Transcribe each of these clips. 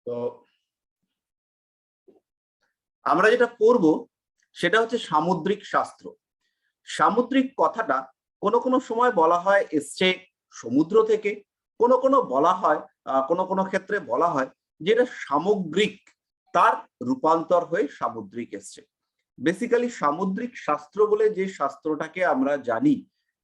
তো আমরা যেটা পড়ব সেটা হচ্ছে সামুদ্রিক শাস্ত্র। সামুদ্রিক কথাটা কোনো কোনো সময় বলা হয় এসছে সমুদ্র থেকে, কোনো কোনো বলা হয় কোনো কোনো ক্ষেত্রে বলা হয় যেটা সামগ্রিক, তার রূপান্তর হয়ে সামুদ্রিক এসছে। বেসিক্যালি সামুদ্রিক শাস্ত্র বলে যে শাস্ত্রটাকে আমরা জানি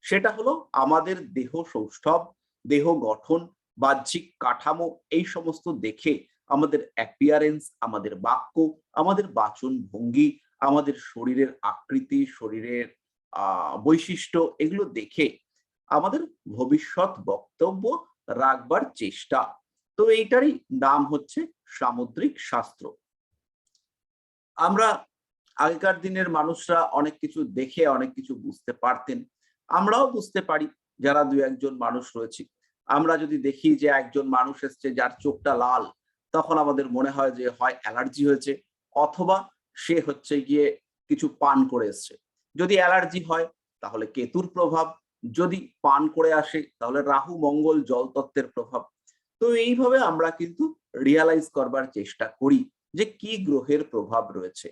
সেটা হলো আমাদের দেহ সৌষ্ঠব, দেহ গঠন, বাহ্যিক কাঠামো এই সমস্ত দেখে আমাদের অ্যাপিয়ারেন্স, আমাদের বাক্য, আমাদের বাচন ভঙ্গি, আমাদের শরীরের আকৃতি, শরীরের বৈশিষ্ট্য এগুলো দেখে আমাদের ভবিষ্যৎ বক্তব্য রাখবার চেষ্টা। তো এইটারই নাম হচ্ছে সামুদ্রিক শাস্ত্র। আমরা আগেকার দিনের মানুষরা অনেক কিছু দেখে অনেক কিছু বুঝতে পারতেন, আমরাও বুঝতে পারি যারা দু একজন মানুষ রয়েছে। আমরা যদি দেখি যে একজন মানুষ এসছে যার চোখটা লাল, তখন আমাদের মনে হয় যে হয় অ্যালার্জি হয়েছে অথবা সে হচ্ছে গিয়ে কিছু পান করে এসছে। যদি অ্যালার্জি হয় তাহলে কেতুর প্রভাব, যদি পান করে আসে তাহলে রাহু মঙ্গল জলতত্ত্বের প্রভাব। তো এইভাবে আমরা কিন্তু রিয়ালাইজ করবার চেষ্টা করি যে কি গ্রহের প্রভাব রয়েছে।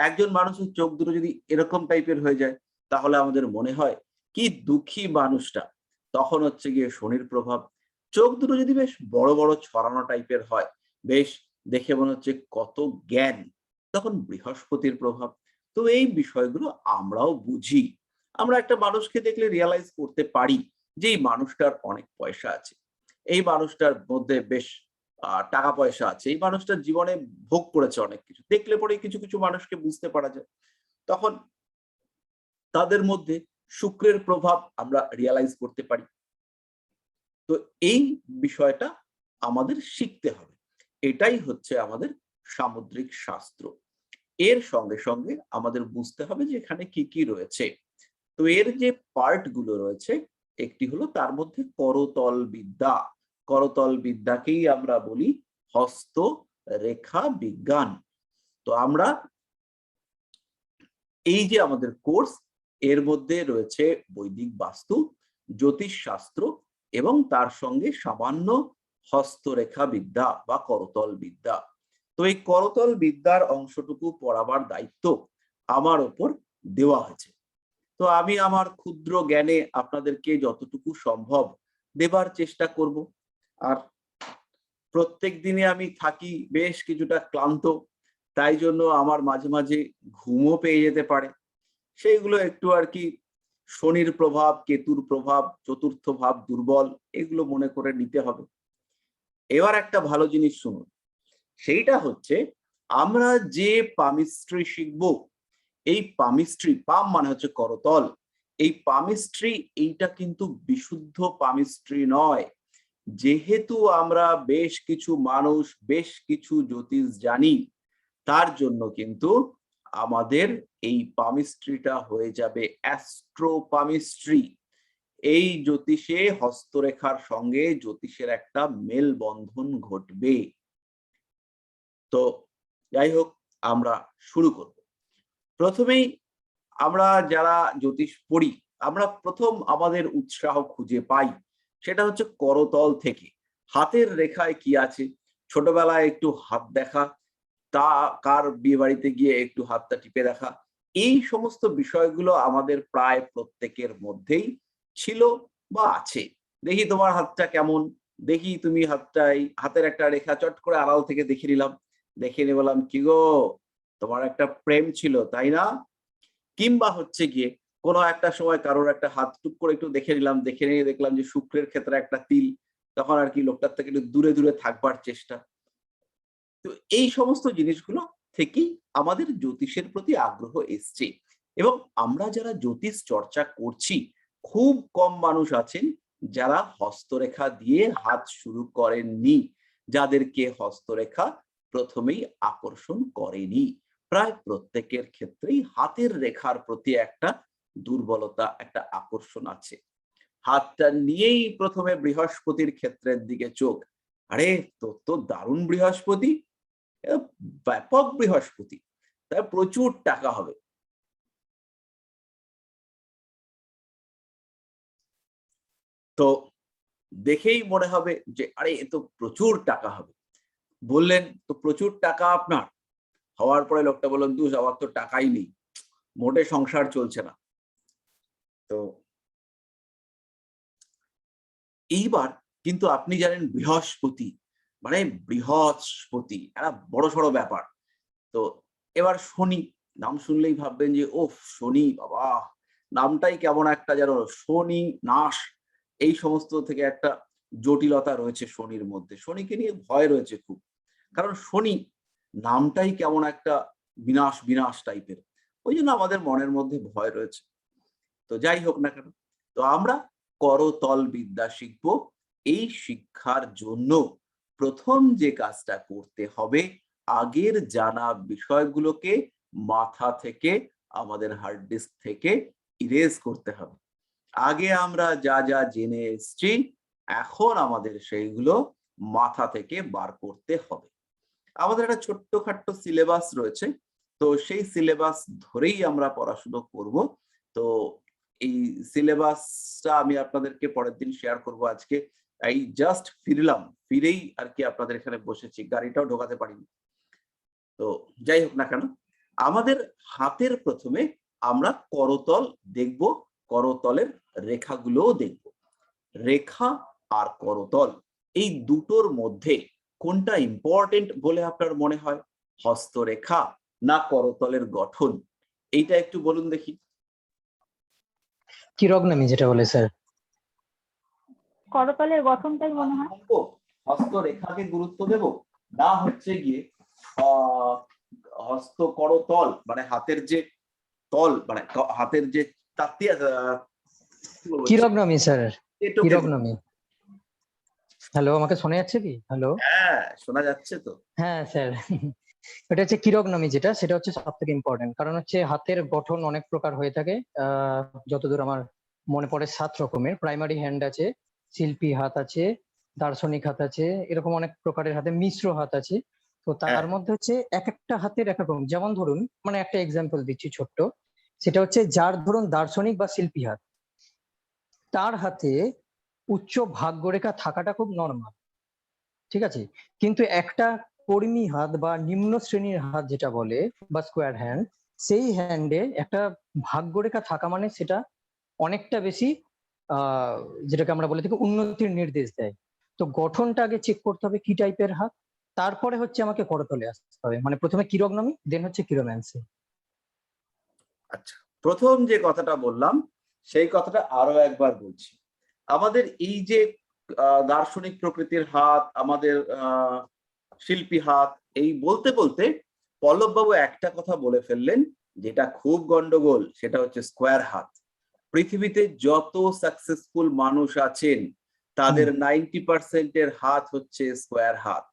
একজন মানুষের চোখ দুটো যদি এরকম টাইপের হয়ে যায় তাহলে আমাদের মনে হয় কি দুঃখী মানুষটা, তখন হচ্ছে গিয়ে শনির প্রভাব। চোখ দুটো যদি বেশ বড় বড় ছড়ানো টাইপের হয়, বেশ দেখে মনে হচ্ছে কত জ্ঞান, তখন বৃহস্পতির প্রভাব। তো এই বিষয়গুলো আমরাও বুঝি। আমরা একটা মানুষকে দেখলে রিয়ালাইজ করতে পারি যে এই মানুষটার অনেক পয়সা আছে, এই মানুষটার মধ্যে বেশ টাকা পয়সা আছে, এই মানুষটার জীবনে ভোগ করেছে অনেক কিছু, দেখলে পরে কিছু কিছু মানুষকে বুঝতে পারা যায়। তখন তাদের মধ্যে শুক্রের প্রভাব আমরা রিয়ালাইজ করতে পারি। তো এই বিষয়টা আমাদের শিখতে হবে। এটাই হচ্ছে আমাদের সামুদ্রিক শাস্ত্র। এর সঙ্গে সঙ্গে আমাদের বুঝতে হবে যে এখানে কি কি রয়েছে। তো এর যে পার্ট গুলো রয়েছে, একটি হলো তার মধ্যে করতল বিদ্যা। করতল বিদ্যাকেই আমরা বলি হস্ত রেখা বিজ্ঞান। তো আমরা এই যে আমাদের কোর্স, এর মধ্যে রয়েছে বৈদিক বাস্তু, জ্যোতিষ শাস্ত্র এবং তার সঙ্গে সামান্য হস্তরেখা বিদ্যা বা করতল বিদ্যা। তো এই করতল বিদ্যার অংশটুকু পড়াবার দায়িত্ব আমার ওপর দেওয়া হয়েছে। তো আমি আমার ক্ষুদ্র জ্ঞানে আপনাদেরকে যতটুকু সম্ভব দেবার চেষ্টা করব। আর প্রত্যেক দিনে আমি থাকি বেশ কিছুটা ক্লান্ত, তাই জন্য আমার মাঝে মাঝে ঘুমও পেয়ে যেতে পারে। সেইগুলো একটু আর কি শনির প্রভাব, কেতুর প্রভাব, চতুর্থ ভাব দুর্বল, এগুলো মনে করে নিতে হবে। এবার একটা ভালো জিনিস শুনুন, সেইটা হচ্ছে আমরা যে পামিস্ট্রি শিখবো, এই পামিস্ট্রি, পাম মানে হচ্ছে করতল, এই পামিস্ট্রি এইটা কিন্তু বিশুদ্ধ পামিস্ট্রি নয়। যেহেতু আমরা বেশ কিছু মানুষ বেশ কিছু জ্যোতিষ জানি, তার জন্য কিন্তু আমাদের এই পামিস্ট্রিটা হয়ে যাবে অ্যাস্ট্রো পামিস্ট্রি। এই জ্যোতিষে হস্তরেখার সঙ্গে জ্যোতিষের একটা মেলবন্ধন ঘটবে। তো যাই হোক, আমরা শুরু করব। প্রথমেই আমরা যারা জ্যোতিষ পড়ি, আমরা প্রথম আমাদের উৎসাহ খুঁজে পাই সেটা হচ্ছে করতল থেকে। হাতের রেখায় কি আছে, ছোটবেলায় একটু হাত দেখা, তা কার বিয়ে বাড়িতে গিয়ে একটু হাতটা টিপে দেখা, এই সমস্ত বিষয়গুলো আমাদের প্রায় প্রত্যেকের মধ্যেই ছিল বা আছে। দেখি তোমার হাতটা কেমন, দেখি তুমি হাতটাই, হাতের একটা রেখা চট করে আড়াল থেকে দেখে নিলাম, দেখে নিয়ে বললাম কি গো, তোমার একটা প্রেম ছিল তাই না? কিংবা হচ্ছে গিয়ে কোনো একটা সময় কারোর একটা হাত টুক করে একটু দেখে নিলাম, দেখে নিয়ে দেখলাম যে শুক্রের ক্ষেত্রে একটা তিল, তখন আর কি লোকটার থেকে একটু দূরে দূরে থাকবার চেষ্টা। তো এই সমস্ত জিনিসগুলো থেকেই আমাদের জ্যোতিষের প্রতি আগ্রহ এসছে। এবং আমরা যারা জ্যোতিষ চর্চা করছি, খুব কম মানুষ আছেন যারা হস্তরেখা দিয়ে হাত শুরু করেননি, যাদেরকে হস্তরেখা প্রথমেই আকর্ষণ করেনি। প্রায় প্রত্যেকের ক্ষেত্রেই হাতের রেখার প্রতি একটা দুর্বলতা, একটা আকর্ষণ আছে। হাতটা নিয়েই প্রথমে বৃহস্পতির ক্ষেত্রের দিকে চোখ। আরে তোর তো দারুণ বৃহস্পতি, এ ব্যাপক বৃহস্পতি, তার প্রচুর টাকা হবে। তো দেখেই মনে হবে যে আরে এ তো প্রচুর টাকা হবে। বললেন তো প্রচুর টাকা আপনার, হওয়ার পরে লোকটা বললেন দোষ আমার তো টাকাই নেই, মোটে সংসার চলছে না। তো এইবার কিন্তু আপনি জানেন বৃহস্পতি মানে বৃহস্পতি একটা বড় সড়ো ব্যাপার। তো এবার শনি নাম শুনলেই ভাববেন যে ওফ শনি বাবা, নামটাই কেমন একটা যেন শনি নাশ, এই সমস্ত থেকে একটা জটিলতা রয়েছে শনির মধ্যে। শনিকে নিয়ে ভয় রয়েছে খুব, কারণ শনি নামটাই কেমন একটা বিনাশ বিনাশ টাইপের, ওই জন্য আমাদের মনের মধ্যে ভয় রয়েছে। তো যাই হোক না কেন, তো আমরা করতল বিদ্যা শিখব। এই শিক্ষার জন্য প্রথম যে কাজটা করতে হবে, আগের জানা বিষয়গুলোকে মাথা থেকে, আমাদের হার্ড ডিস্ক থেকে ইরেজ করতে হবে। আগে আমরা যা যা জেনে এসছি, এখন আমাদের সেইগুলো মাথা থেকে বার করতে হবে। আমাদের একটা ছোট্টখাট্ট সিলেবাস রয়েছে, তো সেই সিলেবাস ধরেই আমরা পড়াশোনা করব। তো এই সিলেবাসটা আমি আপনাদেরকে পরের দিন শেয়ার করব। আজকে এই জাস্ট ফিরলাম, ফিরেই আর কি আপনাদের এখানে বসেছি, গাড়িটাও ঢোকাতে পারিনি। তো যাই হোক না কেন, আমাদের হাতের প্রথমে আমরা করতল দেখব, করতলের রেখাগুলোও দেখব। রেখা আর করতল এই দুটোর মধ্যে কোনটা ইম্পর্টেন্ট বলে আপনার মনে হয়? হস্তরেখা না করতলের গঠন? এইটা একটু বলুন দেখি। কিরগ্নমি যেটা বলে স্যার, করতলের গঠনটাই মনে হয়। হস্তরেখাকে গুরুত্ব দেব না হচ্ছে গিয়ে আহ হস্ত করতল মানে হাতের যে তল মানে হাতের যে তাত্তি কিরগ্নমি স্যার, এটুকু। কিরগ্নমি। হ্যালো, আমাকে শোনা যাচ্ছে কি? হ্যালো, হ্যাঁ শোনা যাচ্ছে তো। হ্যাঁ স্যার, এটা হচ্ছে কিরগ্নমি, যেটা সেটা হচ্ছে সব থেকে ইম্পর্টেন্ট। কারণ হচ্ছে হাতের গঠন অনেক প্রকার হয়ে থাকে। যতদূর আমার মনে পড়ে 7 রকমের। প্রাইমারি হ্যান্ড আছে, শিল্পী হাত আছে, দার্শনিক হাত আছে, এরকম অনেক প্রকারের হাতে মিশ্র হাত আছে। তো তার মধ্যে হচ্ছে এক একটা হাতের এক এক রকম। যেমন ধরুন, মানে একটা এক্সাম্পল দিচ্ছি ছোট্ট, সেটা হচ্ছে যার ধরুন দার্শনিক বা শিল্পী হাত, তার হাতে উচ্চ ভাগ্যরেখা থাকাটা খুব নর্মাল, ঠিক আছে। কিন্তু একটা কর্মী হাত বা নিম্ন শ্রেণীর হাত যেটা বলে বা স্কোয়ার হ্যান্ড, সেই হ্যান্ডে একটা ভাগ্যরেখা থাকা মানে সেটা অনেকটা বেশি যেটাকে আমরা বলে থাকি উন্নতির নির্দেশ দেয়। তো গঠনটা আগে চেক করতে হবে কি টাইপের হাত, তারপরে হচ্ছে আমাকে করতলে আসতে হবে। মানে প্রথমে কিরগ্নমি, দেন হচ্ছে কিরোম্যান্সি। আচ্ছা, প্রথম যে কথাটা বললাম সেই কথাটা আরো একবার বলছি। আমাদের এই যে দার্শনিক প্রকৃতির হাত, আমাদের শিল্পী হাত, এই বলতে বলতে পল্লব বাবু একটা কথা বলে ফেললেন যেটা খুব গন্ডগোল, সেটা হচ্ছে স্কোয়ার হাত। পৃথিবীতে যত সাকসেসফুল মানুষ আছেন তাদের 90% হাত হচ্ছে স্কোয়ার হাত।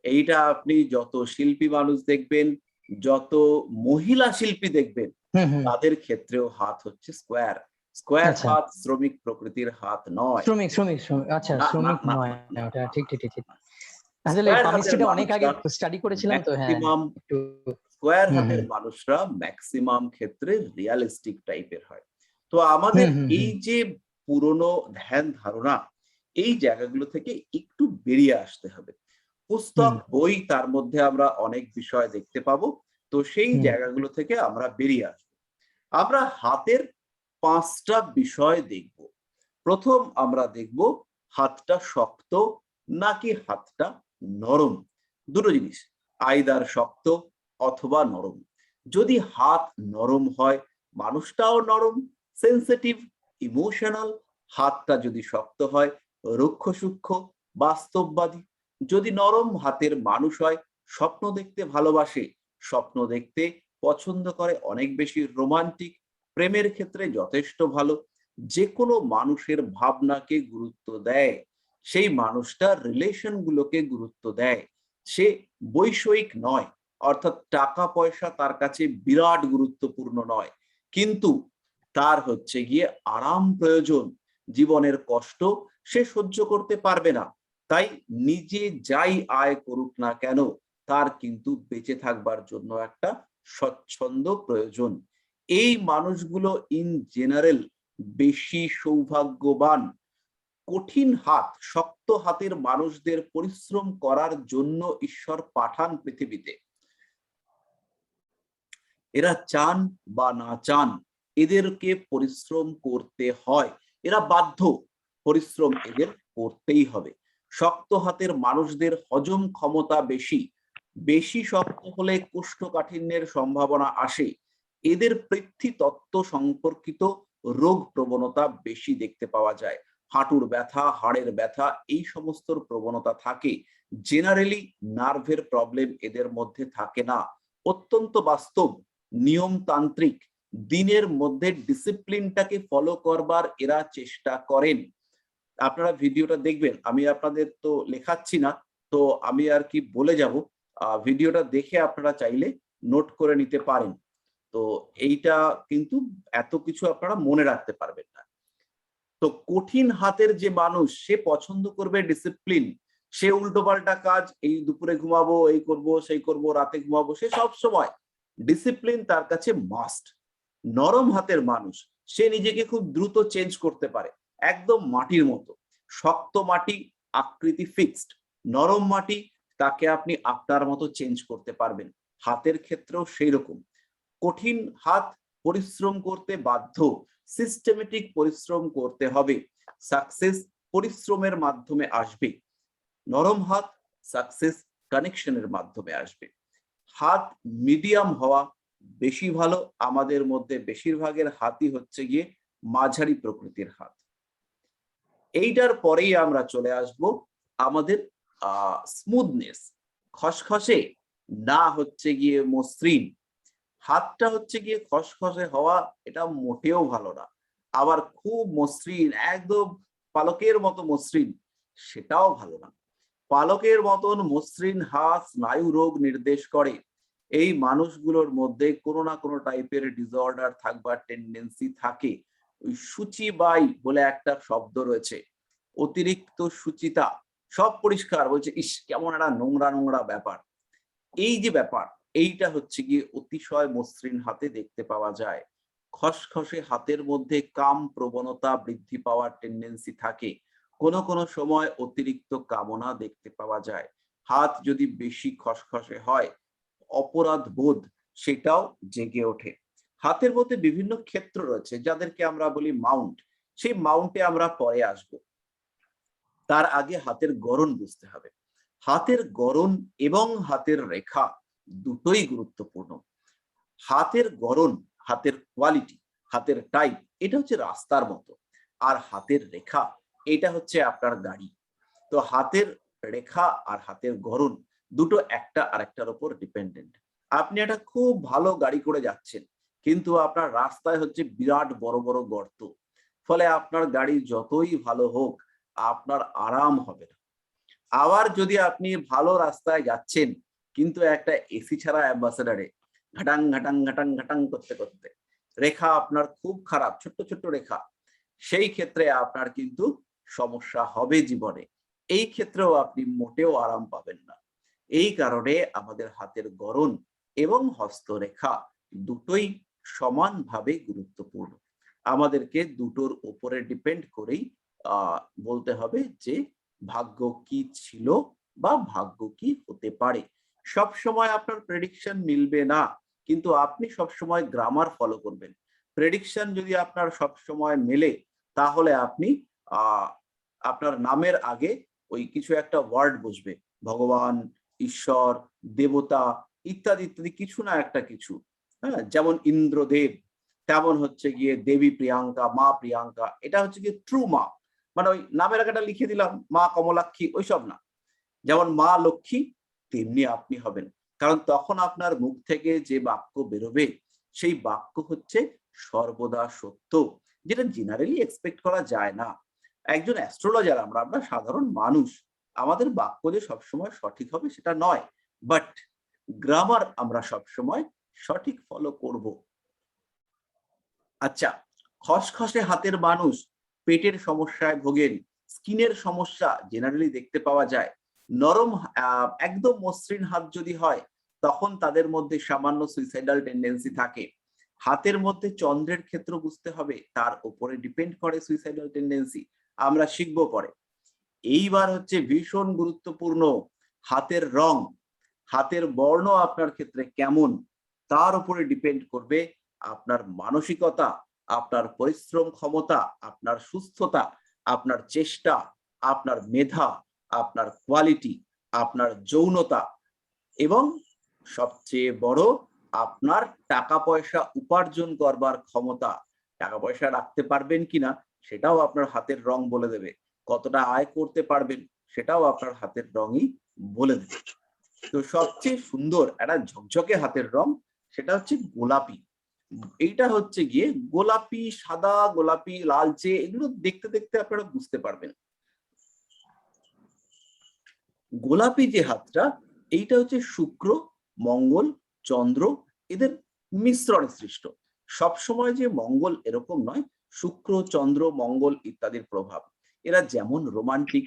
এইটা আপনি যত শিল্পী মানুষ দেখবেন, যত মহিলা শিল্পী দেখবেন, তাদের ক্ষেত্রেও হাত হচ্ছে স্কোয়ার। স্কোয়ার হাত শ্রমিক প্রকৃতির হাত নয়। শ্রমিক শ্রমিক শ্রমিক আচ্ছা, শ্রমিক নয় ওটা, ঠিক ঠিক ঠিক। আসলে স্কোয়ার হাতের পামিস্ট্রিটা অনেক আগে মানুষরা স্টাডি করেছিলাম তো, হ্যাঁ ম্যাক্সিমাম, একটু। স্কোয়ার হাতের মানুষরা ম্যাক্সিমাম ক্ষেত্রে রিয়ালিস্টিক টাইপের হয়। তো আমাদের এই যে পুরনো ধ্যান ধারণা, এই জায়গাগুলো থেকে একটু বেরিয়ে আসতে হবে। পুস্তক বই তার মধ্যে আমরা অনেক বিষয় দেখতে পাবো, তো সেই জায়গাগুলো থেকে আমরা বেরিয়ে আসবো। আমরা হাতের 5টা বিষয় দেখব। প্রথম আমরা দেখব হাতটা শক্ত নাকি হাতটা নরম। দুটো জিনিস, আইদার শক্ত অথবা নরম। যদি হাত নরম হয়, মানুষটাও নরম, সেন্সিটিভ, ইমোশনাল। হাতটা যদি শক্ত হয়, রুক্ষ সূক্ষ্ম, বাস্তববাদী। যদি নরম হাতের মানুষ হয়, স্বপ্ন দেখতে ভালোবাসে, স্বপ্ন দেখতে পছন্দ করে, অনেক বেশি রোমান্টিক, প্রেমের ক্ষেত্রে যথেষ্ট ভালো, যে কোনো মানুষের ভাবনাকে গুরুত্ব দেয়, সেই মানুষটা রিলেশন গুলোকে গুরুত্ব দেয়। সে বৈষয়িক নয়, অর্থাৎ টাকা পয়সা তার কাছে বিরাট গুরুত্বপূর্ণ নয়, কিন্তু তার হচ্ছে গিয়ে আরাম প্রয়োজন। জীবনের কষ্ট সে সহ্য করতে পারবে না, তাই নিজে যাই আয় করুক না কেন, তার কিন্তু বেঁচে থাকবার জন্য একটা স্বচ্ছন্দ প্রয়োজন। এই মানুষগুলো ইন জেনারেল বেশি সৌভাগ্যবান। কঠিন হাত, শক্ত হাতের মানুষদের পরিশ্রম করার জন্য ঈশ্বর পাঠান পৃথিবীতে। এরা চান বা না চান, এদেরকে পরিশ্রম করতে হয়, এরা বাধ্য, পরিশ্রম এদের করতেই হবে। শক্ত হাতের মানুষদের হজম ক্ষমতা বেশি, বেশি শক্ত হলে কোষ্ঠকাঠিন্যের সম্ভাবনা আসে, এদের পৃথ্বীতত্ত্ব সম্পর্কিত রোগ প্রবণতা বেশি দেখতে পাওয়া যায়, হাঁটুর ব্যথা, হাড়ের ব্যথা, এই সমস্ত প্রবণতা থাকে। জেনারেলি নার্ভের প্রবলেম এদের মধ্যে থাকে না। অত্যন্ত বাস্তব, নিয়মতান্ত্রিক, দিনের মধ্যে ডিসিপ্লিনটাকে ফলো করবার এরা চেষ্টা করেন। আপনারা ভিডিওটা দেখবেন, আমি আপনাদের তো লেখাচ্ছি না, তো আমি আর কি বলে যাব, ভিডিওটা দেখে আপনারা চাইলে নোট করে নিতে পারেন। তো এইটা কিন্তু এত কিছু আপনারা মনে রাখতে পারবেন না। তো কঠিন হাতের যে মানুষ, সে পছন্দ করবে ডিসিপ্লিন, সে উল্টোপাল্টা কাজ, এই দুপুরে ঘুমাবো, এই করব, সেই করব, রাতে ঘুমাবো, সে সব সময় ডিসিপ্লিন তার কাছে মাস্ট। নরম হাতের মানুষ, সে নিজেকে খুব দ্রুত চেঞ্জ করতে পারে, একদম মাটির মতো। শক্ত মাটি আকৃতি ফিক্সড, নরম মাটি তাকে আপনি আপনার মতো চেঞ্জ করতে পারবেন। হাতের ক্ষেত্রেও সেই রকম। কঠিন হাত পরিশ্রম করতে বাধ্য, সিস্টেমেটিক পরিশ্রম করতে হবে, সাকসেস পরিশ্রমের মাধ্যমে আসবে। নরম হাত সাকসেস কানেকশনের মাধ্যমে আসবে। হাত মিডিয়াম হওয়া বেশি ভালো, আমাদের মধ্যে বেশিরভাগের হাতই হচ্ছে গিয়ে মাঝারি প্রকৃতির হাত। এইটার পরেই আমরা চলে আসব আমাদের স্মুথনেস, খসখসে না হচ্ছে গিয়ে মসৃণ। হাতটা হচ্ছে গিয়ে খসখসে হওয়া, এটা মোটেও ভালো না। আবার খুব মসৃণ, একদম পালকের মতো মসৃণ, সেটাও ভালো না। পালকের মতন মসৃণ হাত স্নায়ু রোগ নির্দেশ করে। এই মানুষগুলোর মধ্যে কোনো না কোনো টাইপের ডিসঅর্ডার থাকবার টেন্ডেন্সি থাকে। ওই শুচিবাই বলে একটা শব্দ রয়েছে, অতিরিক্ত শুচিতা, সব পরিষ্কার, বলছে ইস কেমন একটা নোংরা নোংরা ব্যাপার। এই যে ব্যাপার, এইটা হচ্ছে গিয়ে অতিশয় মসৃণ হাতে দেখতে পাওয়া যায়। খসখসে হাতের মধ্যে কাম প্রবণতা বৃদ্ধি পাওয়ার টেন্ডেন্সি থাকে, কোনো কোনো সময় অতিরিক্ত কামনা দেখতে পাওয়া যায়। হাত যদি বেশি খসখসে হয়, অপরাধ বোধ সেটাও জেগে ওঠে। হাতের মধ্যে বিভিন্ন ক্ষেত্র রয়েছে যাদেরকে আমরা বলি মাউন্ট, সেই মাউন্টে আমরা পরে আসব। তার আগে হাতের গড়ন বুঝতে হবে। হাতের গড়ন এবং হাতের রেখা দুটোই গুরুত্বপূর্ণ। হাতের গড়ন, হাতের কোয়ালিটি, হাতের টাইপ, এটা হচ্ছে রাস্তার মতো। আর হাতের রেখা, এটা হচ্ছে আপনার গাড়ি। তো হাতের রেখা আর হাতের গড়ন দুটো একটা আরেকটার উপর ডিপেন্ডেন্ট। আপনি একটা খুব ভালো গাড়ি করে যাচ্ছেন, কিন্তু আপনার রাস্তায় হচ্ছে বিরাট বড় বড় গর্ত, ফলে আপনার গাড়ি যতই ভালো হোক আপনার আরাম হবে না। আবার যদি আপনি ভালো রাস্তায় যাচ্ছেন, কিন্তু একটা এসি ছাড়া অ্যাম্বাসেডারে ঘাটাং ঘাটাং ঘাটাং ঘাটাং করতে করতে, রেখা আপনার খুব খারাপ, ছোট্ট ছোট্ট রেখা, সেই ক্ষেত্রে আপনার কিন্তু সমস্যা হবে জীবনে। এই ক্ষেত্রেও আপনি মোটেও আরাম পাবেন না। এই কারণে আমাদের হাতের গড়ন এবং হস্তরেখা দুটোই সমানভাবে গুরুত্বপূর্ণ। আমাদেরকে দুটোর উপরে ডিপেন্ড করেই বলতে হবে যে ভাগ্য কি ছিল বা ভাগ্য কি হতে পারে। সব সময় আপনার প্রেডিকশন মিলবে না, কিন্তু আপনি সব সময় গ্রামার ফলো করবেন। প্রেডিকশন যদি আপনার সব সময় মেলে, তাহলে আপনি আপনার নামের আগে ওই কিছু একটা ওয়ার্ড বসবে, ভগবান, ঈশ্বর, দেবতা ইত্যাদি ইত্যাদি, কিছু না একটা কিছু। হ্যাঁ, যেমন ইন্দ্রদেব, তেমন হচ্ছে গিয়ে দেবী প্রিয়াঙ্কা, মা প্রিয়াঙ্কা, এটা হচ্ছে গিয়ে ট্রু মা। মানে ওই নামের আগে লিখে দিলাম মা কমলাক্ষী, ওইসব না। যেমন মা লক্ষ্মী, তেমনি আপনি হবেন। কারণ তখন আপনার মুখ থেকে যে বাক্য বেরোবে, সেই বাক্য হচ্ছে সর্বদা সত্য, যেটা জেনারেলি এক্সপেক্ট করা যায় না। একজন অ্যাস্ট্রোলজার আমরা সাধারণ মানুষ, আমাদের বাক্য যে সবসময় সঠিক হবে সেটা নয়, বাট গ্রামার আমরা সবসময় সঠিক ফলো করব। আচ্ছা, খসখসে হাতের মানুষ পেটের সমস্যায় ভোগেন, স্কিনের সমস্যা জেনারেলি দেখতে পাওয়া যায়। নরম একদম মসৃণ হাত যদি হয়, তখন তাদের মধ্যে সামান্য সুইসাইডাল টেন্ডেন্সি থাকে। হাতের মধ্যে চন্দ্রের ক্ষেত্র বুঝতে হবে, তার উপরে ডিপেন্ড করে সুইসাইডাল টেন্ডেন্সি। আমরা শিখবো পরে। এইবার হচ্ছে ভীষণ গুরুত্বপূর্ণ হাতের রং, হাতের বর্ণ আপনার ক্ষেত্রে কেমন, তার উপরে ডিপেন্ড করবে আপনার মানসিকতা, আপনার পরিশ্রম ক্ষমতা, আপনার সুস্থতা, আপনার চেষ্টা, আপনার মেধা, আপনার কোয়ালিটি, আপনার যৌনতা এবং সবচেয়ে বড় আপনার টাকা পয়সা উপার্জন করবার ক্ষমতা। টাকা পয়সা রাখতে পারবেন কিনা সেটাও আপনার হাতের রং বলে দেবে, কতটা আয় করতে পারবেন সেটাও আপনার হাতের রঙই বলে দেবে। তো সবচেয়ে সুন্দর একটা ঝকঝকে হাতের রং সেটা হচ্ছে গোলাপি। এইটা হচ্ছে গিয়ে গোলাপি, সাদা, গোলাপি, লালচে, এগুলো দেখতে দেখতে আপনারা বুঝতে পারবেন। গোলাপি যে হাতটা, এইটা হচ্ছে শুক্র, মঙ্গল, চন্দ্র এদের মিশ্রণে সৃষ্ট। সবসময় যে মঙ্গল এরকম নয়, শুক্র, চন্দ্র, মঙ্গল ইত্যাদির প্রভাব। এরা যেমন রোমান্টিক,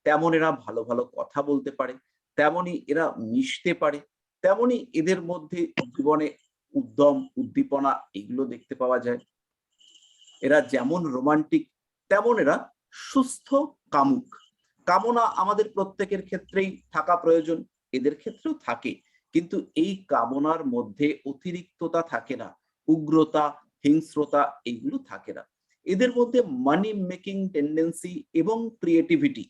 তেমন এরা ভালো ভালো কথা বলতে পারে, তেমনি এরা মিশতে পারে, তেমনি এদের মধ্যে জীবনে উদ্যম, উদ্দীপনা এগুলো দেখতে পাওয়া যায়। এরা যেমন রোমান্টিক, তেমন এরা সুস্থ কামুক। কামনা আমাদের প্রত্যেকের ক্ষেত্রেই থাকা প্রয়োজন, এদের ক্ষেত্রেও থাকে, কিন্তু এই কামনার মধ্যে অতিরিক্ততা থাকে না, উগ্রতা, হিংস্রতা এগুলো থাকে না। এদের মধ্যে মানি মেকিং টেন্ডেন্সি এবং ক্রিয়েটিভিটি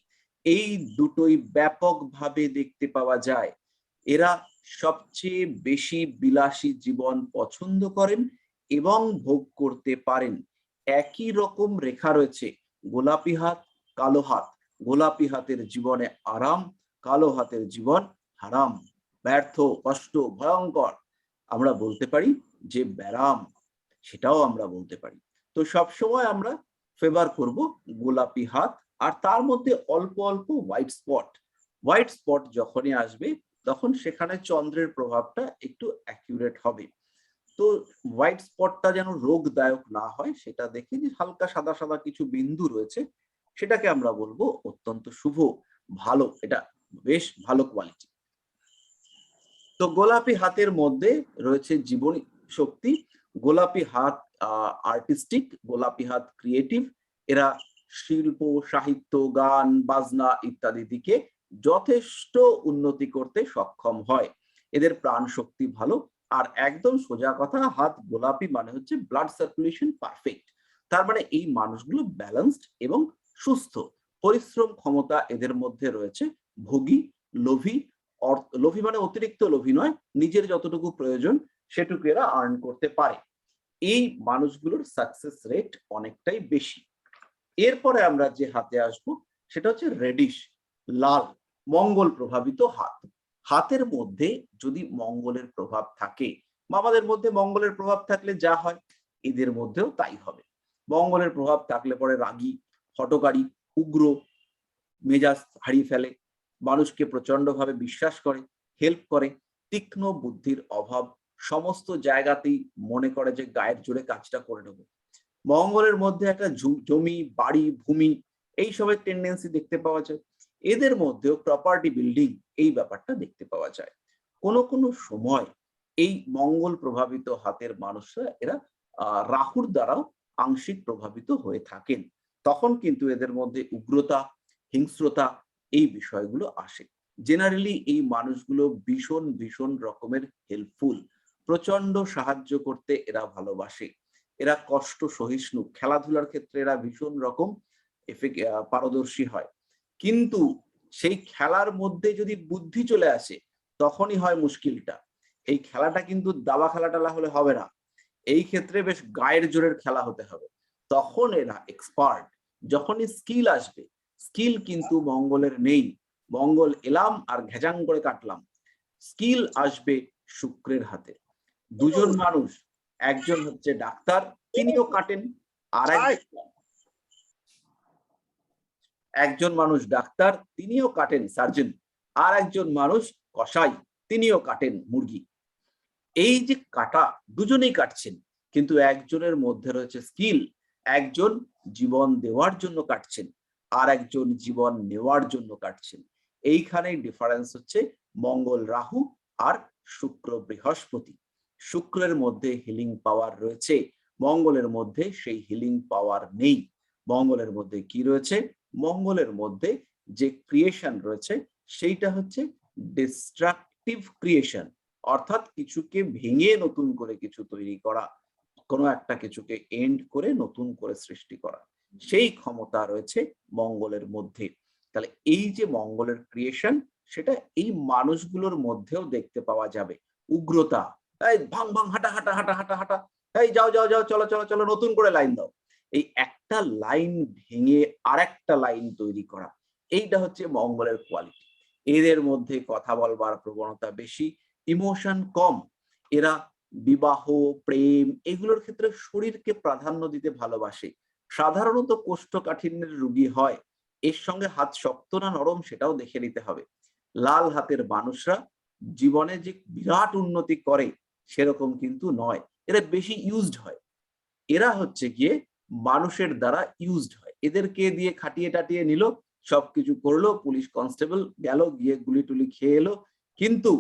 এই দুটোই ব্যাপকভাবে দেখতে পাওয়া যায়। এরা সবচেয়ে বেশি বিলাসী জীবন পছন্দ করেন এবং ভোগ করতে পারেন। একই রকম রেখা রয়েছে, গোলাপি হাত, কালো হাত। গোলাপি হাতের জীবনে আরাম, কালো হাতের জীবন হারাম, ব্যর্থ, কষ্ট, ভয়ঙ্কর। আমরা বলতে পারি যে ব্যারাম, সেটাও আমরা বলতে পারি। তো সবসময় আমরা ফেভার করব গোলাপি হাত, আর তার মধ্যে অল্প অল্প হোয়াইট স্পট। হোয়াইট স্পট যখনই আসবে তখন সেখানে চন্দ্রের প্রভাবটা একটু অ্যাকিউরেট হবে। তো হোয়াইট স্পটটা যেন রোগদায়ক না হয় সেটা দেখে, যে হালকা সাদা সাদা কিছু বিন্দু রয়েছে সেটাকে আমরা বলবো অত্যন্ত শুভ, ভালো, এটা বেশ ভালো কোয়ালিটি। তো গোলাপি হাতের মধ্যে রয়েছে জীবনী শক্তি। গোলাপি হাত আর্টিস্টিক, গোলাপি হাত ক্রিয়েটিভ। এরা শিল্প, সাহিত্য, গান, বাজনা ইত্যাদি দিকে যথেষ্ট উন্নতি করতে সক্ষম হয়। এদের প্রাণ শক্তি ভালো। আর একদম সোজা কথা, হাত গোলাপি মানে হচ্ছে ব্লাড সার্কুলেশন পারফেক্ট। তার মানে এই মানুষগুলো ব্যালেন্সড এবং সুস্থ। পরিশ্রম ক্ষমতা এদের মধ্যে রয়েছে। ভোগী, লোভী, লোভী মানে অতিরিক্ত লোভী নয়, নিজের যতটুকু প্রয়োজন সেটুকু এরা আর্ন করতে পারে। এই মানুষগুলোর সাকসেস রেট অনেকটাই বেশি। এরপরে আমরা যে হাতে আসব সেটা হচ্ছে রেডিশ, লাল, মঙ্গল প্রভাবিত হাত। হাতের মধ্যে যদি মঙ্গলের প্রভাব থাকে, বা আমাদের মধ্যে মঙ্গলের প্রভাব থাকলে যা হয় এদের মধ্যেও তাই হবে। মঙ্গলের প্রভাব থাকলে পরে রাগী, হঠকারী, উগ্র, মেজাজ হারিয়ে ফেলে, মানুষকে প্রচন্ডভাবে বিশ্বাস করে, হেল্প করে, তীক্ষ্ণ বুদ্ধির অভাব, সমস্ত জায়গাতেই মনে করে যে গায়ের জোরে কাজটা করে নেব। মঙ্গলের মধ্যে একটা জমি, বাড়ি, ভূমি এইসবের টেন্ডেন্সি দেখতে পাওয়া যায়। এদের মধ্যেও প্রপার্টি বিল্ডিং এই ব্যাপারটা দেখতে পাওয়া যায়। কোনো কোনো সময় এই মঙ্গল প্রভাবিত হাতের মানুষরা এরা রাহুর দ্বারাও আংশিক প্রভাবিত হয়ে থাকেন। তখন কিন্তু এদের মধ্যে উগ্রতা, হিংস্রতা এই বিষয়গুলো আসে। জেনারেলি এই মানুষগুলো ভীষণ ভীষণ রকমের হেল্পফুল, প্রচন্ড সাহায্য করতে এরা ভালোবাসে। এরা কষ্ট সহিষ্ণু, খেলাধুলার ক্ষেত্রে এরা ভীষণ রকম পারদর্শী হয়। কিন্তু সেই খেলার মধ্যে যদি বুদ্ধি চলে আসে তখনই হয় মুশকিলটা। এই খেলাটা কিন্তু দাবা খেলা টালা হলে হবে না, এই ক্ষেত্রে বেশ গায়ের জোরের খেলা হতে হবে, তখন এরা এক্সপার্ট। যখনই স্কিল আসবে, স্কিল কিন্তু মঙ্গলের নেই। মঙ্গল এলাম আর ঘেজাং করে কাটলাম। স্কিল আসবে শুক্রের হাতে। দুজন মানুষ, একজন হচ্ছে ডাক্তার, তিনিও কাটেন, আর একজন মানুষ ডাক্তার, তিনিও কাটেন, সার্জন। আর একজন মানুষ কসাই, তিনিও কাটেন মুরগি। এই যে কাটা, দুজনেই কাটছেন, কিন্তু একজনের মধ্যে রয়েছে স্কিল। একজন জীবন দেওয়ার জন্য কাটছেন, আর একজন জীবন নেওয়ার জন্য কাটছেন। এইখানে ডিফারেন্স হচ্ছে মঙ্গল রাহু আর শুক্র বৃহস্পতি। শুক্রের মধ্যে হিলিং পাওয়ার রয়েছে, মঙ্গলের মধ্যে সেই হিলিং পাওয়ার নেই। মঙ্গলের মধ্যে কি রয়েছে? মঙ্গলের মধ্যে যে ক্রিয়েশন রয়েছে সেইটা হচ্ছে ডিস্ট্রাকটিভ ক্রিয়েশন, অর্থাৎ কিছুকে ভেঙে নতুন করে কিছু তৈরি করা, কোনো একটা কিছুকে এন্ড করে নতুন করে সৃষ্টি করা, সেই ক্ষমতা রয়েছে মঙ্গলের মধ্যে। তাহলে এই যে মঙ্গলের ক্রিয়েশন, সেটা এই মানুষগুলোর মধ্যেও দেখতে পাওয়া যাবে। উগ্রতা, এই ভাং ভাং হাঁটা হাঁটা হাঁটা হাঁটা হাঁটা, এই যাও যাও যাও, চলো চলো চলো, নতুন করে লাইন দাও, এই একটা লাইন ভেঙে আরেকটা লাইন তৈরি করা, এইটা হচ্ছে মঙ্গলের কোয়ালিটি। এদের মধ্যে কথা বলবার প্রবণতা বেশি, ইমোশন কম। এরা বিবাহ, প্রেম এগুলোর ক্ষেত্রে শরীরকে প্রাধান্য দিতে ভালোবাসে। সাধারণত কোষ্ঠকাঠিন্যের রোগী হয়। এর সঙ্গে হাত শক্ত না নরম সেটাও দেখে নিতে হবে। লাল হাতের মানুষরা জীবনে যে বিরাট উন্নতি করে সেরকম কিন্তু নয়, এরা বেশি ইউজড হয়। এরা হচ্ছে গিয়ে মানুষের দ্বারা ইউজড হয়। এদেরকে দিয়ে খাটিয়ে টাটিয়ে নিল, সবকিছু করলো, পুলিশ কনস্টেবল গেল, গিয়ে গুলি টুলি খেয়ে এলো, কিন্তু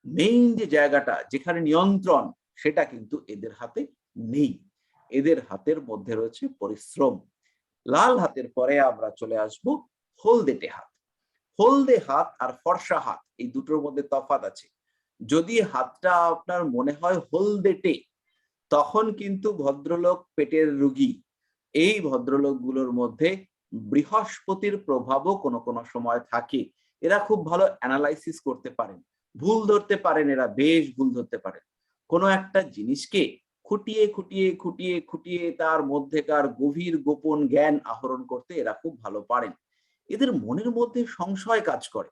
মেইন যে জায়গাটা যেখানে নিয়ন্ত্রণ, সেটা কিন্তু এদের হাতে নেই। এদের হাতের মধ্যে রয়েছে পরিশ্রম। লাল হাতের পরে আমরা চলে আসব হলদেটে হাত। হলদে হাত আর ফর্সা হাত, এই দুটোর মধ্যে তফাৎ আছে। যদি হাতটা আপনার মনে হয় হলদেটে, তখন কিন্তু ভদ্রলোক পেটের রোগী। এই ভদ্রলোকগুলোর মধ্যে বৃহস্পতির প্রভাবও কোনো কোনো সময় থাকে। এরা খুব ভালো অ্যানালাইসিস করতে পারেন, ভুল ধরতে পারেন, এরা বেশ ভুল ধরতে পারেন। কোনো একটা জিনিসকে খুঁটিয়ে খুঁটিয়ে খুঁটিয়ে খুঁটিয়ে তার মধ্যেকার গভীর গোপন জ্ঞান আহরণ করতে এরা খুব ভালো পারেন। এদের মনের মধ্যে সংশয় কাজ করে,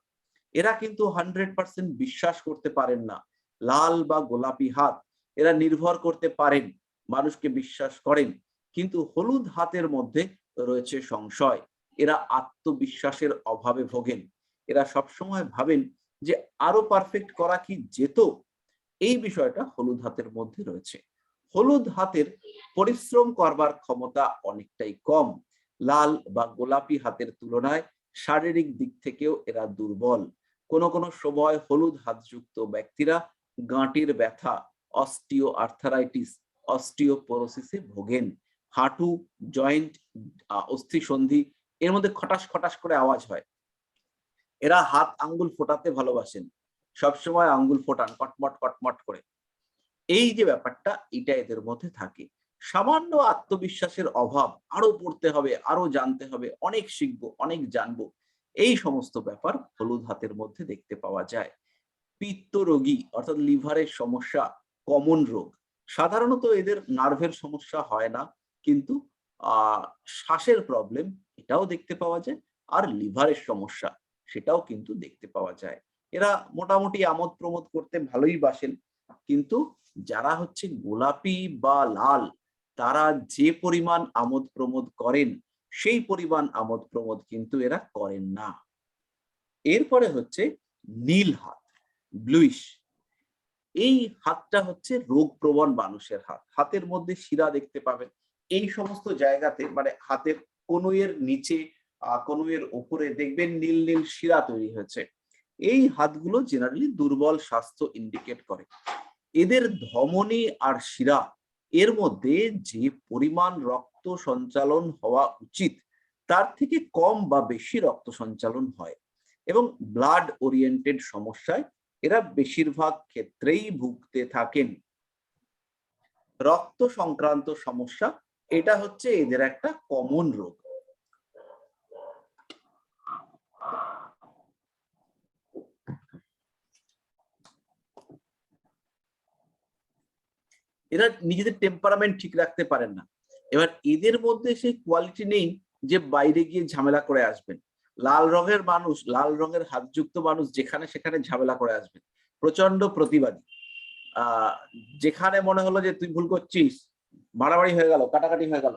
এরা কিন্তু 100% বিশ্বাস করতে পারেন না। লাল বা গোলাপি হাত, এরা নির্ভর করতে পারেন, মানুষকে বিশ্বাস করেন, কিন্তু হলুদ হাতের মধ্যে রয়েছে সংশয়। এরা আত্মবিশ্বাসের অভাবে ভোগেন। এরা সবসময় ভাবেন যে আরো পারফেক্ট করা কি যেত, এই বিষয়টা হলুদ হাতের মধ্যে রয়েছে। হলুদ হাতের পরিশ্রম করবার ক্ষমতা অনেকটাই কম। লাল বা গোলাপি হাতের তুলনায় শারীরিক দিক থেকেও এরা দুর্বল। কোনো কোনো সময় হলুদ হাতযুক্ত ব্যক্তিরা গাঁটির ব্যথা, অস্টিও আর্থারাইটিস, অস্টিওপোরোসিসে ভোগেন। হাঁটু, জয়েন্ট, অস্থি সন্ধি এর মধ্যে খটাস খটাস করে আওয়াজ হয়। এরা হাত আঙ্গুল ফোটাতে ভালোবাসেন, সবসময় আঙ্গুল ফোটান কটমট কটমট করে। এই যে ব্যাপারটা, এটা এদের মধ্যে থাকে। সামান্য আত্মবিশ্বাসের অভাব, আরো পড়তে হবে, আরো জানতে হবে, অনেক শিখবো, অনেক জানবো, এই সমস্ত ব্যাপার হলুদ হাতের মধ্যে দেখতে পাওয়া যায়। পিত্ত রোগী অর্থাৎ লিভারের সমস্যা কমন রোগ। সাধারণত এদের নার্ভের সমস্যা হয় না, কিন্তু শ্বাসের প্রবলেম এটাও দেখতে পাওয়া যায়, আর লিভারের সমস্যা সেটাও কিন্তু দেখতে পাওয়া যায়। এরা মোটামুটি আমোদ প্রমোদ করতে ভালোই বাসেন, কিন্তু যারা হচ্ছে গোলাপি বা লাল, তারা যে পরিমাণ আমোদ প্রমোদ করেন সেই পরিমাণ আমোদ প্রমোদ কিন্তু এরা করেন না। এরপরে হচ্ছে নীল হাত, ব্লুইশ। এই হাতটা হচ্ছে রোগ প্রবণ মানুষের হাত। হাতের মধ্যে শিরা দেখতে পাবেন, এই সমস্ত জায়গাতে মানে হাতের কনুইয়ের নিচে, কনুইয়ের উপরে দেখবেন নীল নীল শিরা তৈরি হয়েছে। এই হাতগুলো জেনারেলি দুর্বল স্বাস্থ্য ইন্ডিকেট করে। এদের ধমনী আর শিরা এর মধ্যে যে পরিমাণ রক্ত সঞ্চালন হওয়া উচিত তার থেকে কম বা বেশি রক্ত সঞ্চালন হয়, এবং ব্লাড ওরিয়েন্টেড সমস্যায় এরা বেশিরভাগ ক্ষেত্রেই ভুগতে থাকেন। রক্ত সংক্রান্ত সমস্যা, এটা হচ্ছে এদের একটা কমন রোগ। এরা নিজেদের টেম্পারামেন্ট ঠিক রাখতে পারেন না। এবার এদের মধ্যে সেই কোয়ালিটি নেই যে বাইরে গিয়ে ঝামেলা করে আসবেন। লাল রঙের মানুষ, লাল রঙের হাতযুক্ত মানুষ যেখানে সেখানে ঝামেলা করে আসবেন, প্রচন্ড প্রতিবাদী। যেখানে মনে হলো যে তুই ভুল করছিস, মারামারি হয়ে গেল, কাটাকাটি হয়ে গেল,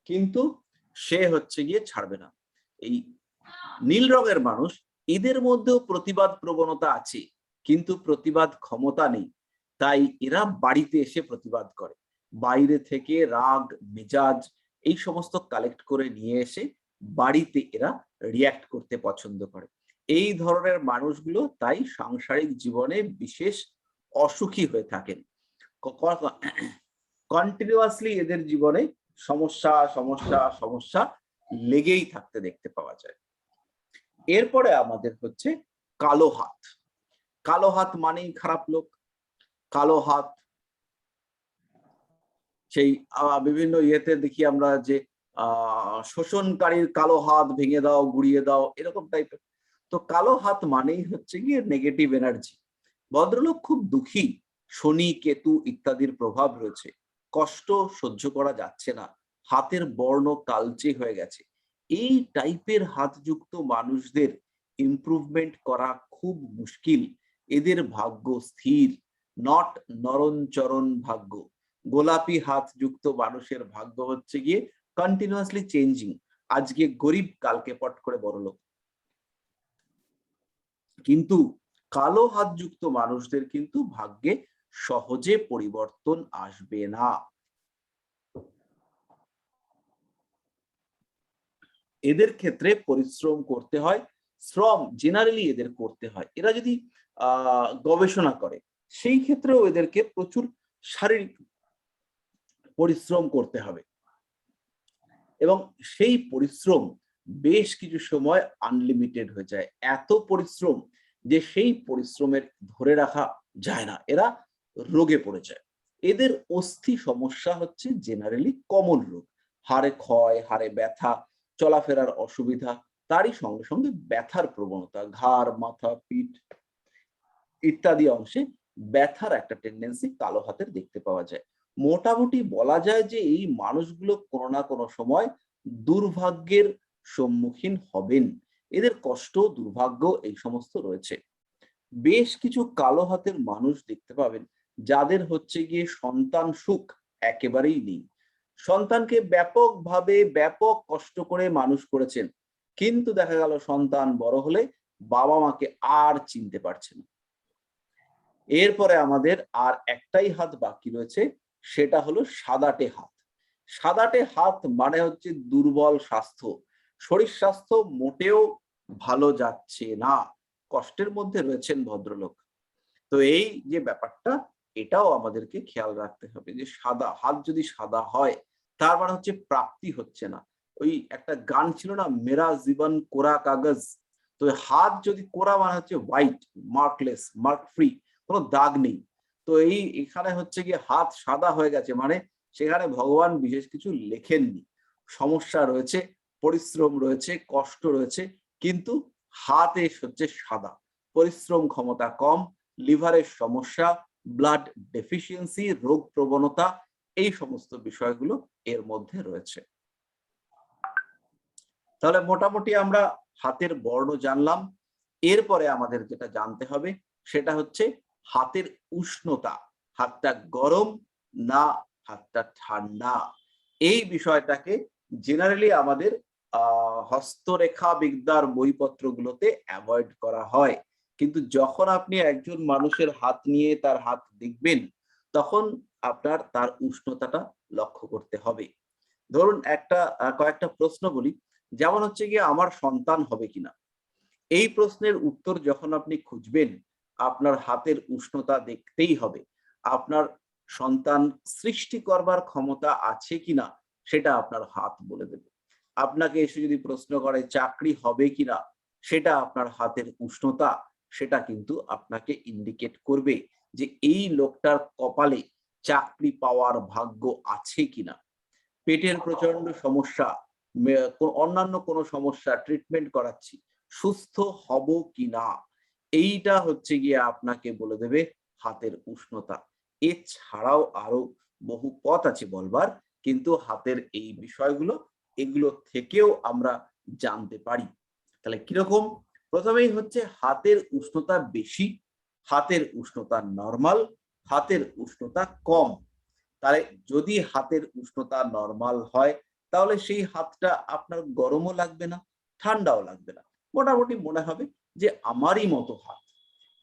কিন্তু সে হচ্ছে গিয়ে ছাড়বে না। এই নীল রঙের মানুষ, এদের মধ্যেও প্রতিবাদ প্রবণতা আছে, কিন্তু প্রতিবাদ ক্ষমতা নেই। তাই এরা বাড়িতে এসে প্রতিবাদ করে, বাইরে থেকে রাগ মেজাজ এই সমস্ত কালেক্ট করে নিয়ে এসে বাড়িতে এরা রিয়াক্ট করতে পছন্দ করে। এই ধরনের মানুষগুলো তাই সাংসারিক জীবনে বিশেষ অসুখী হয়ে থাকেন। কন্টিনিউয়াসলি এদের জীবনে সমস্যা সমস্যা সমস্যা লেগেই থাকতে দেখতে পাওয়া যায়। এরপরে আমাদের হচ্ছে কালো হাত। কালো হাত মানেই খারাপ লোক। কালো হাত সেই বিভিন্ন ইয়েতে দেখি আমরা যে শোষণকারীর কালো হাত ভেঙে দাও, গুড়িয়ে দাও, এরকম টাইপের। তো কালো হাত মানেই হচ্ছে গিয়ে নেগেটিভ এনার্জি। ভদ্রলোক খুব দুঃখী, শনি কেতু ইত্যাদির প্রভাব রয়েছে, কষ্ট সহ্য করা যাচ্ছে না, হাতের বর্ণ কালচে হয়ে গেছে। এই টাইপের হাতযুক্ত মানুষদের ইমপ্রুভমেন্ট করা খুব মুশকিল। এদের ভাগ্য স্থির, নট নরণচরণ ভাগ্য। গোলাপি হাত যুক্ত মানুষের ভাগ্য হচ্ছে গিয়ে কন্টিনিউয়াসলি চেঞ্জিং। আজকে গরিব, কালকে পট করে বড়লোক। কিন্তু কালো হাত যুক্ত মানুষদের কিন্তু ভাগ্যে সহজে পরিবর্তন আসবে না। এদের ক্ষেত্রে পরিশ্রম করতে হয়, শ্রম জেনারেলি এদের করতে হয়। এরা যদি গবেষণা করে সেই ক্ষেত্রেও এদেরকে প্রচুর শারীরিক পরিশ্রম করতে হবে এবং সেই পরিশ্রম বেশ কিছু সময় আনলিমিটেড হয়ে যায়। এত পরিশ্রম যে সেই পরিশ্রমের ধরে রাখা যায় না, এরা রোগে পড়ে যায়। এদের অস্থি সমস্যা হচ্ছে জেনারেলি কমন রোগ, হাড়ে ক্ষয়, হাড়ে ব্যথা, চলাফেরার অসুবিধা, তারই সঙ্গে সঙ্গে ব্যথার প্রবণতা, ঘাড়, মাথা, পিঠ ইত্যাদি অংশে ব্যথার একটা টেন্ডেন্সি কালো হাতের দেখতে পাওয়া যায়। মোটামুটি বলা যায় যে এই মানুষগুলো কোনো না কোনো সময় দুর্ভাগ্যের সম্মুখীন হবেন। এদের কষ্ট, দুর্ভাগ্য এই সমস্ত রয়েছে। বেশ কিছু কালো হাতের মানুষ দেখতে পাবেন যাদের হচ্ছে গিয়ে সন্তান সুখ একেবারেই নেই। সন্তানকে ব্যাপকভাবে ব্যাপক কষ্ট করে মানুষ করেছেন, কিন্তু দেখা গেল সন্তান বড় হলে বাবা মাকে আর চিনতে পারছে না। এরপরে আমাদের আর একটাই হাত বাকি রয়েছে, সেটা হলো সাদাটে হাত। সাদাটে হাত মানে হচ্ছে দুর্বল স্বাস্থ্য, শরীর স্বাস্থ্য মোটেও ভালো যাচ্ছে না, কষ্টের মধ্যে রয়েছেন ভদ্রলোক। তো এই যে ব্যাপারটা, এটাও আমাদেরকে খেয়াল রাখতে হবে যে সাদা হাত যদি সাদা হয় তার মানে হচ্ছে প্রাপ্তি হচ্ছে না। ওই একটা গান ছিল না, মেরা জীবন কোরা কাগজ। তো হাত যদি কোরা মানে হচ্ছে হোয়াইট, মার্কলেস, মার্ক ফ্রি, কোনো দাগ নেই। তো এই এখানে হচ্ছে গিয়ে হাত সাদা হয়ে গেছে মানে সেখানে ভগবান বিশেষ কিছু লেখেননি। সমস্যা রয়েছে, পরিশ্রম রয়েছে, কষ্ট রয়েছে, কিন্তু হাতে হচ্ছে সাদা, পরিশ্রম ক্ষমতা কম, লিভারের সমস্যা, ব্লাড ডেফিসিয়েন্সি, রোগ প্রবণতা, এই সমস্ত বিষয়গুলো এর মধ্যে রয়েছে। তাহলে মোটামুটি আমরা হাতের বর্ণ জানলাম। এরপরে আমাদের যেটা জানতে হবে সেটা হচ্ছে হাতের উষ্ণতা, হাতটা গরম না হাতটা ঠান্ডা। এই বিষয়টাকে জেনারেলি আমাদের হস্তরেখা বিদ্যার বইপত্রগুলোতে অ্যাভয়েড করা হয়, কিন্তু যখন আপনি একজন মানুষের হাত নিয়ে তার হাত দেখবেন তখন আপনার তার উষ্ণতাটা লক্ষ্য করতে হবে। ধরুন কয়েকটা প্রশ্ন বলি, যেমন হচ্ছে গিয়ে আমার সন্তান হবে কিনা। এই প্রশ্নের উত্তর যখন আপনি খুঁজবেন, আপনার হাতের উষ্ণতা দেখতেই হবে। আপনার সন্তান সৃষ্টি করবার ক্ষমতা আছে কিনা সেটা আপনার হাত বলে দেবে। আপনাকে এসে যদি প্রশ্ন করে চাকরি হবে কিনা, সেটা আপনার হাতের উষ্ণতা সেটা কিন্তু আপনাকে ইন্ডিকেট করবে যে এই লোকটার কপালে চাকরি পাওয়ার ভাগ্য আছে কিনা। পেটের প্রচন্ড সমস্যা, অন্যান্য কোনো সমস্যা, ট্রিটমেন্ট করাচ্ছি, সুস্থ হব কিনা, এইটা হচ্ছে গিয়ে আপনাকে বলে দেবে হাতের উষ্ণতা। এছাড়াও আরো বহু পথ আছে বলবার, কিন্তু হাতের এই বিষয়গুলো, এগুলো থেকেও আমরা জানতে পারি। তাহলে কিরকম? প্রথমেই হচ্ছে হাতের উষ্ণতা বেশি, হাতের উষ্ণতা নরমাল, হাতের উষ্ণতা কম। তাহলে যদি হাতের উষ্ণতা নরমাল হয় তাহলে সেই হাতটা আপনার গরমও লাগবে না, ঠান্ডাও লাগবে না, মোটামুটি মনে হবে যে আমারই মতো হাত।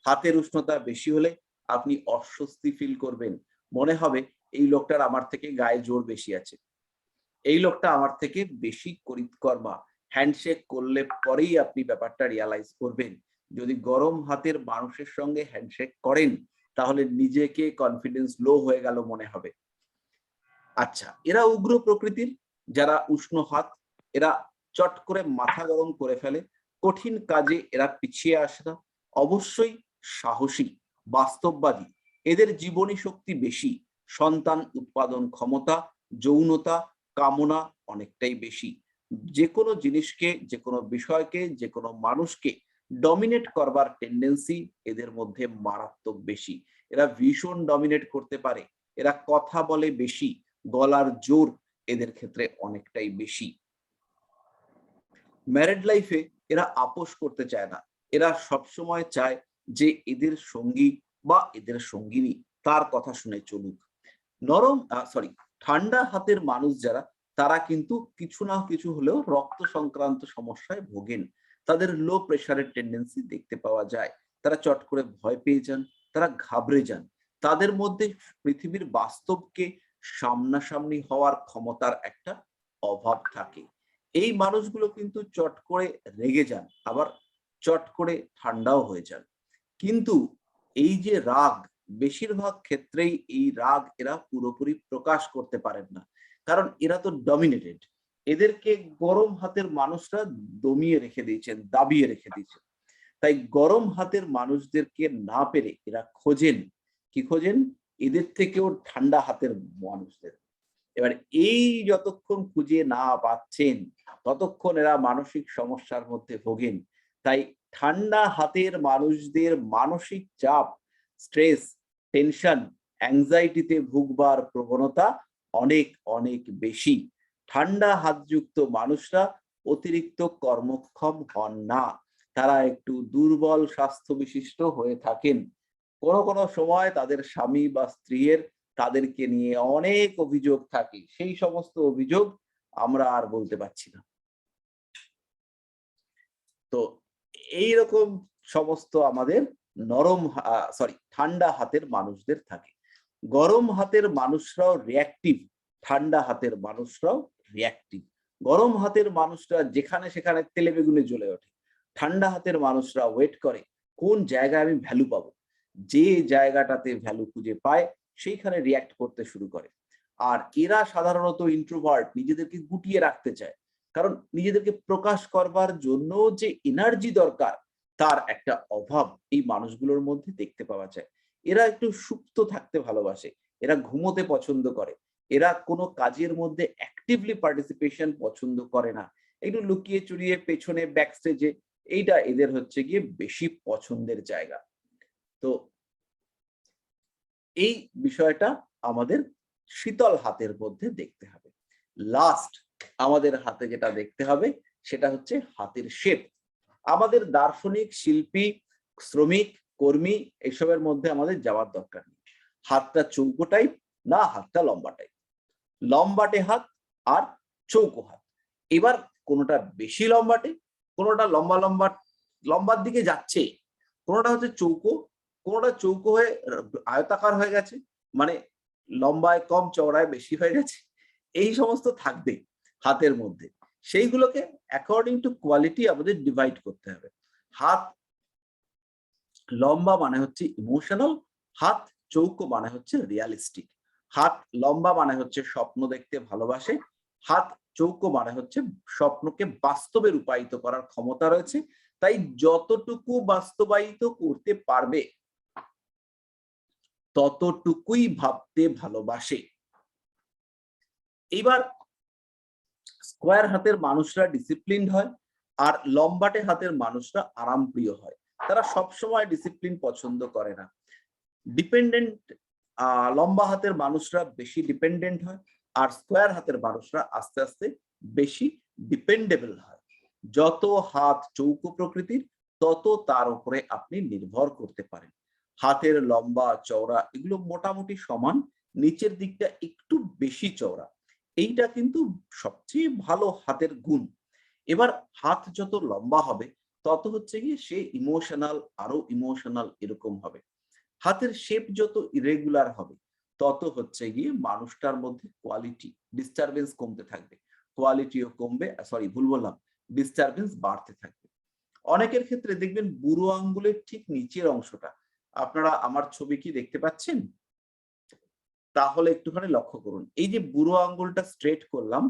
হাতের উষ্ণতা বেশি হলে আপনি অস্বস্তি ফিল করবেন, মনে হবে এই লোকটার আমার থেকে গায়ে জোর বেশি আছে, এই লোকটা আমার থেকে বেশি করিতকর্মা। হ্যান্ডশেক করলে পরেই আপনি ব্যাপারটা রিয়ালাইজ করবেন। যদি গরম হাতের মানুষের সঙ্গে হ্যান্ডশেক করেন তাহলে নিজেকে কনফিডেন্স লো হয়ে গেল মনে হবে। আচ্ছা, এরা উগ্র প্রকৃতির, যারা উষ্ণ হাত, এরা চট করে মাথা গরম করে ফেলে, কঠিন কাজে এরা পিছিয়ে আসে না, অবশ্যই সাহসী, বাস্তববাদী, এদের জীবনী শক্তি বেশি, সন্তান উৎপাদন ক্ষমতা, যৌনতা, কামনা অনেকটাই বেশি। যে কোনো জিনিসকে, যে কোনো বিষয়কে, যে কোনো মানুষকে ডমিনেট করবার টেন্ডেন্সি এদের মধ্যে মারাত্মক বেশি। এরা ভীষণ ডমিনেট করতে পারে, এরা কথা বলে বেশি, গলার জোর এদের ক্ষেত্রে অনেকটাই বেশি। ম্যারেড লাইফে এরা আপোষ করতে চায় না, এরা সবসময় চায় যে এদের সঙ্গী বা এদের সঙ্গিনী তার কথা শুনে চলুক। ঠান্ডা হাতের মানুষ যারা, তারা কিন্তু কিছু না কিছু হলেও রক্ত সংক্রান্ত সমস্যায় ভোগেন। তাদের লো প্রেশারের টেন্ডেন্সি দেখতে পাওয়া যায়, তারা চট করে ভয় পেয়ে যান, তারা ঘাবড়ে যান, তাদের মধ্যে পৃথিবীর বাস্তবকে সামনাসামনি হওয়ার ক্ষমতার একটা অভাব থাকে। এই মানুষগুলো কিন্তু চট করে রেগে যান, আবার চট করে ঠান্ডাও হয়ে যান। কিন্তু এই যে রাগ, বেশিরভাগ ক্ষেত্রেই এই রাগ এরা পুরোপুরি প্রকাশ করতে পারেন না, কারণ এরা তো ডমিনেটেড। এদেরকে গরম হাতের মানুষরা দমিয়ে রেখে দিয়েছেন, দাবিয়ে রেখে দিয়েছেন। তাই গরম হাতের মানুষদেরকে না পেরে এরা খোঁজেন, কি খোঁজেন? এদের থেকেও ঠান্ডা হাতের মানুষদের। এবার এই যতক্ষণ খুঁজে না পাচ্ছেন, ততক্ষণ এরা মানসিক সমস্যার মধ্যে ভোগেন। তাই ঠান্ডা হাতের মানুষদের মানসিক চাপ, স্ট্রেস, টেনশন, অ্যাংজাইটিতে ভুগবার প্রবণতা অনেক অনেক বেশি। ঠান্ডা হাতযুক্ত মানুষরা অতিরিক্ত কর্মক্ষম হন না, তারা একটু দুর্বল স্বাস্থ্য বিশিষ্ট হয়ে থাকেন। কোনো কোনো সময় তাদের স্বামী বা স্ত্রীর তাদেরকে নিয়ে অনেক অভিযোগ থাকে, সেই সমস্ত অভিযোগ আমরা আর বলতে পারছি না। তো এইরকম সমস্ত আমাদের ঠান্ডা হাতের মানুষদের থাকে। গরম হাতের মানুষরাও রিঅ্যাক্টিভ, ঠান্ডা হাতের মানুষরাও রিঅ্যাক্টিভ। গরম হাতের মানুষরা যেখানে সেখানে তেলে বেগুনে জ্বলে ওঠে, ঠান্ডা হাতের মানুষরা ওয়েট করে কোন জায়গায় আমি ভ্যালু পাবো, যে জায়গাটাতে ভ্যালু খুঁজে পায় সেইখানে রিঅ্যাক্ট করতে শুরু করে। আর এরা সাধারণত ইন্ট্রোভার্ট, নিজেদেরকে গুটিয়ে রাখতে চায়, কারণ নিজেদেরকে প্রকাশ করবার জন্য যে এনার্জি দরকার তার একটা অভাব এই মানুষগুলোর মধ্যে দেখতে পাওয়া যায়। এরা একটু সুপ্ত থাকতে ভালোবাসে, এরা ঘুমোতে পছন্দ করে, এরা কোনো কাজের মধ্যে অ্যাক্টিভলি পার্টিসিপেশন পছন্দ করে না, একটু লুকিয়ে চুরিয়ে পেছনে ব্যাক স্টেজে, এইটা এদের হচ্ছে গিয়ে বেশি পছন্দের জায়গা। তো এই বিষয়টা আমাদের শীতল হাতের মধ্যে দেখতে হবে। লাস্ট আমাদের হাতে যেটা দেখতে হবে সেটা হচ্ছে হাতের শেপ। আমাদের দার্শনিক, শিল্পী, শ্রমিক, কর্মী এসবের মধ্যে আমাদের যাওয়ার দরকার নেই। হাতটা চৌকো টাইপ না হাতটা লম্বা টাইপ, লম্বাটে হাত আর চৌকো হাত। এবার কোনোটা বেশি লম্বাটে, কোনোটা লম্বা লম্বা লম্বার দিকে যাচ্ছে, কোনোটা হচ্ছে চৌকো, কোনোটা চৌকো হয়ে আয়তাকার হয়ে গেছে, মানে লম্বায় কম চওড়ায় বেশি হয়ে গেছে। এই সমস্ত থাকবে হাতের মধ্যে, সেইগুলোকে অ্যাকর্ডিং টু কোয়ালিটি আমাদের ডিভাইড করতে হবে। হাত লম্বা মানে হচ্ছে ইমোশনাল, হাত চৌকো মানে হচ্ছে রিয়ালিস্টিক। হাত লম্বা মানে হচ্ছে স্বপ্ন দেখতে ভালোবাসে, হাত চৌকো মানে হচ্ছে স্বপ্নকে বাস্তবে রূপায়িত করার ক্ষমতা রয়েছে। তাই যতটুকু বাস্তবায়িত করতে পারবে ততটুকুই ভাবতে ভালোবাসে। এইবার স্কোয়ার হাতের মানুষরা ডিসিপ্লিনড হয়, আর লম্বাটে হাতের মানুষরা আরামপ্রিয় হয়, তারা সবসময় ডিসিপ্লিন পছন্দ করে না। ডিপেন্ডেন্ট, লম্বা হাতের মানুষরা বেশি ডিপেন্ডেন্ট হয়, আর স্কোয়ার হাতের মানুষরা আস্তে আস্তে বেশি ডিপেন্ডেবল হয়। যত হাত চৌকো প্রকৃতির, তত তার উপরে আপনি নির্ভর করতে পারেন। হাতের লম্বা চওড়া এগুলো মোটামুটি সমান, নিচের দিকটা একটু বেশি চওড়া, এইটা কিন্তু সবচেয়ে ভালো হাতের গুণ। এবার হাত যত লম্বা হবে তত হচ্ছে গিয়ে সে ইমোশনাল, আরো ইমোশনাল এরকম হবে। হাতের শেপ যত ইরেগুলার হবে তত হচ্ছে গিয়ে মানুষটার মধ্যে কোয়ালিটি, ডিস্টারবেন্স কমতে থাকবে, কোয়ালিটিও কমবে, ভুল বললাম, ডিস্টারবেন্স বাড়তে থাকবে। অনেকের ক্ষেত্রে দেখবেন বুড়ো আঙ্গুলের ঠিক নিচের অংশটা, আপনারা আমার ছবি কি দেখতে পাচ্ছেন? তাহলে একটুখানি লক্ষ্য করুন, এই যে বুড়ো আঙ্গুলটা স্ট্রেট করলাম,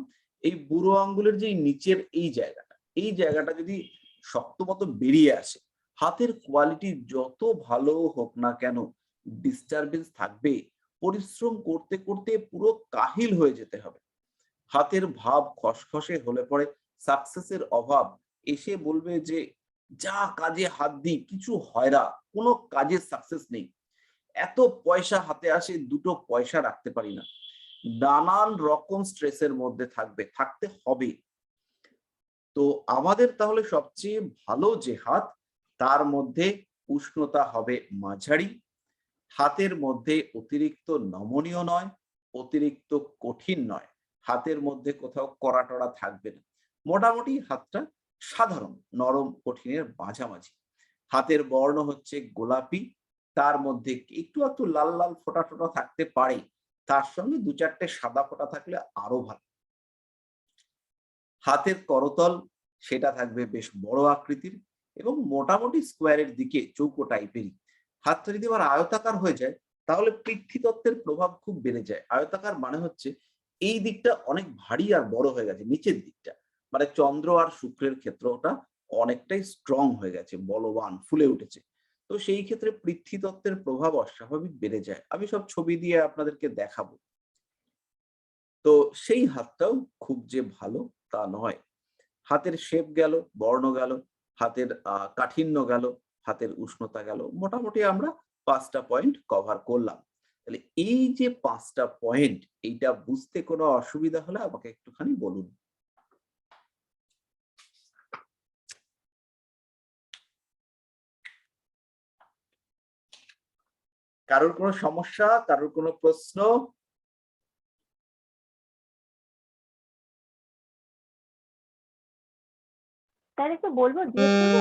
এই বুড়ো আঙ্গুলের যে নিচের এই জায়গাটা যদি শক্ত মতো বেরিয়ে আসে, হাতের কোয়ালিটি যত ভালো হোক না কেন, ডিস্টারবেন্স থাকবে। পরিশ্রম করতে করতে পুরো কাহিল হয়ে যেতে হবে। হাতের ভাব খসখসে হলে পরে সাকসেসের অভাব এসে বলবে যে যা কাজে হাত দিই কিছু হয় না, কোনো কাজের সাকসেস নেই। এত পয়সা হাতে আসে, দুটো পয়সা রাখতে পারি না। নানান রকম স্ট্রেসের মধ্যে থাকতে হবে। তো আমাদের তাহলে সবচেয়ে ভালো যে হাত, তার মধ্যে উষ্ণতা হবে মাঝারি, হাতের মধ্যে অতিরিক্ত নমনীয় নয়, অতিরিক্ত কঠিন নয়, হাতের মধ্যে কোথাও কড়া-টড়া থাকবে না। মোটামুটি হাতটা সাধারণ নরম কঠিনের মাঝামাঝি। হাতের বর্ণ হচ্ছে গোলাপি, তার মধ্যে একটু একটু লাল লাল ফোঁটা টোটা থাকতে পারে, তার সঙ্গে দু চারটে সাদা ফোঁটা থাকলে আরো ভালো। হাতের করতল সেটা থাকবে বেশ বড় আকৃতির এবং মোটামুটি স্কোয়ারের দিকে, চৌকো টাইপেরই। হাতটা যদি আবার আয়তাকার হয়ে যায় তাহলে পৃথ্বীতত্ত্বের প্রভাব খুব বেড়ে যায়। আয়তাকার মানে হচ্ছে এই দিকটা অনেক ভারী আর বড় হয়ে গেছে, নিচের দিকটা মানে চন্দ্র আর শুক্রের ক্ষেত্রটা অনেকটাই স্ট্রং হয়ে গেছে, বলবান, ফুলে উঠেছে। তো সেই ক্ষেত্রে পৃথ্বীতত্ত্বের প্রভাব অস্বাভাবিক বেড়ে যায়। আমি সব ছবি দিয়ে আপনাদেরকে দেখাবো। তো সেই হাতটাও খুব যে ভালো তা নয়। হাতের শেপ গেল, বর্ণ গেল, হাতের কাঠিন্য গেল, হাতের উষ্ণতা গেল। মোটামুটি আমরা ৫ টা পয়েন্ট কভার করলাম। তাহলে এই যে ৫ টা পয়েন্ট, এইটা বুঝতে কোনো অসুবিধা হলে আমাকে একটুখানি বলুন। কারোর কোনো সমস্যা, কারোর কোনো প্রশ্ন? স্যার একটু বলবো, জিজ্ঞেস করবো?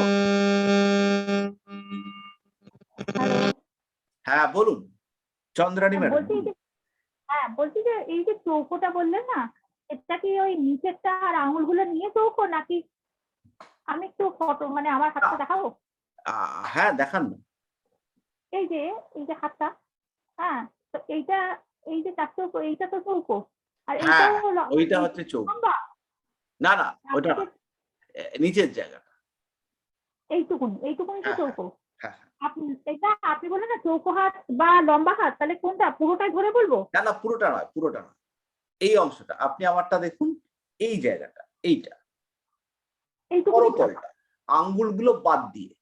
হ্যালো। হ্যাঁ বলুন চন্দ্রানী ম্যাডাম। বলছি যে, হ্যাঁ বলছি যে এই যে চৌকোটা বললেন না, এটা কি ওই নিচেরটা আর আঙুলগুলো নিয়ে চৌকো নাকি? আমি একটু ফটো মানে আমার হাতটা দেখাবো? হ্যাঁ দেখান না। এই যে হাতটা, হ্যাঁ, তো এইটা, এই যে চার চৌকো, এইটা তো চৌকো, আর হ্যাঁ এইটাও হলো ওইটা হচ্ছে চৌকো। লম্বা। না না ওইটা আপনি না, নিচের জায়গাটা। এইটুকুনি তো হ্যাঁ হ্যাঁ চৌকো। হ্যাঁ। আপনি এটা আপনি বললেন না চৌকো হাত বা লম্বা হাত, তাহলে কোনটা পুরোটাই ধরে বলবো? না না পুরোটা নয়, পুরোটা নয়। এই অংশটা আপনি আমারটা দেখুন, এই জায়গাটা, এইটা এইটুকুনিটা? করতলটা, আঙ্গুলগুলো বাদ দিয়ে।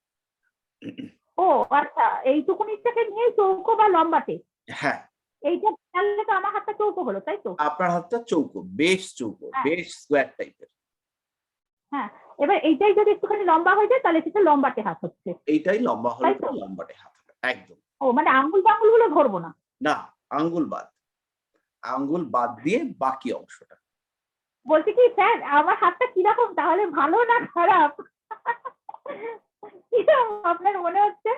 ও আচ্ছা, এইটুকুনিটাকে নিয়ে চৌকো বা লম্বাটে। হ্যাঁ এইটা তাহলে তো আমার হাতটা চৌকো হলো, তাই তো? আপনার হাতটা চৌকো, বেশ চৌকো, হ্যাঁ বেশ স্কোয়ার টাইপের। হ্যাঁ। এবার এইটাই যদি একটুখানি লম্বা হয়ে যায় তাহলে সেটা লম্বাটে হাত হচ্ছে, এইটাই লম্বা হলে তাই তো? লম্বাটে হাত হবে একদম। ও মানে আঙ্গুল টাঙ্গুল গুলো ধরবো না? না, আঙ্গুল বাদ, আঙ্গুল বাদ দিয়ে বাকি অংশটা। বলছি কি স্যার, আমার হাতটা কিরকম তাহলে, ভালো না খারাপ? কিরকম আপনার মনে হচ্ছে?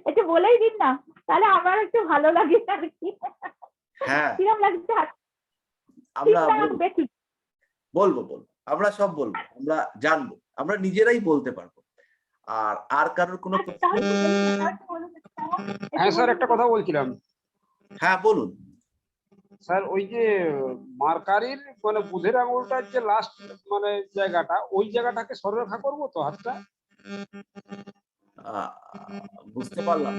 একটু বলেই দিন না, তাহলে আমার একটু ভালো লাগে আর কি। হ্যাঁ কিরকম লাগছে হাত? ঠিক আমরা না বলবো বেশি? বলবো বলবো, আমরা সব বলবো, আমরা জানবো, আমরা নিজেরাই বলতে পারবো। আর আর কারোর কোনো আচ্ছা প্রশ্ন? তাহলে একটু বলুন না, তাহলে একটু বলুন না, একটু হ্যাঁ স্যার, বলুন একটা না। কথা বলছিলাম। হ্যাঁ বলুন। স্যার ওই যে মার্কারির মানে বুধের আঙুলটার যে লাস্ট মানে জায়গাটা, ওই জায়গাটাকে সরলরেখা করবো তো হাতটা? আহ, বুঝতে পারলাম।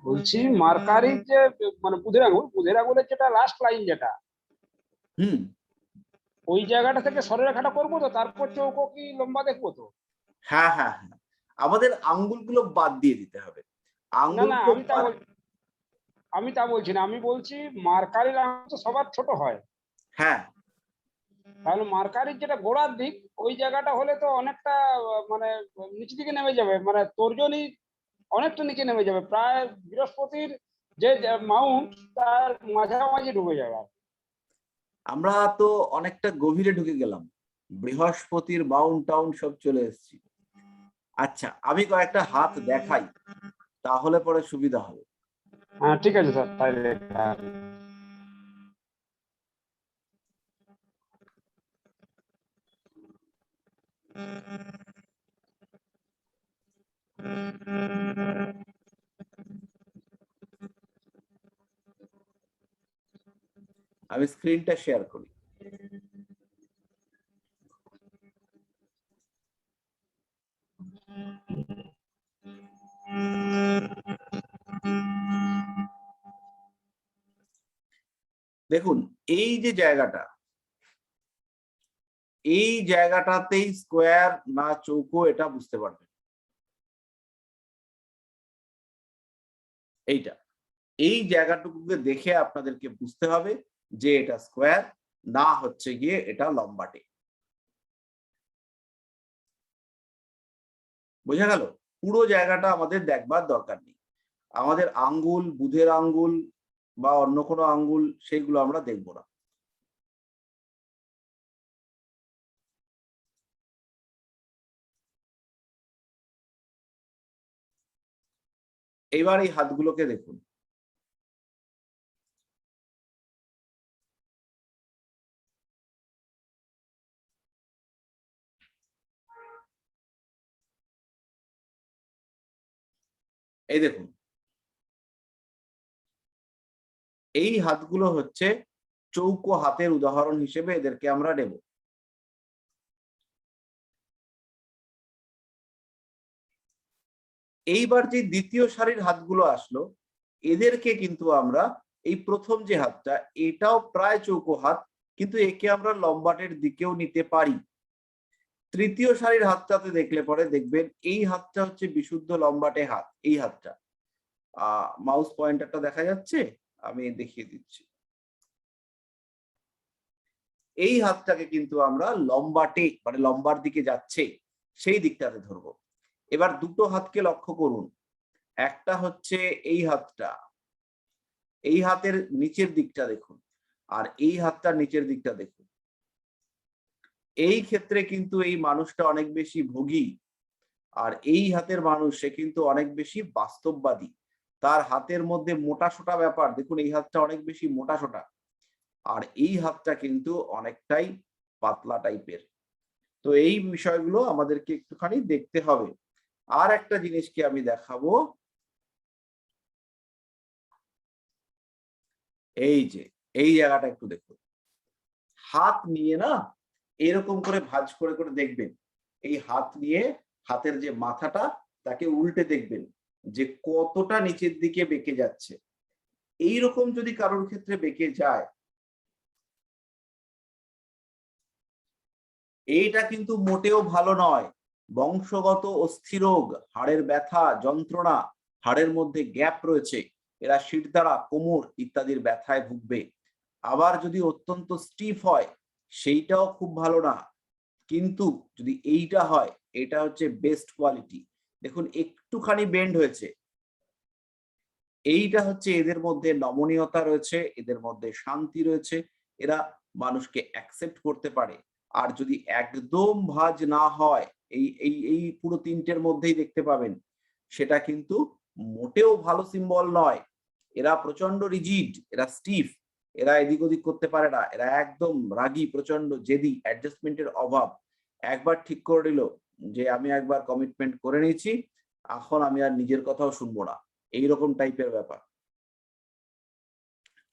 বলছি মার্কারির যে মানে বুধের আঙুলের যেটা লাস্ট লাইন যেটা, হুম। ওই জায়গাটা থেকে সরলরেখাটা করবো তো, তারপর চৌকো কি লম্বা দেখবো তো? হ্যাঁ হ্যাঁ হ্যাঁ, আমাদের আঙ্গুলগুলো বাদ দিয়ে দিতে হবে। না না, আঙ্গুলগুলো বাদ। আমি তা বলছি না, আমি বলছি মার্কারির আঙুল তো সবার ছোট হয়, হ্যাঁ তাহলে মার্কারির যেটা গোড়ার দিক, ওই জায়গাটা হলে তো অনেকটা মানে নিচের দিকে নেমে যাবে, মানে তর্জনী অনেকটা নিচে নেমে যাবে, প্রায় বৃহস্পতির যে মাউন্ট তার মাঝামাঝি ঢুকে যাবে। আমরা তো অনেকটা গভীরে ঢুকে গেলাম, বৃহস্পতির মাউন্ট টাউন সব চলে এসেছি। আচ্ছা আমি কয়েকটা হাত দেখাই, তাহলে পরে সুবিধা হবে। হ্যাঁ ঠিক আছে স্যার, তাহলে আমি স্ক্রিনটা শেয়ার করি। দেখুন এই যে জায়গাটা, এই জায়গাটাতেই স্কোয়ার না চৌকো এটা বুঝতে পারবেন। এইটা, এই জায়গাটুকুকে দেখে আপনাদেরকে বুঝতে হবে যে এটা স্কোয়ার না হচ্ছে গিয়ে এটা লম্বাটে। বোঝা গেল? পুরো জায়গাটা আমাদের দেখবার দরকার নেই। আমাদের আঙ্গুল, বুধের আঙ্গুল বা অন্য কোনো আঙ্গুল সেইগুলো আমরা দেখব না। এবার এই হাতগুলোকে দেখুন। এই দেখুন, এই হাতগুলো হচ্ছে চৌকো হাতের উদাহরণ হিসেবে এদেরকে আমরা নেব। এইবার যে দ্বিতীয় সারির হাতগুলো আসলো, এদেরকে কিন্তু আমরা এই প্রথম যে হাতটা, এটাও প্রায় চৌকো হাত, কিন্তু একে আমরা লম্বাটের দিকেও নিতে পারি। তৃতীয় সারির হাতটাতে দেখলে পরে দেখবেন এই হাতটা হচ্ছে বিশুদ্ধ লম্বাটে হাত। এই হাতটা, মাউস পয়েন্টারটা দেখা যাচ্ছে, আমি দেখিয়ে দিচ্ছি। এই হাতটাকে কিন্তু আমরা লম্বাটে, মানে লম্বার দিকে যাচ্ছে সেই দিকটাতে ধরবো। এবার দুটো হাতকে লক্ষ্য করুন, একটা হচ্ছে এই হাতটা, এই হাতের নিচের দিকটা দেখুন, আর এই হাতটার নিচের দিকটা দেখুন। এই ক্ষেত্রে কিন্তু এই মানুষটা অনেক বেশি ভোগী, আর এই হাতের মানুষ সে কিন্তু অনেক বেশি বাস্তববাদী। তার হাতের মধ্যে মোটাসোটা ব্যাপার দেখুন, এই হাতটা অনেক বেশি মোটাসোটা, আর এই হাতটা কিন্তু অনেকটাই পাতলা টাইপের। তো এই বিষয়গুলো আমাদেরকে একটুখানি দেখতে হবে। আর একটা জিনিসকে আমি দেখাবো, এই যে এই জায়গাটা একটু দেখুন। হাত নিয়ে না এরকম করে ভাঁজ করে করে দেখবেন, এই হাত নিয়ে হাতের যে মাথাটা তাকে উল্টে দেখবেন যে কতটা নিচের দিকে বেঁকে যাচ্ছে। এইরকম যদি কারোর ক্ষেত্রে বেঁকে যায়, এইটা কিন্তু মোটেও ভালো নয়। বংশগত অস্থিরোগ, হাড়ের ব্যথা, যন্ত্রণা, হাড়ের মধ্যে গ্যাপ রয়েছে, এরা শিরদাঁড়া, কোমর ইত্যাদির ব্যথায় ভুগবে। আবার যদি অত্যন্ত স্টিফ হয়, সেইটাও খুব ভালো না। কিন্তু যদি এইটা হয়, এটা হচ্ছে বেস্ট কোয়ালিটি। দেখুন একটুখানি বেন্ড হয়েছে, এইটা হচ্ছে এদের মধ্যে নমনীয়তা রয়েছে, এদের মধ্যে শান্তি রয়েছে, এরা মানুষকে অ্যাকসেপ্ট করতে পারে। আর যদি একদম ভাঁজ না হয়, এই এই এই পুরো তিনটের মধ্যেই দেখতে পাবেন, সেটা কিন্তু মোটেও ভালো সিম্বল নয়। এরা প্রচন্ড রিজিড, এরা স্টিফ, এরা এদিক ওদিক করতে পারে না, এরা একদম রাগী, প্রচন্ড জেদি, অ্যাডজাস্টমেন্টের অভাব। একবার ঠিক করে নিল যে আমি একবার কমিটমেন্ট করে নিয়েছি, এখন আমি আর নিজের কথাও শুনবো না, এইরকম টাইপের ব্যাপার।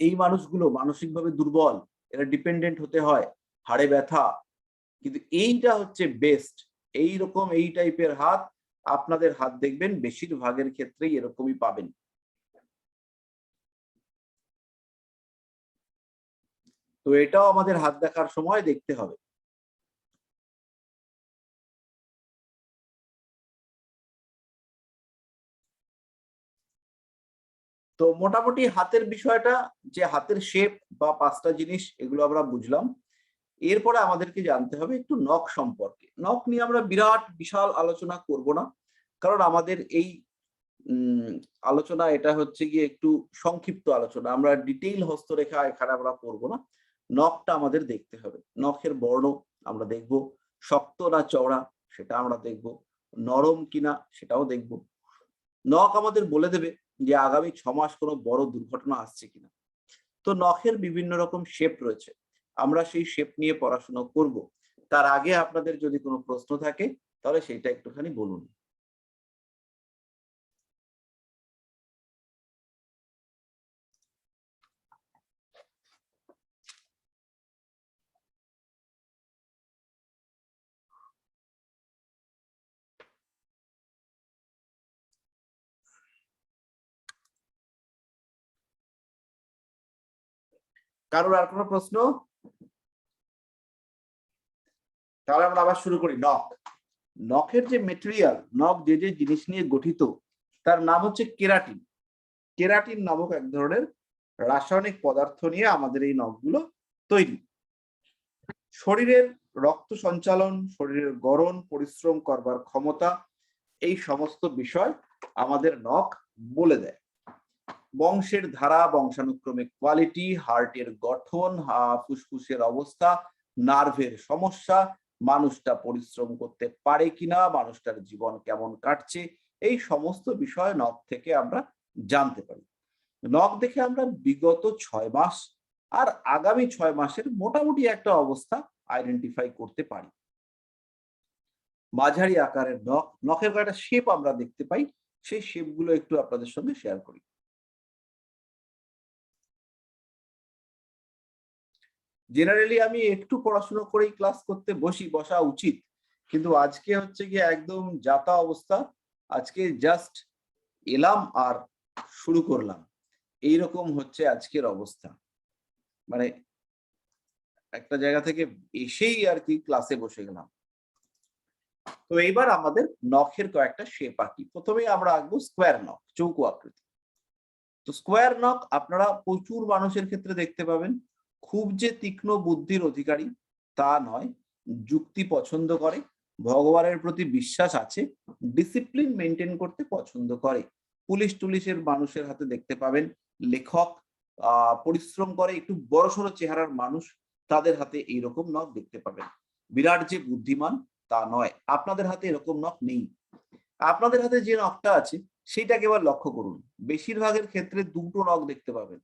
এই মানুষগুলো মানসিকভাবে দুর্বল, এরা ডিপেন্ডেন্ট হতে হয়, হাড়ে ব্যথা। কিন্তু এইটা হচ্ছে বেস্ট। এইরকম এই টাইপের হাত আপনাদের হাত দেখবেন বেশিরভাগের ক্ষেত্রেই এরকমই পাবেন। তো এটাও আমাদের হাত দেখার সময় দেখতে হবে। তো মোটামুটি হাতের বিষয়টা, যে হাতের শেপ বা পাঁচটা জিনিস, এগুলো আমরা বুঝলাম। এরপরে আমাদেরকে জানতে হবে একটু নখ সম্পর্কে। নখ নিয়ে আমরা বিরাট বিশাল আলোচনা করব না, কারণ আমাদের এই আলোচনা এটা হচ্ছে গিয়ে একটু সংক্ষিপ্ত আলোচনা। আমরা ডিটেইল হস্তরেখা এখানে আমরা পড়বো না। নখটা আমাদের দেখতে হবে, নখের বর্ণ আমরা দেখব, শক্ত না চওড়া সেটা আমরা দেখব, নরম কিনা সেটাও দেখব। নখ আমাদের বলে দেবে যে আগামী 6 মাস কোনো বড় দুর্ঘটনা আসছে কিনা। তো নখের বিভিন্ন রকম শেপ রয়েছে, আমরা সেই শেপ নিয়ে পড়াশোনা করব। তার আগে আপনাদের যদি কোনো প্রশ্ন থাকে তাহলে সেটা একটুখানি বলুন। কারোর আর কোনো প্রশ্ন? তাহলে আমরা আবার শুরু করি। নখ, নখের যে মেটেরিয়াল, নখ যে যে জিনিস নিয়ে গঠিত তার নাম হচ্ছে কেরাটিন। কেরাটিন নামক এক ধরনের রাসায়নিক পদার্থ নিয়ে আমাদের এই নখগুলো তৈরি। শরীরের রক্ত সঞ্চালন, শরীরের গড়ন, পরিশ্রম করবার ক্ষমতা, এই সমস্ত বিষয় আমাদের নখ বলে দেয়। বংশের ধারা, বংশানুক্রমিক কোয়ালিটি, হার্টের গঠন, ফুসফুসের অবস্থা, নার্ভের সমস্যা, মানুষটা পরিশ্রম করতে পারে কিনা, মানুষটার জীবন কেমন কাটছে, এই সমস্ত বিষয় নখ থেকে আমরা জানতে পারি। নখ দেখে আমরা বিগত 6 মাস আর আগামী 6 মাসের মোটামুটি একটা অবস্থা আইডেন্টিফাই করতে পারি। মাঝারি আকারের নখ, নখের কয়েকটা শেপ আমরা দেখতে পাই, সেই শেপগুলো একটু আপনাদের সঙ্গে শেয়ার করি। জেনারেলি আমি একটু পড়াশোনা করেই ক্লাস করতে বসা উচিত, কিন্তু আজকে হচ্ছে গিয়ে একদম যাতা অবস্থা। আজকে জাস্ট এলাম আর শুরু করলাম, এইরকম হচ্ছে আজকের অবস্থা। মানে একটা জায়গা থেকে এসেই আর কি ক্লাসে বসে গেলাম। তো এইবার আমাদের নখের কয়েকটা শেপ আঁকি। প্রথমে আমরা আঁকবো স্কোয়ার নখ, চৌকো আকৃতি। তো স্কোয়ার নখ আপনারা প্রচুর মানুষের ক্ষেত্রে দেখতে পাবেন। খুব যে তীক্ষ্ণ বুদ্ধির অধিকারী তা নয়, যুক্তি পছন্দ করে, ভগবানের প্রতি বিশ্বাস আছে, ডিসিপ্লিন মেনটেন করতে পছন্দ করে। পুলিশ টুলিশের মানুষের হাতে দেখতে পাবেন, লেখক, পরিশ্রম করে, একটু বড়সড় চেহারার মানুষ, তাদের হাতে এইরকম নখ দেখতে পাবেন। বিরাট যে বুদ্ধিমান তা নয়। আপনাদের হাতে এরকম নখ নেই। আপনাদের হাতে যে নখটা আছে সেটাকে এবার লক্ষ্য করুন। বেশিরভাগের ক্ষেত্রে দুটো নখ দেখতে পাবেন।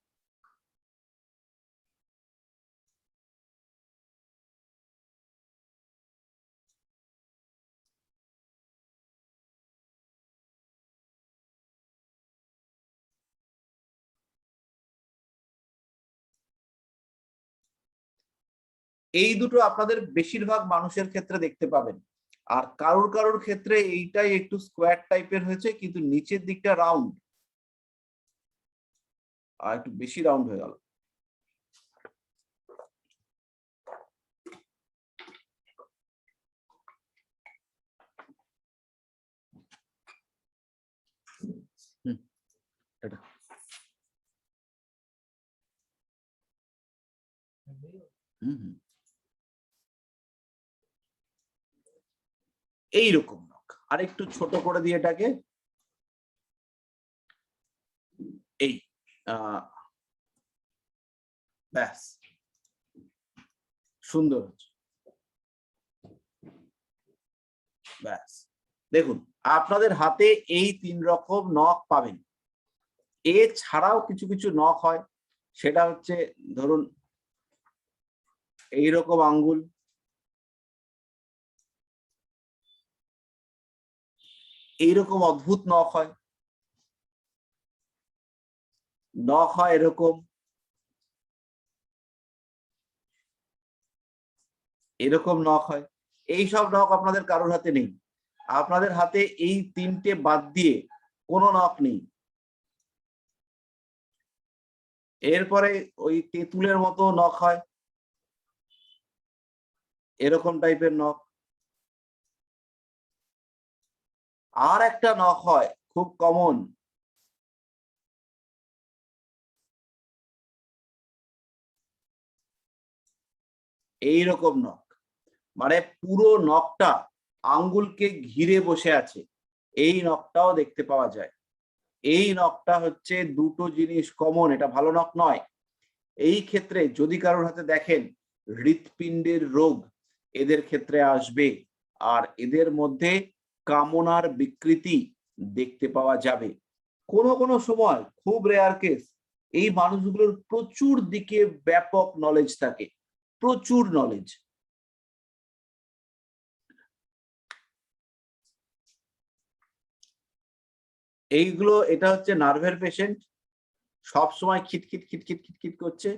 এই দুটো আপনাদের বেশিরভাগ মানুষের ক্ষেত্রে দেখতে পাবেন। আর কারোর কারোর ক্ষেত্রে এইটাই একটু স্কোয়ার টাইপের হয়েছে, কিন্তু নিচের দিকটা রাউন্ড, আর একটু বেশি রাউন্ড হয়ে গেল। এটা এইরকম নখ। আর একটু ছোট করে দিয়ে এটাকে এই ব্যাস, সুন্দর হচ্ছে। ব্যাস দেখুন, আপনাদের হাতে এই 3 রকম নখ পাবেন। এছাড়াও কিছু কিছু নখ হয়, সেটা হচ্ছে ধরুন এইরকম আঙ্গুল, এইরকম অদ্ভুত নখ হয়, নখ হয় এরকম, এরকম নখ হয়। এই সব নখ আপনাদের কারোর হাতে নেই। আপনাদের হাতে এই 3টে বাদ দিয়ে কোনো নখ নেই। এরপরে ওই তেঁতুলের মতো নখ হয়, এরকম টাইপের নখ। আর একটা নখ হয় খুব কমন, এইরকম নখ। মানে পুরো নখটা আঙ্গুলকে ঘিরে বসে আছে, এই নখটাও দেখতে পাওয়া যায়। এই নখটা হচ্ছে দুটো জিনিস কমন, এটা ভালো নখ নয়। এই ক্ষেত্রে যদি কারোর হাতে দেখেন হৃৎপিণ্ডের রোগ এদের ক্ষেত্রে আসবে, আর এদের মধ্যে কামনার বিকৃতি দেখতে পাওয়া যাবে। কোনো সময়, খুব রেয়ার কেস, এই মানুষগুলোর প্রচুর দিকে ব্যাপক নলেজ থাকে, প্রচুর নলেজ। এইগুলো, এটা হচ্ছে নার্ভের পেশেন্ট, সব সময় খিটখিট খিটখিট খিটখিট করছে।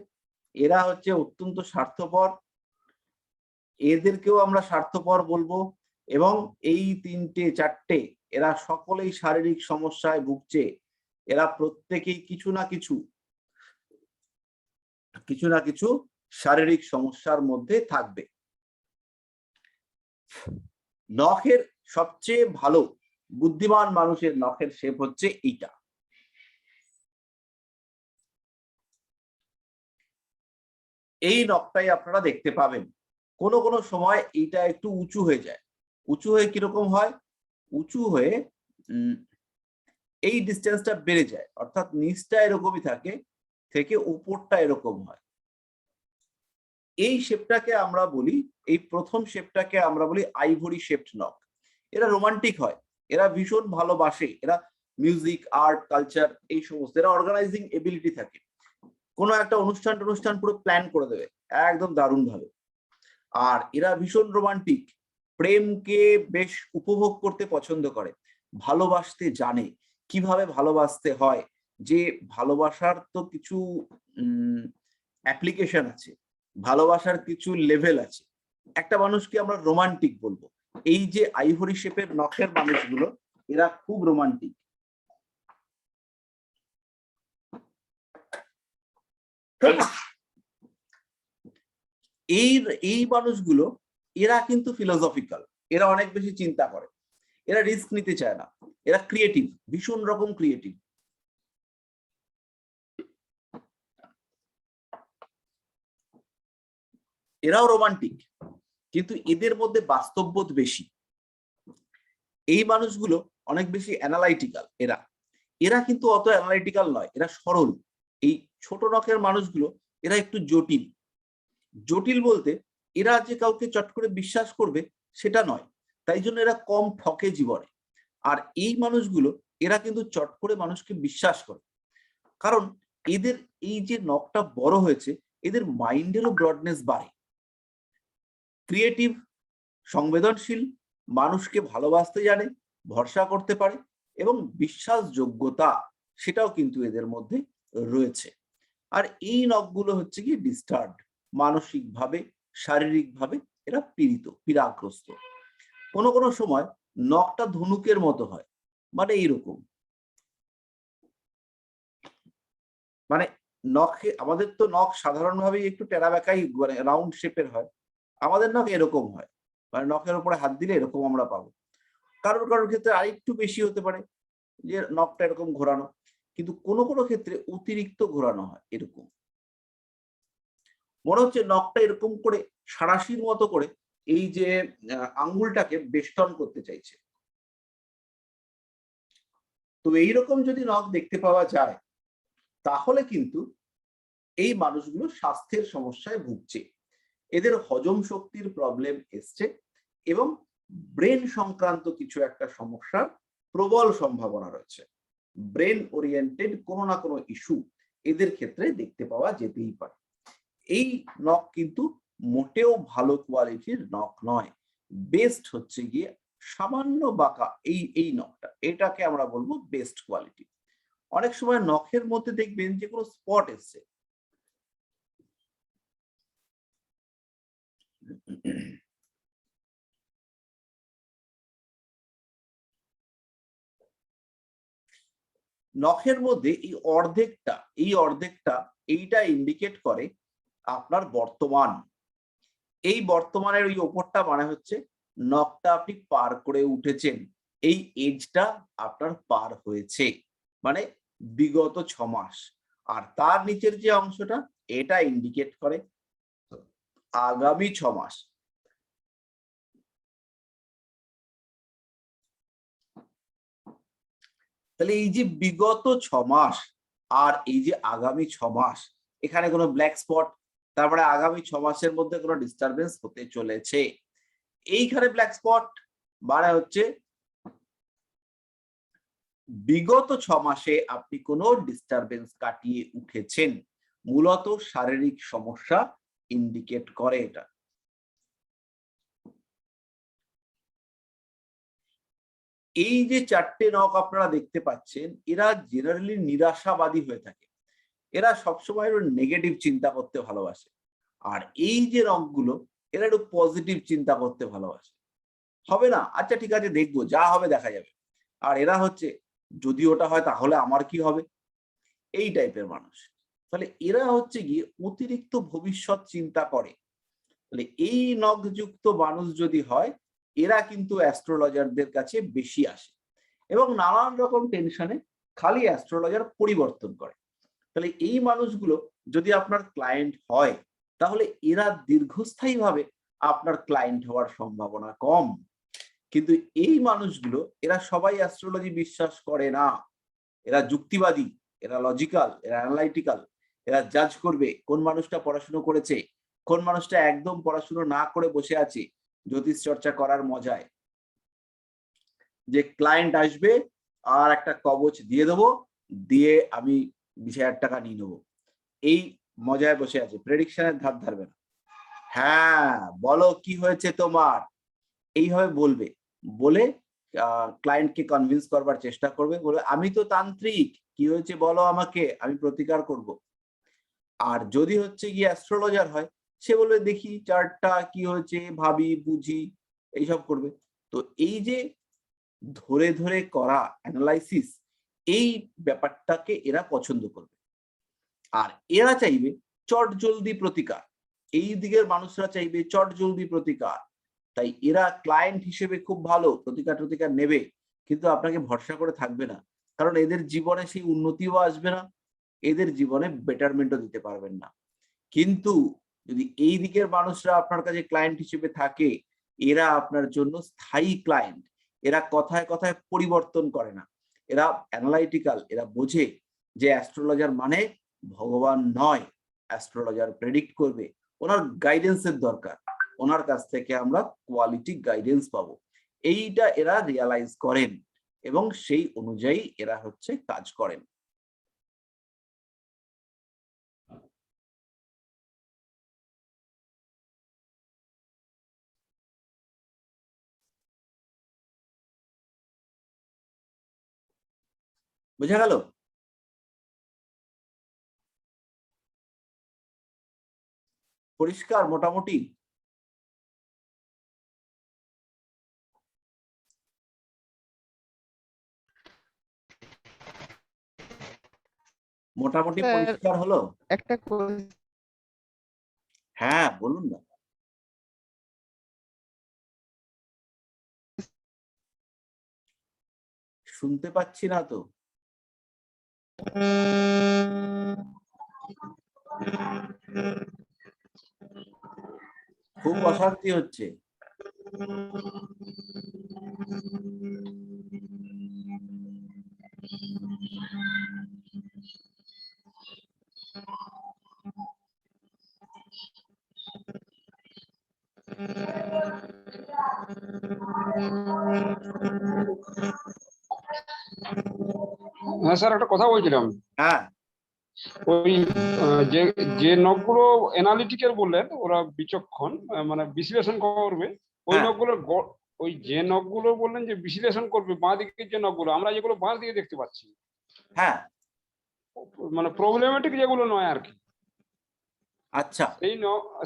এরা হচ্ছে অত্যন্ত স্বার্থপর, এদেরকেও আমরা স্বার্থপর বলবো। এবং এই 3টে 4টে এরা সকলেই শারীরিক সমস্যায় ভুগছে। এরা প্রত্যেকেই কিছু না কিছু কিছু না কিছু শারীরিক সমস্যার মধ্যে থাকবে। নখের সবচেয়ে ভালো বুদ্ধিমান মানুষের নখের শেপ হচ্ছে এইটা। এই নখটাই আপনারা দেখতে পাবেন। কোনো কোনো সময় এইটা একটু উঁচু হয়ে যায়। উঁচু হয়ে কিরকম হয়? উঁচু হয়ে এই ডিস্টেন্সটা বেড়ে যায়, অর্থাৎ নিচটা এরকমই থাকে, থেকে উপরটা এরকম হয়। এই শেপটাকে আমরা বলি, এই প্রথম শেপটাকে আমরা বলি আইভরি শেপড নখ। এরা রোমান্টিক হয়, এরা ভীষণ ভালোবাসে, এরা মিউজিক, আর্ট, কালচার এই সমস্ত, এরা অর্গানাইজিং এবিলিটি থাকে। কোনো একটা অনুষ্ঠান পুরো প্ল্যান করে দেবে একদম দারুণ ভাবে। আর এরা ভীষণ রোমান্টিক, প্রেমকে বেশ উপভোগ করতে পছন্দ করে, ভালোবাসতে জানে, কিভাবে ভালোবাসতে হয়। যে ভালোবাসার তো কিছু অ্যাপ্লিকেশন আছে, ভালোবাসার কিছু লেভেল আছে। একটা মানুষকে আমরা রোমান্টিক বলবো। এই যে আইভরি শেপের নখের মানুষগুলো, এরা খুব রোমান্টিক। এই মানুষগুলো এরা কিন্তু ফিলোসফিক্যাল, এরা অনেক বেশি চিন্তা করে, এরা রিস্ক নিতে চায় না, এরা ক্রিয়েটিভ, ভীষণ রকম ক্রিয়েটিভ। এরাও রোমান্টিক, কিন্তু এদের মধ্যে বাস্তববোধ বেশি। এই মানুষগুলো অনেক বেশি অ্যানালাইটিক্যাল। এরা কিন্তু অত অ্যানালাইটিক্যাল নয়, এরা সরল। এই ছোট নখের মানুষগুলো এরা একটু জটিল। জটিল বলতে এরা যে কাউকে চট করে বিশ্বাস করবে সেটা নয়, তাই জন্য এরা কম ঠকে জীবনে। আর এই মানুষগুলো এরা কিন্তু চট করে মানুষকে বিশ্বাস করে, কারণ এদের এই যে নখটা বড় হয়েছে, এদের মাইন্ডেরও ব্রডনেস বাড়ে। ক্রিয়েটিভ, সংবেদনশীল, মানুষকে ভালোবাসতে জানে, ভরসা করতে পারে, এবং বিশ্বাসযোগ্যতা সেটাও কিন্তু এদের মধ্যে রয়েছে। আর এই নখগুলো হচ্ছে কি ডিস্টার্বড, মানসিকভাবে, শারীরিকভাবে এরা পীড়াগ্রস্ত। কোনো কোনো সময় নখটা ধনুকের মতো হয়, মানে এইরকম। মানে নখে, আমাদের তো নখ সাধারণভাবে একটু টেরা বেঁকাই মানে রাউন্ড শেপের হয়, আমাদের নখ এরকম হয়, মানে নখের উপরে হাত দিলে এরকম আমরা পাবো। কারোর কারোর ক্ষেত্রে আরেকটু বেশি হতে পারে, যে নখটা এরকম ঘোরানো, কিন্তু কোনো কোনো ক্ষেত্রে অতিরিক্ত ঘোরানো হয় এরকম। মনে হচ্ছে নখটা এরকম করে সাঁড়াশির মতো করে এই যে আঙ্গুলটাকে বেষ্টন করতে চাইছে। তো এইরকম যদি নখ দেখতে পাওয়া যায়, তাহলে কিন্তু এই মানুষগুলো স্বাস্থ্যের সমস্যায় ভুগছে, এদের হজম শক্তির প্রবলেম এসছে, এবং ব্রেন সংক্রান্ত কিছু একটা সমস্যার প্রবল সম্ভাবনা রয়েছে। ব্রেন ওরিয়েন্টেড কোনো না কোনো ইস্যু এদের ক্ষেত্রে দেখতে পাওয়া যেতেই পারে। এই নখ কিন্তু মোটেও ভালো কোয়ালিটির নখ নয়। বেস্ট হচ্ছে গিয়ে সামান্য বাঁকা এই নখটা, এটাকে আমরা বলবো বেস্ট কোয়ালিটি। অনেক সময় নখের মধ্যে দেখবেন যে কোনো স্পট এসছে, নখের মধ্যে এই অর্ধেকটা এইটা ইন্ডিকেট করে আপনার বর্তমান। এই বর্তমানের ওই ওপরটা মানে হচ্ছে নখটা আপনি পার করে উঠেছেন, এই এজটা আপনার পার হয়েছে, মানে বিগত 6 মাস। আর তার নিচের যে অংশটা, এটা ইন্ডিকেট করে আগামী 6 মাস। তাহলে এই যে বিগত 6 মাস আর এই যে আগামী 6 মাস, এখানে কোনো ব্ল্যাক স্পট, তারপরে আগামী 6 মাসের মধ্যে কোনো ডিস্টারবেন্স হতে চলেছে। এইখানে ব্ল্যাক স্পট মানে হচ্ছে বিগত 6 মাসে আপনি কোনো ডিস্টারবেন্স কাটিয়ে উঠেছেন, মূলত শারীরিক সমস্যা ইন্ডিকেট করে এটা। এই যে 4টে নখ আপনারা দেখতে পাচ্ছেন, এরা জেনারেলি নিরাশাবাদী হয়ে থাকে, এরা সবসময় নেগেটিভ চিন্তা করতে ভালোবাসে। আর এই যে নখগুলো, এরা একটু পজিটিভ চিন্তা করতে ভালোবাসে। হবে না, আচ্ছা ঠিক আছে দেখবো, যা হবে দেখা যাবে। আর এরা হচ্ছে যদি ওটা হয় তাহলে আমার কি হবে, এই টাইপের মানুষ। তাহলে এরা হচ্ছে গিয়ে অতিরিক্ত ভবিষ্যৎ চিন্তা করে। তাহলে এই নখযুক্ত মানুষ যদি হয়, এরা কিন্তু অ্যাস্ট্রোলজারদের কাছে বেশি আসে এবং নানান রকম টেনশনে খালি অ্যাস্ট্রোলজার পরিবর্তন করে। তাহলে এই মানুষগুলো যদি আপনার ক্লায়েন্ট হয়, তাহলে এরা দীর্ঘস্থায়ীভাবে আপনার ক্লায়েন্ট হওয়ার সম্ভাবনা কম। কিন্তু এই মানুষগুলো, এরা সবাই অ্যাস্ট্রোলজি বিশ্বাস করে না। এরা যুক্তিবাদী, এরা লজিক্যাল, এরা অ্যানালাইটিক্যাল। এরা জাজ করবে কোন মানুষটা পড়াশুনো করেছে, কোন মানুষটা একদম পড়াশুনো না করে বসে আছে জ্যোতিষ চর্চা করার মজায়। যে ক্লায়েন্ট আসবে আর একটা কবচ দিয়ে দেবো, দিয়ে আমি 20,000 টাকা নিয়ে নেবো, এই মজায় বসে আছে, প্রেডিকশনের ধার ধারবে না। হ্যাঁ, বলো কি হয়েছে তোমার, এইভাবে বলবে। বলে ক্লায়েন্টকে কনভিন্স করবার চেষ্টা করবে, বলে আমি তো তান্ত্রিক, কি হয়েছে বলো আমাকে, আমি প্রতিকার করব। আর যদি হচ্ছে গিয়ে অ্যাস্ট্রোলজার হয়, সে বলবে দেখি চার্টটা কি হয়েছে, ভাবি বুঝি, এইসব করবে। তো এই যে ধরে ধরে করা অ্যানালাইসিস, এই ব্যাপারটাকে এরা পছন্দ করবে। আর এরা চাইবে চট জলদি প্রতিকার। এই দিকের মানুষরা চাইবে চট জলদি প্রতিকার। তাই এরা ক্লায়েন্ট হিসেবে খুব ভালো, প্রতিকার নেবে, কিন্তু আপনাকে ভরসা করে থাকবে না। কারণ এদের জীবনে সেই উন্নতিও আসবে না, এদের জীবনে বেটারমেন্টও দিতে পারবেন না। কিন্তু যদি এই দিকের মানুষরা আপনার কাছে ক্লায়েন্ট হিসেবে থাকে, এরা আপনার জন্য স্থায়ী ক্লায়েন্ট। এরা কথায় কথায় পরিবর্তন করে না, এরা অ্যানালাইটিক্যাল, এরা বোঝে যে অ্যাস্ট্রোলজার মানে ভগবান নয়, অ্যাস্ট্রোলজার প্রেডিক্ট করবে, ওনার গাইডেন্সের দরকার, ওনার কাছ থেকে আমরা কোয়ালিটি গাইডেন্স পাবো। এইটা এরা রিয়ালাইজ করেন এবং সেই অনুযায়ী এরা হচ্ছে কাজ করেন। বুঝা গেল? পরিষ্কার মোটামুটি? মোটামুটি স্যার, পরিষ্কার হলো? একটা হ্যাঁ বলুন না। শুনতে পাচ্ছি না তো। খুব অশান্তি হচ্ছে। হ্যাঁ স্যার, একটা কথা বলছিলাম। হ্যাঁ ওই যে যে নখগুলো অ্যানালিটিক্যাল বললেন, ওরা বিচক্ষণ, মানে বিশ্লেষণ করবে, ওই হ্যাঁ নখগুলোর ওই যে নখগুলো বললেন যে বিশ্লেষণ করবে, বাঁ দিকের যে নখগুলো আমরা যেগুলো বাঁ দিকে দেখতে পাচ্ছি, হ্যাঁ মানে প্রবলেমেটিক যেগুলো নয় আর কি, আচ্ছা।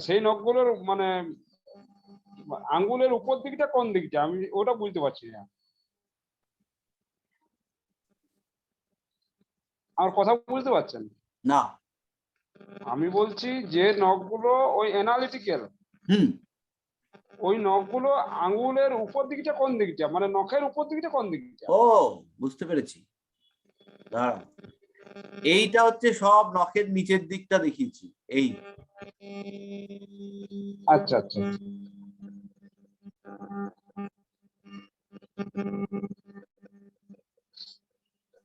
সেই নখগুলোর মানে আঙ্গুলের উপর দিকটা কোন দিকটা, আমি ওটা বুঝতে পারছি না। আমার কথা বুঝতে পারছেন? না। আমি বলছি যে নখগুলো ওই অ্যানালিটিক্যাল, হুম। ওই নখগুলো আঙ্গুলের উপর দিকটা কোন দিকটা, মানে নখের উপর দিকটা কোন দিকটা? ও বুঝতে পেরেছি, দাঁড়ান। এইটা হচ্ছে সব নখের নিচের দিকটা দেখিয়েছি, এই। আচ্ছা আচ্ছা।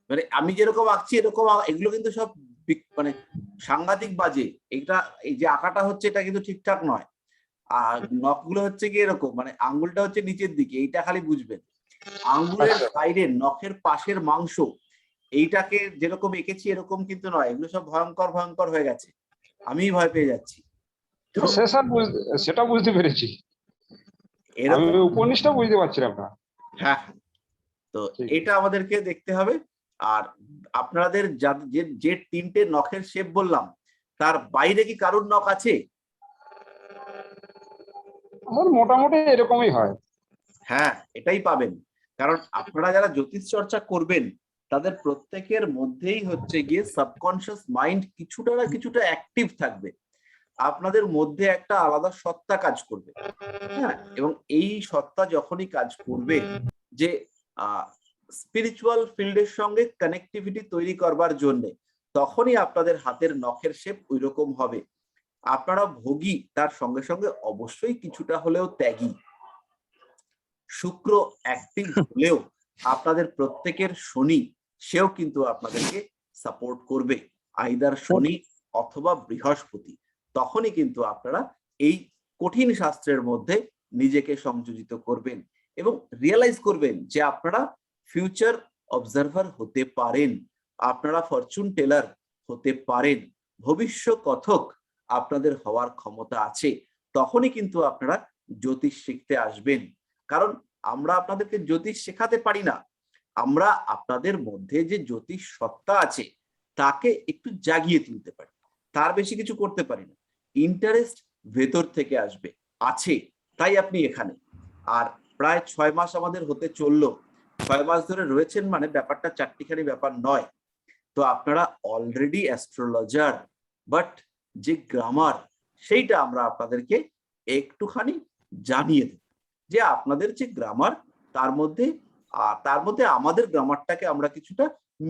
মানে আমি যেরকম আঁকছি এরকম এগুলো কিন্তু সব মানে সাংঘাতিক বাজে। এটা এই যে আঁকাটা হচ্ছে এটা কিন্তু ঠিকঠাক নয়। আর নখগুলো হচ্ছে কি এরকম, মানে আঙ্গুলটা হচ্ছে নিচের দিকে, এইটা খালি বুঝবেন। আঙ্গুলের সাইডে নখের পাশের মাংস, এইটাকে যেরকম এঁকেছি এরকম কিন্তু নয়, এগুলো সব ভয়ঙ্কর ভয়ঙ্কর হয়ে গেছে, আমি ভয় পেয়ে যাচ্ছি। সেটা বুঝতে পেরেছি, আমি এরকম উপনিষটা বুঝতে পারছিলাম না। হ্যাঁ, তো এটা আমাদেরকে দেখতে হবে। আর আপনাদের যে তিনটে নখের শেপ বললাম, তার বাইরে কি কারুর নখ আছে? আমার মোটামুটি এরকমই হয়। হ্যাঁ, এটাই পাবেন। কারণ আপনারা যারা জ্যোতিষ চর্চা করবেন, তাদের প্রত্যেকের মধ্যেই হচ্ছে গিয়ে সাবকনশিয়াস মাইন্ড কিছুটা না কিছুটা অ্যাক্টিভ থাকবে। আপনাদের মধ্যে একটা আলাদা সত্তা কাজ করবে, হ্যাঁ, এবং এই সত্তা যখনই কাজ করবে যে স্পিরিচুয়াল ফিল্ডের সঙ্গে কানেক্টিভিটি তৈরি করবার জন্য, তখনই আপনাদের হাতের নখের শেপ ওই রকম হবে। আপনারা ভোগী, তার সঙ্গে সঙ্গে অবশ্যই কিছুটা হলেও ত্যাগী। শুক্র অ্যাক্টিভ হলেও আপনাদের প্রত্যেকের শনি, সেও কিন্তু আপনাদেরকে সাপোর্ট করবে, আইদার শনি অথবা বৃহস্পতি। তখনই কিন্তু আপনারা এই কঠিন শাস্ত্রের মধ্যে নিজেকে সংযোজিত করবেন এবং রিয়েলাইজ করবেন যে আপনারা ফিউচার অবজারভার হতে পারেন, আপনারা ফরচুন টেলার হতে পারেন, ভবিষ্যৎ কথক আপনাদের হওয়ার ক্ষমতা আছে। তখনই কিন্তু আপনারা জ্যোতিষ শিখতে আসবেন, কারণ আমরা আপনাদেরকে জ্যোতিষ শেখাতে পারি না, আমরা আপনাদের মধ্যে যে জ্যোতিষ সত্তা আছে তাকে একটু জাগিয়ে তুলতে পারি, তার বেশি কিছু করতে পারি না। ইন্টারেস্ট ভেতর থেকে আসবে, আছে, তাই আপনি এখানে। আর প্রায় 6 মাস আমাদের হতে চললো, 6 মাস ধরে রয়েছেন, মানে ব্যাপারটা চারটিখানি ব্যাপার নয়। তো আপনারা অলরেডি অ্যাস্ট্রোলজার, বাট যে গ্রামার, সেইটা আমরা আপনাদেরকে একটুখানি জানিয়ে দেব যে আপনাদের যে গ্রামার, তার মধ্যে আমাদের গ্রামারটাকে আমরা কিছুটা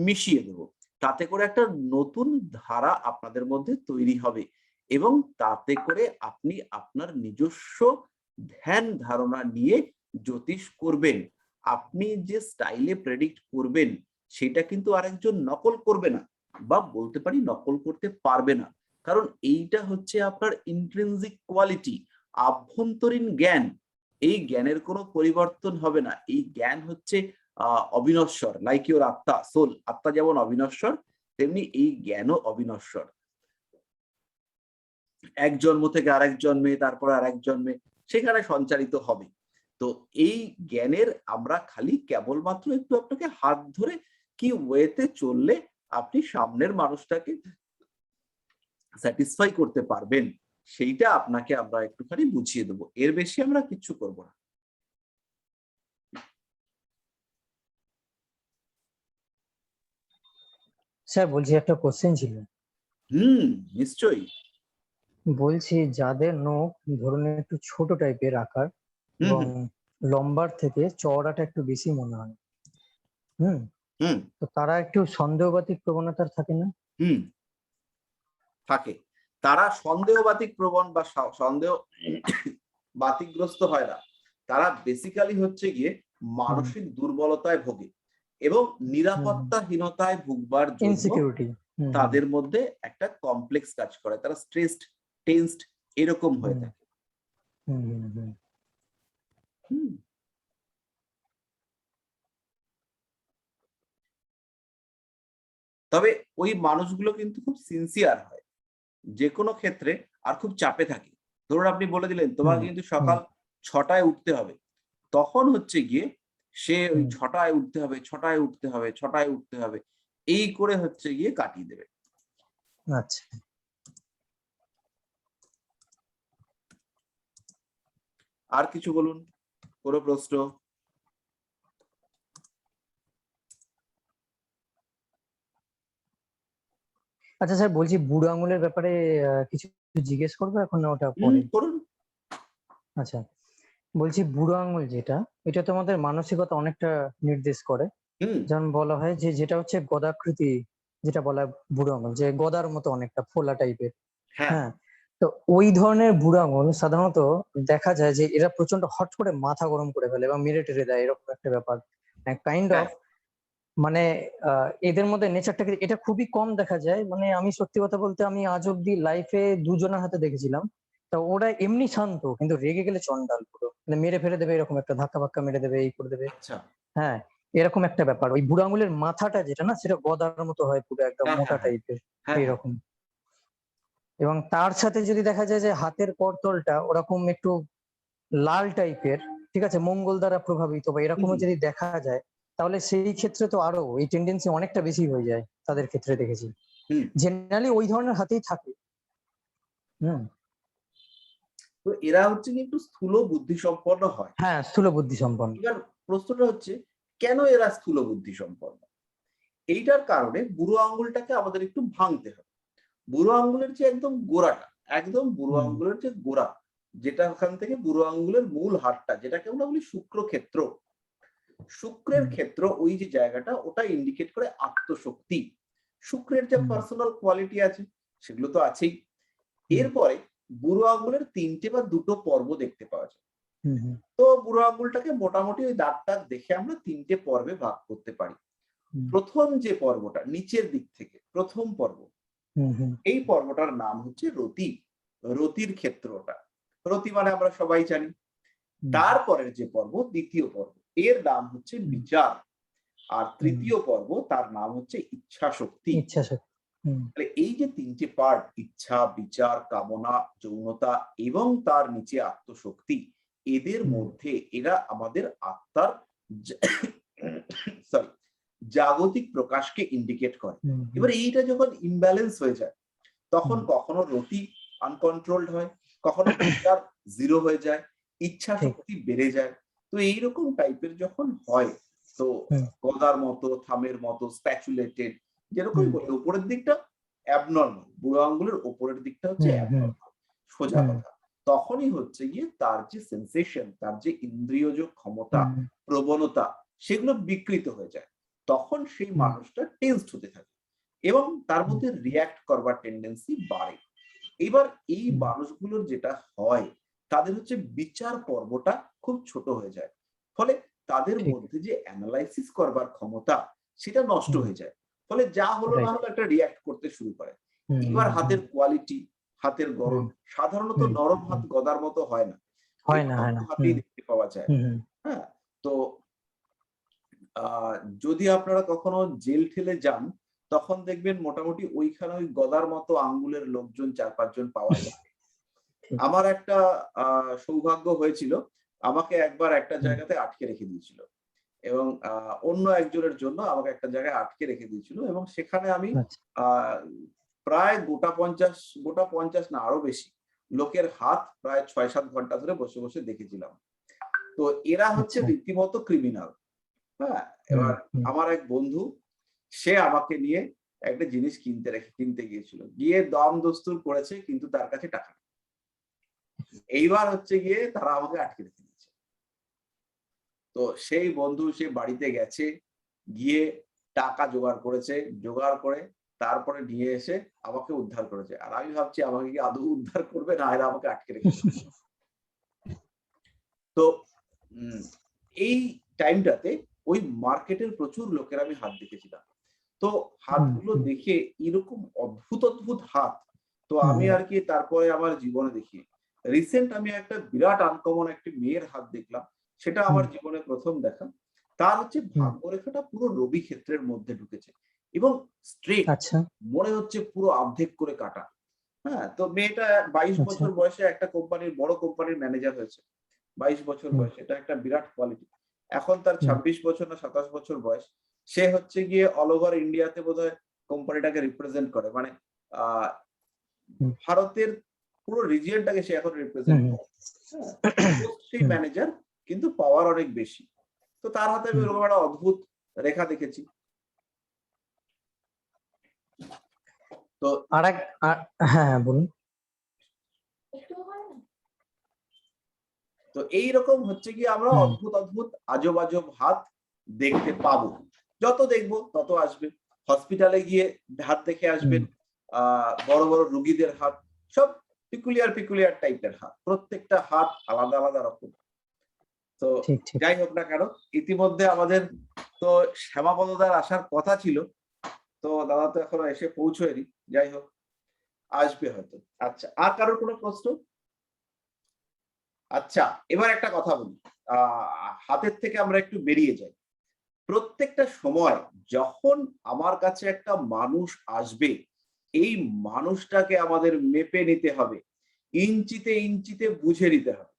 মিশিয়ে দেব, তাতে করে একটা নতুন ধারা আপনাদের মধ্যে তৈরি হবে এবং তাতে করে আপনি আপনার নিজস্ব ধ্যান ধারণা নিয়ে জ্যোতিষ করবেন। আপনি যে স্টাইলে প্রেডিক্ট করবেন সেটা কিন্তু আরেকজন নকল করবে না, বা বলতে পারি নকল করতে পারবে না, কারণ এইটা হচ্ছে আপনার ইন্ট্রিনজিক কোয়ালিটি, আভ্যন্তরীণ জ্ঞান। এই জ্ঞানের কোনো পরিবর্তন হবে না, এই জ্ঞান হচ্ছে অবিনশ্বর, লাইক ইউর আত্মা, সোল। আত্মা যেমন অবিনশ্বর, তেমনি এই জ্ঞানও অবিনশ্বর। এক জন্ম থেকে আরেক জন্মে, তারপর আরেক জন্মে সেখানে সঞ্চারিত হবে। তো এই জ্ঞানের আমরা খালি কেবলমাত্র একটু আপনাকে হাত ধরে কি ওয়েতে চললে আপনি সামনের মানুষটাকে স্যাটিসফাই করতে পারবেন, সেইটা আপনাকে আমরা একটুখানি বুঝিয়ে দেবো, এর বেশি আমরা কিচ্ছু করব না। স্যার বলছি, একটা কোশ্চেন ছিল। নিশ্চয়ই। বলছি, যাদের নখ ধরুন একটু ছোট টাইপের আকার এবং লম্বার থেকে চওড়াটা একটু বেশি মনে হয়, তো তারা একটু সন্দেহবাতিক প্রবণতার থাকে না? থাকে। তারা সন্দেহবাতিক প্রবণ বা সন্দেহ বাতিগ্রস্ত হয় না, তারা বেসিক্যালি হচ্ছে গিয়ে মানসিক দুর্বলতায় ভোগে এবং নিরাপত্তাহীনতায় ভুগবার জন্য তাদের মধ্যে একটা কমপ্লেক্স কাজ করে, তারা স্ট্রেসড, টেনসড এরকম হয়ে থাকে। তবে ওই মানুষগুলো কিন্তু খুব সিনসিয়ার হয় যে কোনো ক্ষেত্রে, আর খুব চাপে থাকে। ধরুন আপনি বলে দিলেন তোমাকে কিন্তু সকাল 6টায় উঠতে হবে, তখন হচ্ছে গিয়ে সে ওই 6টায় উঠতে হবে, 6টায় উঠতে হবে, 6টায় উঠতে হবে, এই করে হচ্ছে গিয়ে কাটিয়ে দেবে। আচ্ছা, আর কিছু বলুন, কোনো প্রশ্ন? আচ্ছা স্যার, বলছি বুড়ো আঙুলের ব্যাপারে কিছু জিজ্ঞেস করবো এখন, না ওটা পরে? করুন। আচ্ছা, বলছি বুড়ো আঙুল যেটা, এটা তো আমাদের মানসিকতা অনেকটা নির্দেশ করে। যেমন বলা হয় যে যেটা হচ্ছে গদাকৃতি, যেটা বলা হয় বুড়ো আঙুল, যে গদার মতো অনেকটা ফোলা টাইপের। হ্যাঁ, তো ওই ধরনের বুড়ো আঙুল সাধারণত দেখা যায় যে এরা প্রচন্ড হট করে মাথা গরম করে ফেলে এবং মেরে টেরে দেয়, এরকম একটা ব্যাপার। কাইন্ড অফ মানে এদের মধ্যে নেচারটাকে, এটা খুবই কম দেখা যায়। মানে আমি সত্যি কথা বলতে, আমি আজ অব্দি লাইফে দুজনের হাতে দেখেছিলাম, তো ওরা এমনি শান্ত, কিন্তু রেগে গেলে চন্ডাল, পুরো মানে মেরে ফেলে দেবে, এরকম একটা ধাক্কা বাক্কা মেরে দেবে, এই করে দেবে। হ্যাঁ, এরকম একটা ব্যাপার। ওই বুড়ো আঙুলের মাথাটা যেটা না, সেটা গদার মতো হয়, পুরো একদম মোটা টাইপের এইরকম। এবং তার সাথে যদি দেখা যায় যে হাতের করতলটা ওরকম একটু লাল টাইপের, ঠিক আছে, মঙ্গল দ্বারা প্রভাবিত বা এরকমও যদি দেখা যায়, তাহলে সেই ক্ষেত্রে তো আরো এই টেন্ডেন্সি অনেকটা বেশি হয়ে যায় তাদের ক্ষেত্রে, দেখেছি। জেনারেলি ওই ধরনের হাতেই থাকে। তো এরা হচ্ছে কি একটু স্থূল বুদ্ধি সম্পন্ন হয়। হ্যাঁ, স্থূল বুদ্ধি সম্পন্ন। এবার প্রশ্নটা হচ্ছে, কেন এরা স্থূল বুদ্ধি সম্পন্ন? এইটার কারণে বুড়ো আঙ্গুলটাকে আমাদের একটু ভাঙতে হবে। বুড়ো আঙ্গুলের যে একদম গোড়াটা, একদম বুড়ো আঙ্গুলের যে গোড়া, যেটা ওখান থেকে বুড়ো আঙ্গুলের মূল হাড়টা, যেটাকে আমরা বলি শুক্রক্ষেত্র, শুক্রের ক্ষেত্র, ওই যে জায়গাটা, ওটা ইন্ডিকেট করে আত্মশক্তি। শুক্রের যে পার্সোনাল কোয়ালিটি আছে সেগুলো তো আছেই। এরপরে বুড়ো আঙ্গুলের 3টে বা 2টো পর্ব দেখতে পাওয়া যায়। তো বুড়ো আঙ্গুলটাকে মোটামুটি ওই দাগ দেখে আমরা 3টে পর্বে ভাগ করতে পারি। প্রথম যে পর্বটা নিচের দিক থেকে, প্রথম পর্ব, এই পর্বটার নাম হচ্ছে রতি, রতির ক্ষেত্রটা। রতি মানে আমরা সবাই জানি। তারপরের যে পর্ব, দ্বিতীয় পর্ব, এর নাম হচ্ছে বিচার। আর তৃতীয় পর্ব, তার নাম হচ্ছে ইচ্ছা শক্তি। তাহলে এই যে 3টে পার্ট, ইচ্ছা, বিচার, কামনা, যৌনতা এবং তার নিচে আত্মশক্তি, এদের মধ্যে এরা আমাদের আত্মার সরি জাগতিক প্রকাশকে ইন্ডিকেট করে। এবার এইটা যখন ইমব্যালেন্স হয়ে যায়, তখন কখনো রতি আনকন্ট্রোলড হয়, কখনো বিচার 0 হয়ে যায়, ইচ্ছা শক্তি বেড়ে যায়। তো এইরকম টাইপের যখন হয়, তো গদার মতো, থামের মতো, স্প্যাচুলেটেড, যেরকম বলি উপরের দিকটা অ্যাবনর্মাল, বুড়ো আঙ্গুলের উপরের দিকটা হচ্ছে অ্যাবনর্মাল, সোজা কথা, তখনই হচ্ছে গিয়ে তার যে সেন্সেশন, তার যে ইন্দ্রিয়জ ক্ষমতা, প্রবণতা, সেগুলো বিকৃত হয়ে যায়। তখন সেই মানুষটা টেন্সড হতে থাকে এবং তার মধ্যে রিয়্যাক্ট করবার টেন্ডেন্সি বাড়ে। এবার এই মানুষগুলোর যেটা হয়, তাদের হচ্ছে বিচার পর্বটা খুব ছোট হয়ে যায়, ফলে তাদের মধ্যে যে অ্যানালাইসিস করবার ক্ষমতা, সেটা নষ্ট হয়ে যায়। ফলে যা হলো না হলো একটা রিয়্যাক্ট করতে শুরু করে। এবার হাতের কোয়ালিটি, হাতের গড়ন সাধারণত নরম হাত গদার মতো হয় না, হাতেই দেখতে পাওয়া যায়। হ্যাঁ, তো যদি আপনারা কখনো জেল ঠেলে যান, তখন দেখবেন মোটামুটি ওইখানে ওই গদার মতো আঙ্গুলের লোকজন 4-5 জন পাওয়া যায়। আমার একটা সৌভাগ্য হয়েছিল, আমাকে একবার একটা জায়গাতে আটকে রেখে দিয়েছিল এবং অন্য একজনের জন্য আমাকে একটা জায়গায় আটকে রেখে দিয়েছিল এবং সেখানে আমি প্রায় গোটা 50 না আরো বেশি লোকের হাত প্রায় 6-7 ঘন্টা ধরে বসে বসে দেখেছিলাম। তো এরা হচ্ছে রীতিমতো ক্রিমিনাল। হ্যাঁ, এবার আমার এক বন্ধু, সে আমাকে নিয়ে একটা জিনিস কিনতে গিয়েছিল, গিয়ে দম দস্তুর করেছে, কিন্তু তার কাছে টাকা নেই। এইবার হচ্ছে গিয়ে তারা আমাকে আটকে রেখে দিয়েছে। তো সেই বন্ধু সে বাড়িতে গেছে, গিয়ে টাকা জোগাড় করেছে, জোগাড় করে তারপরে নিয়ে এসে আমাকে উদ্ধার করেছে। আর আমি ভাবছি আমাকে কি আদৌ উদ্ধার করবে, না এরা আমাকে আটকে রেখেছে। তো এই টাইমটাতে ওই মার্কেটের প্রচুর লোকের আমি হাত দেখেছিলাম। তো হাতগুলো দেখে এরকম অদ্ভুত অদ্ভুত হাত, তো আমি আর কি তারপরে আমার জীবনে দেখি রিসেন্ট আমি একটা বিরাট আনকমন একটি মেয়ের হাত দেখলাম, সেটা আমার জীবনে প্রথম দেখা। তার হচ্ছে ভাগ্যরেখাটা পুরো রবি ক্ষেত্রের মধ্যে ঢুকেছে এবং স্ট্রেট, মনে হচ্ছে পুরো অর্ধেক করে কাটা। হ্যাঁ, তো মেয়েটা 22 বছর বয়সে একটা কোম্পানির, বড় কোম্পানির ম্যানেজার হয়েছে। 22 বছর বয়স, এটা একটা বিরাট কোয়ালিটি। এখন তার 26 বছর না 27 বছর বয়স। সে হচ্ছে গিয়ে অল ওভার ইন্ডিয়াতে বোধহয় কোম্পানিটাকে রিপ্রেজেন্ট করে, মানে ভারতের পুরো রিজিয়নটাকে সে এখন রিপ্রেজেন্ট করে। সেই ম্যানেজার, কিন্তু পাওয়ার অনেক বেশি। তো তার হাতে আমি এরকম একটা অদ্ভুত রেখা দেখেছি। তো হ্যাঁ বলুন। তো এইরকম হচ্ছে কি আমরা অদ্ভুত অদ্ভুত আজব আজব হাত দেখতে পাবো, যত দেখবো তত আসবে। হসপিটালে গিয়ে হাত দেখে আসবেন, বড় বড় রোগীদের হাত, সব পিকুলিয়ার টাইপের হাত, প্রত্যেকটা হাত আলাদা আলাদা রকম। তো যাই হোক না কেন, ইতিমধ্যে আমাদের তো শ্যামাপদদার আসার কথা ছিল, তো দাদা তো এখনো এসে পৌঁছয়নি, যাই হোক আসবে হয়তো। আচ্ছা, আর কারোর কোনো প্রশ্ন? আচ্ছা, এবার একটা কথা বলি, হাতের থেকে আমরা একটু বেরিয়ে যাই। প্রত্যেকটা সময় যখন আমার কাছে একটা মানুষ আসবে, এই মানুষটাকে আমাদের মেপে নিতে হবে, ইঞ্চিতে ইঞ্চিতে বুঝে নিতে হবে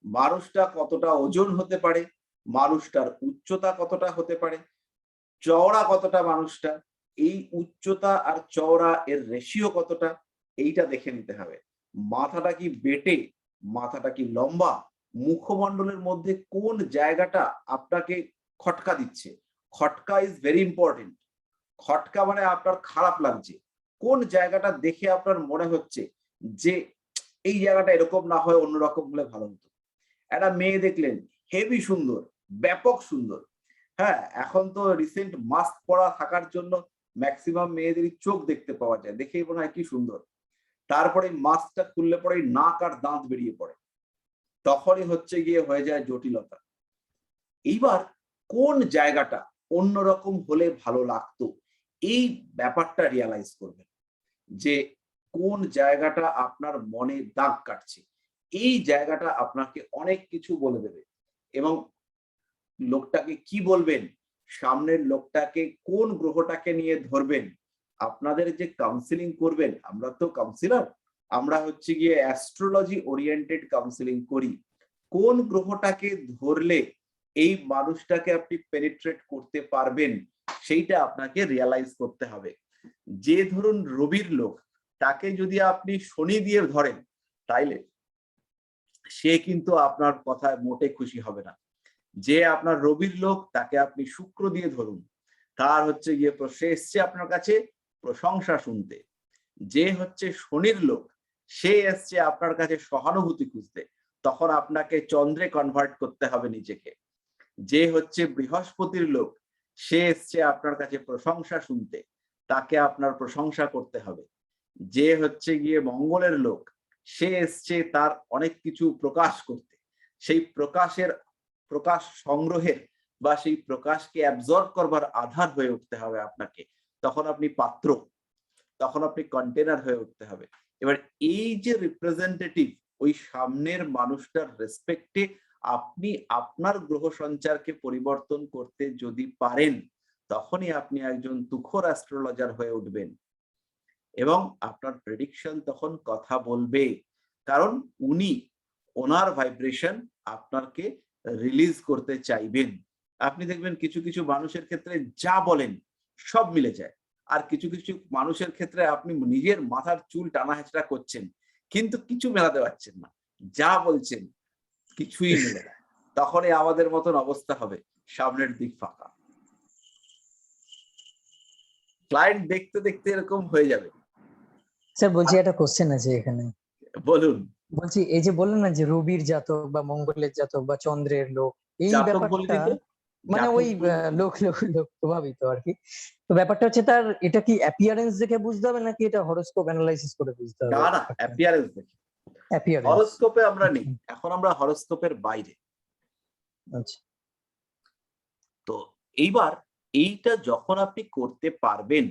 মানুষটা কতটা ওজন হতে পারে, মানুষটার উচ্চতা কতটা হতে পারে, চওড়া কতটা মানুষটা, এই উচ্চতা আর চওড়া এর রেশিও কতটা, এইটা দেখে নিতে হবে। মাথাটা কি বেটে, মাথাটা কি লম্বা, মুখমণ্ডলের মধ্যে কোন জায়গাটা আপনাকে খটকা দিচ্ছে, খটকা ইজ ভেরি ইম্পর্টেন্ট। খটকা মানে আপনার খারাপ লাগছে, কোন জায়গাটা দেখে আপনার মনে হচ্ছে যে এই জায়গাটা এরকম না হয় অন্যরকম হলে ভালো হতো। একটা মেয়ে দেখলেন হেভি সুন্দর, ব্যাপক সুন্দর, হ্যাঁ এখন তো রিসেন্ট মাস্ক পরা থাকার জন্য ম্যাক্সিমাম মেয়েদেরই চোখ দেখতে পাওয়া যায়, দেখেই মনে হয় কি সুন্দর। তারপরে মাস্কটা খুললে পরে নাক আর দাঁত বেরিয়ে পড়ে, তখনই হচ্ছে গিয়ে হয়ে যায় জটিলতা। এইবার কোন জায়গাটা অন্যরকম হলে ভালো লাগতো, এই ব্যাপারটা রিয়ালাইজ করবেন যে কোন জায়গাটা আপনার মনে দাগ কাটছে। এই জায়গাটা আপনাকে অনেক কিছু বলে দেবে। এবং লোকটাকে কি বলবেন, সামনের লোকটাকে কোন গ্রহটাকে নিয়ে ধরবেন, আপনাদের যে কাউন্সিলিং করবেন, আমরা তো কাউন্সিলর, আমরা হচ্ছে গিয়ে অ্যাস্ট্রোলজি ওরিয়েন্টেড কাউন্সিলিং করি। কোন গ্রহটাকে ধরলে এই মানুষটাকে আপনি পেনিট্রেট করতে পারবেন সেইটা আপনাকে রিয়ালাইজ করতে হবে। যে ধরুন রবির লোক, তাকে যদি আপনি শনি দিয়ে ধরেন তাইলে সে কিন্তু আপনার কথায় মোটে খুশি হবে না। যে আপনার রবির লোক, তাকে আপনি শুক্র দিয়ে ধরুন, তার হচ্ছে গিয়ে সে এসছে আপনার কাছে প্রশংসা শুনতে। যে হচ্ছে শনির লোক, সে এসছে আপনার কাছে সহানুভূতি খুঁজতে, তখন আপনাকে চন্দ্রে কনভার্ট করতে হবে নিজেকে। যে হচ্ছে বৃহস্পতির লোক, সে এসছে আপনার কাছে প্রশংসা শুনতে, তাকে আপনার প্রশংসা করতে হবে। যে হচ্ছে গিয়ে মঙ্গলের লোক, সে এসছে তার অনেক কিছু প্রকাশ করতে, সেই প্রকাশ সংগ্রহের বা সেই প্রকাশকে অ্যাবজর্ব করবার আধার হয়ে উঠতে হবে আপনাকে। তখন আপনি পাত্র, তখন আপনি কন্টেনার হয়ে উঠতে হবে। এবার এই যে রিপ্রেজেন্টেটিভ, ওই সামনের মানুষটার রেসপেক্টে আপনি আপনার গ্রহ সঞ্চারকে পরিবর্তন করতে যদি পারেন, তখনই আপনি একজন তুখোর অ্যাস্ট্রোলজার হয়ে উঠবেন এবং আপনার প্রেডিকশন তখন কথা বলবে, কারণ উনি ওনার ভাইব্রেশন আপনাকে রিলিজ করতে চাইবেন। আপনি দেখবেন কিছু কিছু মানুষের ক্ষেত্রে যা বলেন সব মিলে যায়, আর কিছু কিছু মানুষের ক্ষেত্রে আপনি নিজের মাথার চুল টানা হেঁচড়া করছেন কিন্তু কিছু মেলাতে পারছেন না, যা বলছেন কিছুই মিলে না। তখনই আমাদের মতন অবস্থা হবে, সামনের দিক ফাঁকা, ক্লায়েন্ট দেখতে দেখতে এরকম হয়ে যাবে। স্যার বলছি একটা কোশ্চেন আছে এখানে। বলুন। বলছি এই যে বললেন না যে রবির জাতক বা মঙ্গলের জাতক বা চন্দ্রের লোক, এই জাতক বলে ব্যাপারটা দিত, মানে ওই লোক লোক লোক প্রভাবিত আর কি। তো ব্যাপারটা হচ্ছে তার এটা কি অ্যাপিয়ারেন্স দেখে বুঝতে হবে নাকি এটা হরোস্কোপ অ্যানালাইসিস করে বুঝতে হবে? না না, অ্যাপিয়ারেন্স দেখে। অ্যাপিয়ারেন্স। হরোস্কোপে আমরা নেই, এখন আমরা হরোস্কোপের বাইরে। আচ্ছা। তো এইবার এইটা যখন আপনি করতে পারবেন,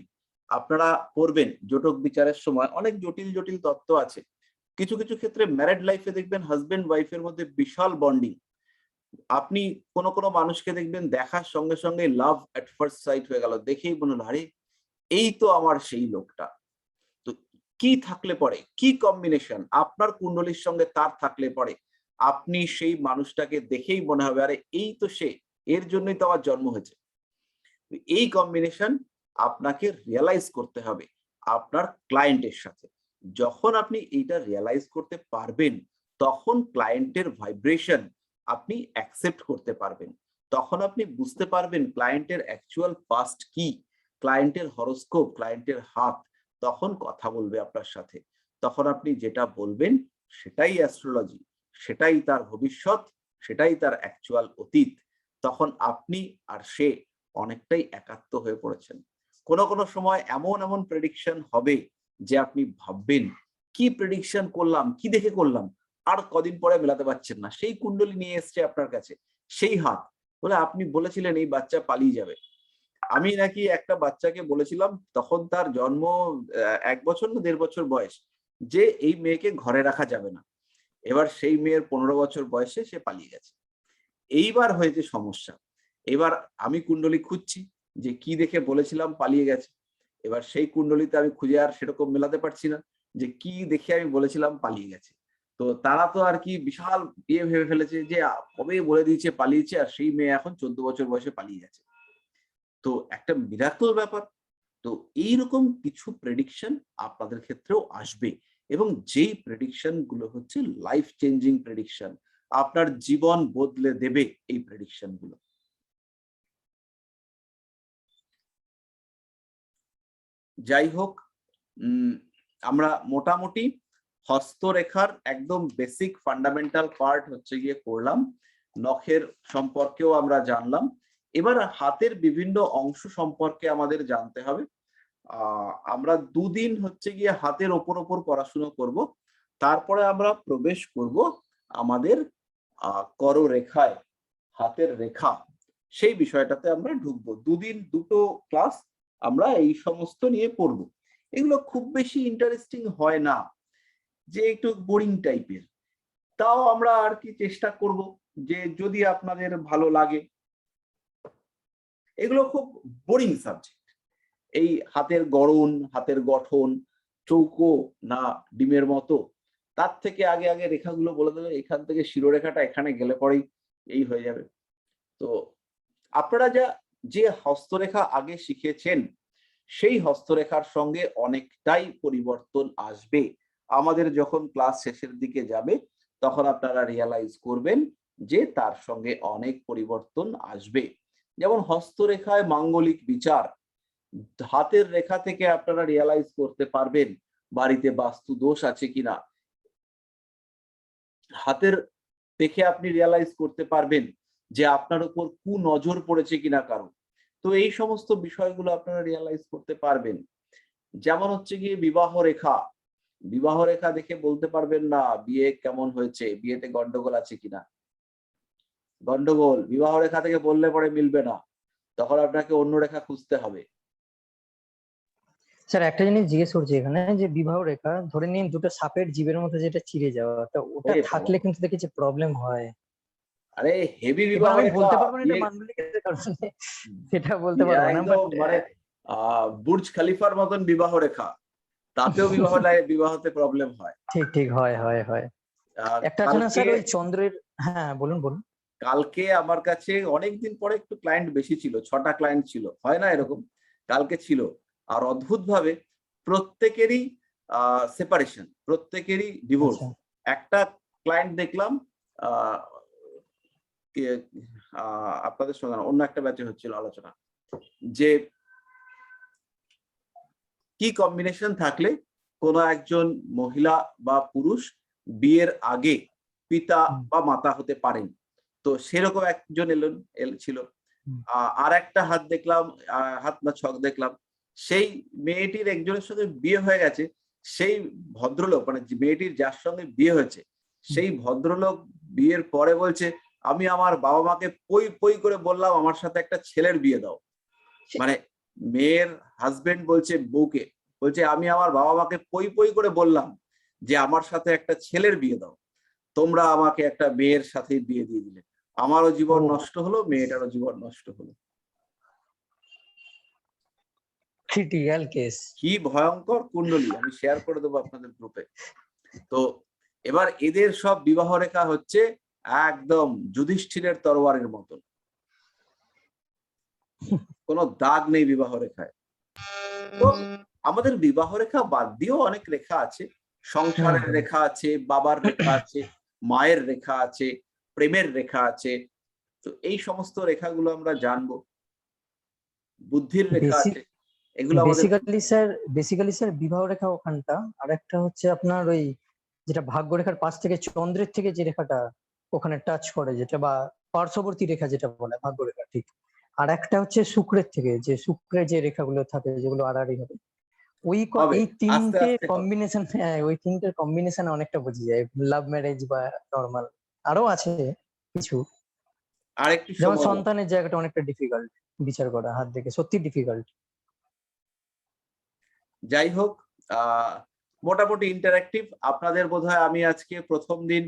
আপনারা করবেন জটক বিচারের সময় অনেক জটিল জটিল তত্ত্ব আছে। কিছু কিছু ক্ষেত্রে ম্যারেড লাইফে দেখবেন হাজবেন্ড ওয়াইফের মধ্যে বিশাল বন্ডিং। আপনি কোনো কোনো মানুষকে দেখবেন দেখার সঙ্গে সঙ্গে লাভ এট ফার্স্ট সাইট হয়ে গেল, দেখেই মনে হলো আরে এই তো আমার সেই লোকটা। তো কি থাকলে পরে, কি কম্বিনেশন আপনার কুণ্ডলীর সঙ্গে তার থাকলে পরে আপনি সেই মানুষটাকে দেখেই মনে হবে আরে এই তো সে, এর জন্যই তো আমার জন্ম হয়েছে। এই কম্বিনেশন আপনাকে রিয়ালাইজ করতে হবে আপনার ক্লায়েন্টের সাথে। যখন আপনি এইটা রিয়ালাইজ করতে পারবেন, তখন ক্লায়েন্টের ভাইব্রেশন আপনি অ্যাকসেপ্ট করতে পারবেন। তখন আপনি বুঝতে পারবেন ক্লায়েন্টের অ্যাকচুয়াল পাস্ট কি, ক্লায়েন্টের হরোস্কোপ, ক্লায়েন্টের হাত তখন কথা বলবে আপনার সাথে। তখন আপনি যেটা বলবেন সেটাই অ্যাস্ট্রোলজি, সেটাই তার ভবিষ্যৎ, সেটাই তার অ্যাকচুয়াল অতীত। তখন আপনি আর সে অনেকটাই একাত্ম হয়ে পড়েছেন। কোনো কোনো সময় এমন এমন প্রেডিকশন হবে যে আপনি ভাববেন কি প্রেডিকশন করলাম, কি দেখে করলাম, আর কদিন পরে মেলাতে পারছেন না। সেই কুণ্ডলী নিয়ে এসছে আপনার কাছে, সেই হাত, বলে আপনি বলেছিলেন এই বাচ্চা পালিয়ে যাবে। আমি নাকি একটা বাচ্চাকে বলেছিলাম, তখন তার জন্ম 1 বছর না 1.5 বছর বয়স, যে এই মেয়েকে ঘরে রাখা যাবে না। এবার সেই মেয়ের 15 বছর বয়সে সে পালিয়ে গেছে। এইবার হয়েছে সমস্যা। এবার আমি কুণ্ডলী খুঁজছি যে কি দেখে বলেছিলাম পালিয়ে গেছে। এবার সেই কুণ্ডলীতে আমি খুঁজে আর সেরকম মেলাতে পারছি না যে কি দেখে আমি বলেছিলাম পালিয়ে গেছে। তো তারা তো আর কি বিশাল ভেবে ফেলেছে যে কবে বলে দিয়েছে পালিয়েছে, আর সেই মেয়ে এখন 14 বছর বয়সে পালিয়ে গেছে। তো একটা মিরাকল ব্যাপার। তো এইরকম কিছু প্রেডিকশন আপনাদের ক্ষেত্রেও আসবে, এবং যেই প্রেডিকশন গুলো হচ্ছে লাইফ চেঞ্জিং প্রেডিকশন, আপনার জীবন বদলে দেবে এই প্রেডিকশন গুলো। যাই হোক, আমরা মোটামুটি হস্তরেখার একদম বেসিক ফান্ডামেন্টাল পার্ট হচ্ছে গিয়ে করলাম, নখের সম্পর্কেও আমরা জানলাম। এবার হাতের বিভিন্ন অংশ সম্পর্কে আমাদের জানতে হবে। আমরা দুদিন হচ্ছে গিয়ে হাতের ওপর পড়াশোনা করব, তারপরে আমরা প্রবেশ করব আমাদের কররেখায়, হাতের রেখা, সেই বিষয়টাতে আমরা ঢুকবো। দুদিন দুটো ক্লাস আমরা এই সমস্ত নিয়ে পড়ব। এগুলো খুব বেশি ইন্টারেস্টিং হয় না, যে একটু বোরিং টাইপের। তাও আমরা আর কি চেষ্টা করব যে যদি আপনাদের ভালো লাগে। এগুলো খুব বোরিং সাবজেক্ট। এই হাতের গড়ন, হাতের গঠন, চৌকো না ডিমের মতো, তার থেকে আগে আগে রেখাগুলো বলে দেবে, এখান থেকে শিরোরেখাটা এখানে গেলে পরেই এই হয়ে যাবে। তো আপনারা যে হস্তরেখা আগে শিখেছেন, সেই হস্তরেখার সঙ্গে অনেকটাই পরিবর্তন আসবে। আমাদের যখন ক্লাস শেষের দিকে যাবে তখন আপনারা রিয়ালাইজ করবেন যে তার সঙ্গে অনেক পরিবর্তন আসবে। যেমন হস্তরেখায় মাঙ্গলিক বিচার, হাতের রেখা থেকে আপনারা রিয়ালাইজ করতে পারবেন বাড়িতে বাস্তু দোষ আছে কিনা। হাতের দেখে আপনি রিয়ালাইজ করতে পারবেন যে আপনার উপর কুনজর পড়েছে কিনা কারো। তো এই সমস্ত বিষয়গুলো আপনারা রিয়ালাইজ করতে পারবেন। যেমন হচ্ছে গিয়ে বিবাহ রেখা, বিবাহ রেখা দেখে বলতে পারবেন না বিয়ে কেমন হয়েছে, বিয়েতে গন্ডগোল আছে কিনা। গন্ডগোল বিবাহ রেখা থেকে বললে পরে মিলবে না, তখন আপনাকে অন্য রেখা খুঁজতে হবে। স্যার একটা জিনিস জিজ্ঞেস করছি এখানে, যে বিবাহ রেখা ধরে নিন দুটো সাপের জীবের মধ্যে যেটা চিড়ে যাওয়া, তো ওটা থাকলে কিন্তু দেখেছি প্রবলেম হয়। আরে হেভি এবার বিবাহ আমি রেখা, বলতে পারবো না এটা মাঙ্গলিকের কারণে, সেটা বলতে পারবো না, একদম মানে বুর্জ খলিফার মতন বিবাহ রেখা, তাতেও বিবাহতে প্রবলেম হয়। ঠিক ঠিক হয় হয় হয়। একটা আছে না স্যার ওই চন্দ্রের, হ্যাঁ বলুন বলুন। কালকে আমার কাছে অনেকদিন পরে একটু ক্লায়েন্ট বেশি ছিল, 6টা ক্লায়েন্ট ছিল, হয় না এরকম, কালকে ছিল। আর অদ্ভুত ভাবে প্রত্যেকেরই সেপারেশন, প্রত্যেকেরই ডিভোর্স। একটা ক্লায়েন্ট দেখলাম আপনাদের সঙ্গে অন্য একটা ব্যাচে হচ্ছিল আলোচনা, যে কি কম্বিনেশন থাকলে কোনো একজন মহিলা বা পুরুষ বিয়ের আগে পিতা বা মাতা হতে পারেন। তো সেরকম একজন ছিল। আর একটা হাত দেখলাম, হাত না ছক দেখলাম, সেই মেয়েটির একজনের সঙ্গে বিয়ে হয়ে গেছে, সেই ভদ্রলোক মানে মেয়েটির যার সঙ্গে বিয়ে হয়েছে সেই ভদ্রলোক বিয়ের পরে বলছে, আমি আমার বাবা মাকে পই পই করে বললাম আমার সাথে একটা ছেলের বিয়ে দাও। মানে মেয়ের হাজবেন্ড বলছে বউকে, বলছে আমি আমার বাবা মাকে পই পই করে বললাম যে আমার সাথে একটা ছেলের বিয়ে দাও, তোমরা আমাকে একটা মেয়ের সাথে বিয়ে দিয়ে দিলে, আমারও জীবন নষ্ট হলো, মেয়েটারও জীবন নষ্ট হলো। Critical case. কি ভয়ঙ্কর কুণ্ডলী, আমি শেয়ার করে দেবো আপনাদের গ্রুপে। তো এবার এদের সব বিবাহ রেখা হচ্ছে একদম যুধিষ্ঠিরের তরবারের মতন, কোনো দাগ নেই বিবাহ রেখায়। তো আমাদের বিবাহ রেখা বাদ দিয়েও অনেক রেখা আছে, সংসারের রেখা আছে, বাবার রেখা আছে, মায়ের রেখা আছে, প্রেমের রেখা আছে। তো এই সমস্ত রেখাগুলো আমরা জানবো, বুদ্ধির রেখা আছে, এগুলো বেসিক্যালি স্যার বিবাহ রেখা ওখানটা, আর একটা হচ্ছে আপনার ওই যেটা ভাগ্য রেখার পাশ থেকে চন্দ্রের থেকে যে রেখাটা ওখানে টাচ করে, যেটা বা পার্শ্ববর্তী রেখা যেটা বলে ভাগ্য রেখা, ঠিক। আর একটা হচ্ছে শুক্রের থেকে, যে শুক্রের যে রেখাগুলো থাকে যেগুলো আড়াআড়ি হবে, এই তিনটে কম্বিনেশন, হ্যাঁ ওই তিনটের কম্বিনেশন অনেকটা বোঝা যায় লাভ ম্যারেজ বা নর্মাল। আরো আছে কিছু, আরেকটু যেমন সন্তানের জায়গাটা অনেকটা ডিফিকাল্ট বিচার করা হাত দেখে, সত্যি ডিফিকাল্ট। যাই হোক, মোটামুটি ইন্টারঅ্যাক্টিভ। আপনাদের বোধহয় আমি আজকে প্রথম দিন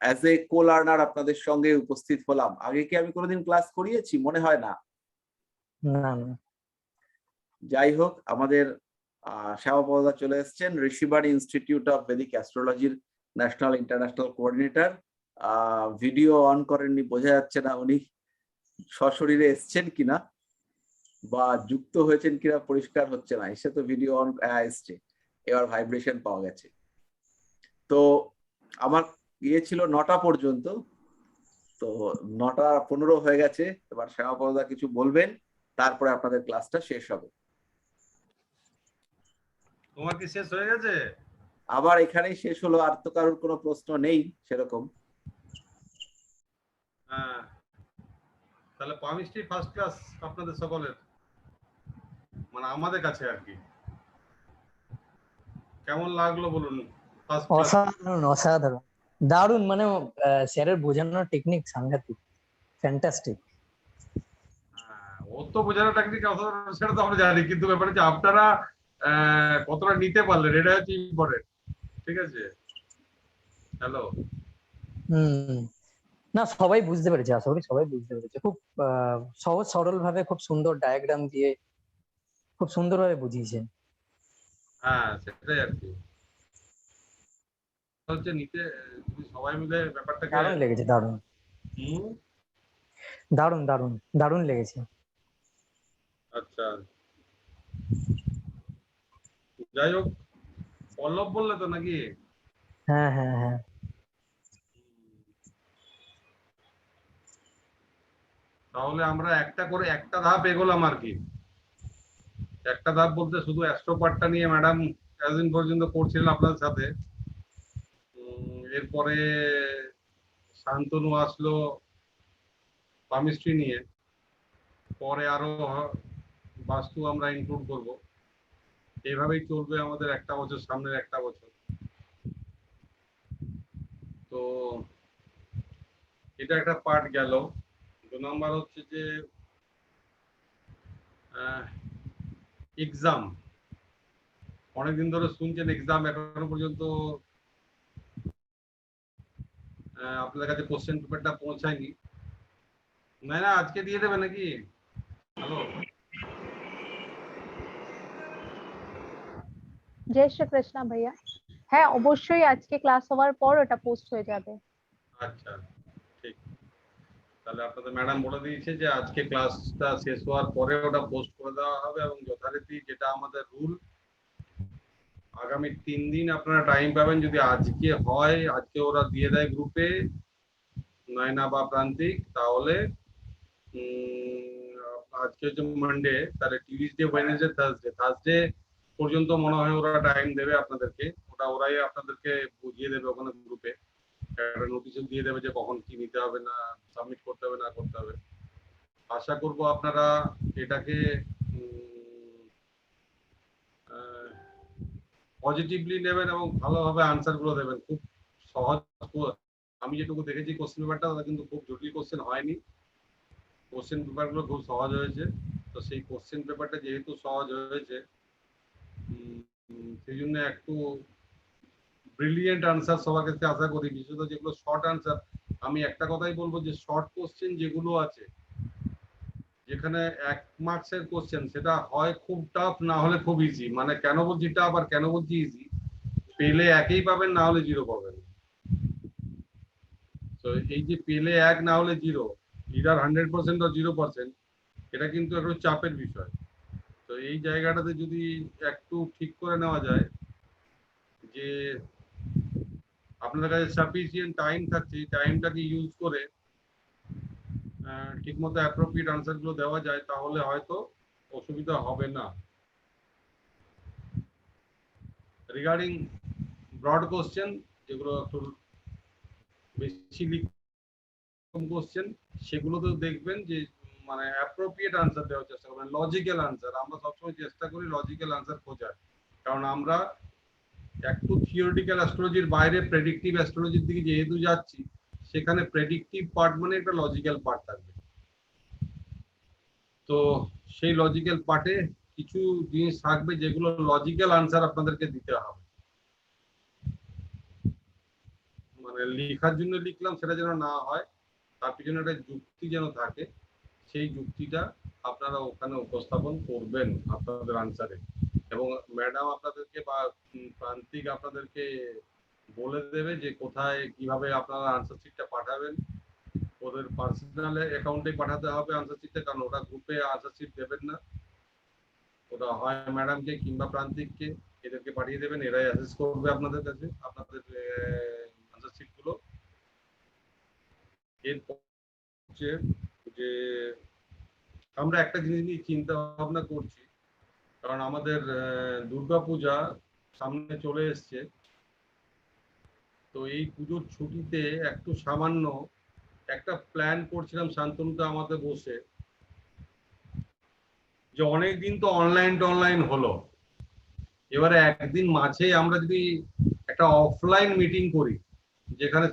অ্যাজ এ কো লার্নার আপনাদের সঙ্গে উপস্থিত হলাম। আগে কি আমি কোনোদিন ক্লাস করিয়েছি? মনে হয় না। যাই হোক, আমাদের শ্যামাপদা চলে এসছেন, ঋষিবাণী ইনস্টিটিউট অফ বেদিক অ্যাস্ট্রোলজির national international coordinator. Video on করেননি, বোঝা যাচ্ছে না উনি সশরীরে এসছেন কিনা বা যুক্ত হয়েছেন কিনা পরিষ্কার হচ্ছে না। এসে তো ভিডিও অন এসছে, এবার ভাইব্রেশন পাওয়া গেছে। তো আমার ইয়ে ছিল 9টা পর্যন্ত, তো 9:15 হয়ে গেছে। এবার শ্যামাপদা কিছু বলবেন, তারপরে আপনাদের ক্লাসটা শেষ হবে। তোমার কি শেষ হয়ে গেছে? আবার এখানেই শেষ হলো, আর তো কারোর কোনো প্রশ্ন নেই সেরকম। হ্যাঁ, তাহলে পামিস্ট্রি ফার্স্ট ক্লাস আপনাদের সকলের, মানে আমাদের কাছে আর কি। কেমন লাগলো বলুন ফার্স্ট ক্লাস? অসাধারণ অসাধারণ, দারুণ, মানে স্যারের বোঝানোর টেকনিক সাংঘাতিক, ফ্যান্টাস্টিক। ও তো বোঝানোর টেকনিক অসাধারণ, সেটা তো আমরা জানি, কিন্তু ব্যাপার হচ্ছে আপনারা কতটা নিতে পারলেন, এটা হচ্ছে ইম্পর্টেন্ট। ঠিক আছে, হ্যালো। হুম, না সবাই বুঝতে পেরেছে, আশা করি সবাই বুঝতে পেরেছে, খুব সহজ সরল ভাবে, খুব সুন্দর ডায়াগ্রাম দিয়ে খুব সুন্দরভাবে বুঝিয়েছে। হ্যাঁ, সেটাই আর কি হচ্ছে নিতে, যদি সবাই মিলে ব্যাপারটাকে। দারুণ লেগেছে, দারুণ হুম, দারুণ দারুণ দারুণ লেগেছে। আচ্ছা, যাই হোক, পল্লব বললে তো নাকি? হ্যাঁ হ্যাঁ হ্যাঁ, তাহলে আমরা একটা করে একটা ধাপ এগোলাম আর কি। একটা ধাপ বলতে শুধু অ্যাস্ট্রো পার্টটা নিয়ে ম্যাডাম এতদিন পর্যন্ত করছিলেন আপনাদের সাথে। এরপরে শান্তনু আসলো পামিস্ট্রি নিয়ে, পরে আরো বাস্তু আমরা ইনক্লুড করব। এইভাবেই চলবে আমাদের একটা বছর, সামনের একটা বছর। তো এটা একটা পার্ট গেল। 2 নাম্বার হচ্ছে যে এক্সাম, অনেকদিন ধরে শুনছেন এক্সাম, এখনো পর্যন্ত আপনাদের কাছে কোশ্চেন পেপারটা পৌঁছায়নি। না না, আজকে দিয়ে দেবে নাকি? হ্যালো, জয় শ্রীকৃষ্ণ ভাইয়া। হ্যাঁ অবশ্যই আজকে ক্লাস হওয়ার পর ওটা পোস্ট হয়ে যাবে। আচ্ছা, ঠিক। তাহলে আপনাদের ম্যাডাম বলে দিয়েছে যে আজকে ক্লাসটা শেষ হওয়ার পরে ওটা পোস্ট করে দেওয়া হবে, এবং যথারীতি যেটা আমাদের রুল, আগামী 3 দিন আপনারা টাইম পাবেন। যদি আজকে হয়, আজকে ওরা দিয়ে দেয় গ্রুপে নয়না বা প্রান্তিক, তাহলে আজকে হচ্ছে মানডে, তাহলে টিউসডে, ওয়েডনেসডে, থার্সডে পর্যন্ত মনে হয় ওরা টাইম দেবে আপনাদেরকে। ওটা ওরাই আপনাদেরকে বুঝিয়ে দেবে ওখানে গ্রুপে, একটা নোটিশও দিয়ে দেবে যে কখন কি নিতে হবে, না সাবমিট করতে হবে, না করতে হবে। আশা করব আপনারা এটাকে পজিটিভলি নেবেন এবং ভালোভাবে আনসার গুলো দেবেন। খুব সহজ, আমি যেটুকু দেখেছি কোশ্চেন পেপারটা, তারা কিন্তু খুব জটিল কোশ্চেন হয়নি, কোশ্চেন পেপার গুলো খুব সহজ হয়েছে। তো সেই কোশ্চেন পেপারটা যেহেতু সহজ হয়েছে, সেই জন্য একটু ব্রিলিয়েন্ট আনসার সবার কাছে আশা করি, বিশেষত যেগুলো শর্ট আনসার। আমি একটা কথাই বলবো যে শর্ট কোশ্চেন যেগুলো আছে, যেখানে 1 মার্কসের কোশ্চেন, সেটা হয় খুব টাফ, না হলে খুব ইজি। মানে কেন বলছি টাফ আর কেন বলছি ইজি, পেলে একই পাবেন, না হলে 0 পাবেন। তো এই যে পেলে 1 না হলে 0, ইদার 100% বা 0%, এটা কিন্তু একটু চাপের বিষয়। তো এই জায়গাটাতে যদি একটু ঠিক করে নেওয়া যায় যে আপনাদের কাছে সাফিসিয়েন্ট টাইম থাকছে, এই টাইমটাকে ইউজ করে ঠিকমতো অ্যাপ্রোপ্রিয়েট আনসার গুলো দেওয়া যায়, তাহলে হয়তো অসুবিধা হবে না। রিগার্ডিং ব্রড কোশ্চেন, যেগুলো একটু বেশি কোশ্চেন, সেগুলো তো দেখবেন যে মানে অ্যাপ্রোপ্রিয়েট আনসার দেওয়ার চেষ্টা করবেন, লজিক্যাল আনসার। আমরা সবসময় চেষ্টা করি লজিক্যাল আনসার খোঁজার, কারণ আমরা একটু থিওরিটিক্যাল অ্যাস্ট্রোলজির বাইরে প্রেডিক্টিভ অ্যাস্ট্রোলজির দিকে যেহেতু যাচ্ছি, সেখানে প্রেডিক্টিভ পার্ট মানে একটা লজিক্যাল পার্ট থাকবে। তো সেই লজিক্যাল পার্টে কিছু জিনিস থাকবে যেগুলো লজিক্যাল আনসার আপনাদেরকে দিতে হবে। মানে লেখার জন্য লিখলাম সেটা যেন না হয়, তার পিছনে একটা যুক্তি যেন থাকে, সেই যুক্তিটা আপনারা ওখানে উপস্থাপন করবেন আপনাদের আনসারে। এবং ম্যাডাম আপনাদেরকে বা প্রান্তিক আপনাদেরকে বলে দেবে যে কোথায় কিভাবে আপনারা আনসার শিটটা পাঠাবেন। ওদের পার্সোনাল অ্যাকাউন্টে পাঠাতে হবে আনসার শিটটা, কারণ ওটা গ্রুপে আনসার শিট দেবেন না। ওটা হয় ম্যাডামকে কিংবা প্রান্তিককে, এদেরকে পাঠিয়ে দেবেন, এরাই অ্যাসেস করবে আপনাদের কাছে আপনাদের আনসার শিট গুলো। এরপর যে আমরা একটা জিনিস নিয়ে চিন্তা ভাবনা করছি, কারণ আমাদের দুর্গাপূজা সামনে চলে এসছে। তো এই পুজোর ছুটিতে একটু সামান্য একটা প্ল্যান করছিলাম শান্তনুতে আমাদের বসে, যে অনেক দিন তো অনলাইন হলো, এবারে একদিন মাঝে আমরা যদি একটা অফলাইন মিটিং করি, যেখানে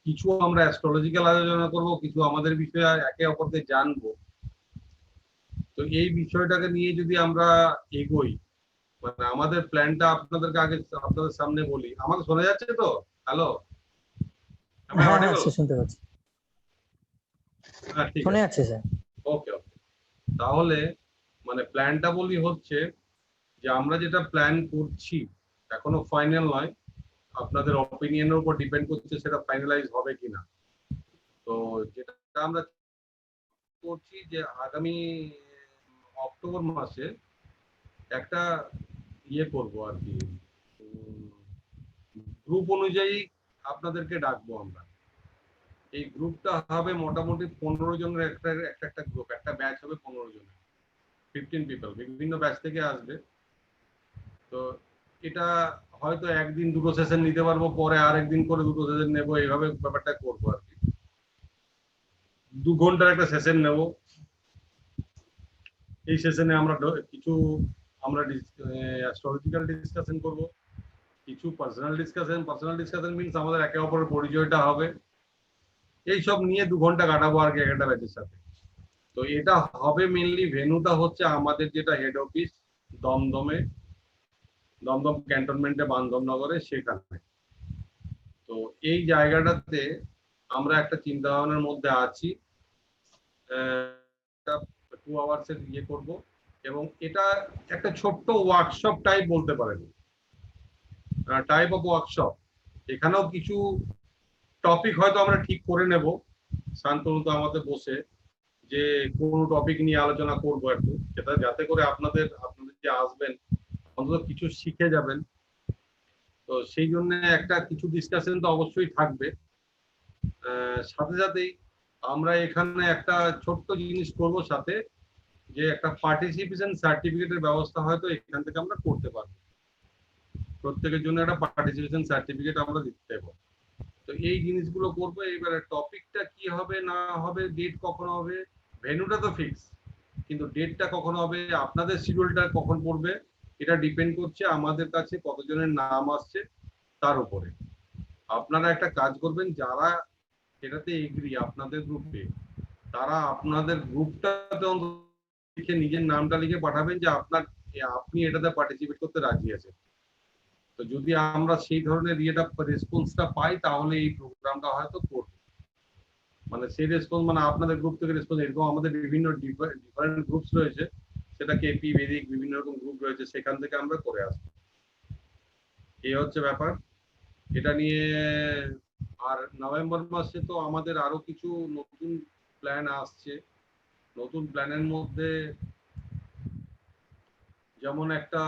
কিছু আমরা অ্যাস্ট্রোলজিক্যাল আলোচনা করব, কিছু আমাদের বিষয়ে একে অপরকে জানবো। তো এই বিষয়টাকে নিয়ে যদি আমরা এগোই, মানে আমাদের প্ল্যানটা আপনাদেরকে আগে আপনাদের সামনে বলি। আমাকে শোনা যাচ্ছে তো? হ্যালো, হ্যাঁ হ্যাঁ স্যার শুনতে পাচ্ছি, হ্যাঁ ঠিক শুনে আছে, যাচ্ছে স্যার। ওকে ওকে। তাহলে মানে প্ল্যানটা বলি হচ্ছে যে আমরা যেটা প্ল্যান করছি এখনো ফাইনাল নয়, আপনাদের অপিনিয়নের উপর ডিপেন্ড করছে সেটা ফাইনালাইজ হবে কিনা। তো যেটা আমরা করছি যে আগামী অক্টোবর মাসে একটা ইয়ে করব আর কি, গ্রুপ অনুযায়ী আপনাদেরকে ডাকবো আমরা। এই গ্রুপটা হবে মোটামুটি 15 জনের একটা গ্রুপ, একটা ব্যাচ হবে 15 জনের, 15 পিপল, বিভিন্ন ব্যাচ থেকে আসবে। তো এটা হয়তো একদিন দুটো সেশন নিতে পারবো, পরে আরেকদিন করে দুটো সেশন নেবো, এইভাবে ব্যাপারটা করবো আর কি। 2 ঘন্টার একটা সেশন নেব। এই সেশনে আমরা কিছু আমরা অ্যাস্ট্রোলজিক্যাল ডিসকাশন করব, কিছু পার্সোনাল ডিসকাশন মিনস আমাদের একে অপরের পরিচয়টা হবে। এইসব নিয়ে 2 ঘন্টা কাটাবো আর কি একটা ব্যাচের সাথে। তো এটা হবে মেনলি, ভেন্যুটা হচ্ছে আমাদের যেটা হেড অফিস দমদমে, দমদম ক্যান্টনমেন্টে বান্ধবনগরে, সেখানে। তো এই জায়গাটাতে আমরা একটা চিন্তা ভাবনার মধ্যে আছি, 2 আওয়ার্সের ইয়ে করব, এবং এটা একটা ছোট্ট ওয়ার্কশপ টাইপ বলতে পারেন, টাইপ অফ ওয়ার্কশপ। এখানেও কিছু টপিক হয়তো আমরা ঠিক করে নেব শান্তনু তো আমাদের বসে, যে কোন টপিক নিয়ে আলোচনা করব একটু, সেটা যাতে করে আপনাদের যে আসবেন অন্তত কিছু শিখে যাবেন। তো সেই জন্য একটা কিছু ডিসকাশন তো অবশ্যই থাকবে। সাথে সাথেই আমরা এখানে একটা ছোট্ট জিনিস করব সাথে, যে একটা পার্টিসিপেশন সার্টিফিকেটের ব্যবস্থা হয়তো এখান থেকে আমরা করতে পারবো। প্রত্যেকের জন্য একটা পার্টিসিপেশন সার্টিফিকেট আমরা দিতে দেবো। তো এই জিনিসগুলো করবো। এবারে টপিকটা কি হবে না হবে, ডেট কখন হবে, ভেন্যুটা তো ফিক্স, কিন্তু ডেটটা কখন হবে, আপনাদের শিডিউলটা কখন পড়বে, এটা ডিপেন্ড করছে আমাদের কাছে কতজনের নাম আসছে তার উপরে। আপনারা একটা কাজ করবেন, যারা এটাতে এগ্রি আপনাদের গ্রুপে, তারা আপনাদের গ্রুপটাতে লিখে নিজের নামটা লিখে পাঠাবেন যে আপনি এটাতে পার্টিসিপেট করতে রাজি আছেন। তো যদি আমরা সেই ধরনের ইয়েটা রেসপন্সটা পাই, তাহলে এই প্রোগ্রামটা হয়তো করব। মানে সেই রেসপন্স, মানে আপনাদের গ্রুপ থেকে রেসপন্স, এরকম আমাদের বিভিন্ন ডিফারেন্ট গ্রুপস রয়েছে, সেটা কেপি বেদিক বিভিন্ন রকম গ্রুপ রয়েছে, সেখান থেকে আমরা করে আসবো। এই হচ্ছে ব্যাপার এটা নিয়ে। আর নভেম্বর মাসে তো আমাদের আরো কিছু নতুন প্ল্যান আসছে। নতুন প্ল্যানের মধ্যে যেমন একটা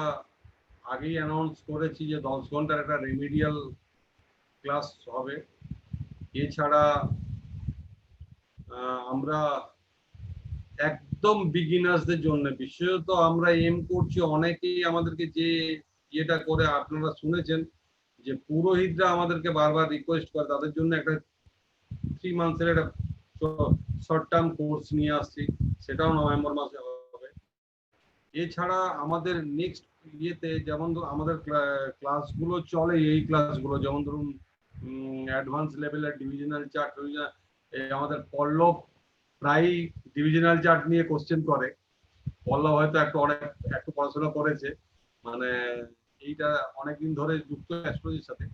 আগেই অ্যানাউন্স করেছি যে 10 ঘন্টার একটা রেমিডিয়াল ক্লাস হবে। এছাড়া আমরা একদম বিগিনার্সদের জন্য বিশেষত আমরা এম করছি, অনেকেই আমাদেরকে যে ইয়েটা করে আপনারা শুনেছেন, যে পুরোহিতরা আমাদেরকে বারবার রিকোয়েস্ট করে, তাদের জন্য একটা 3 মান্থের একটা শর্ট টার্ম কোর্স নিয়ে আসছি, সেটাও নভেম্বর মাসে হবে। এছাড়া আমাদের নেক্সট ইয়েতে যেমন আমাদের ক্লাসগুলো চলে, এই ক্লাসগুলো যেমন ধরুন অ্যাডভান্স লেভেলের ডিভিশনাল চার্ট, আমাদের পল্লব প্রায় ডিভিশনাল চার্ট নিয়ে কোশ্চেন করে। পল্লব হয়তো একটু পড়াশোনা করেছে, মানে এইটা অনেকদিন ধরে যুক্ত অ্যাস্ট্রোলজির সাথে।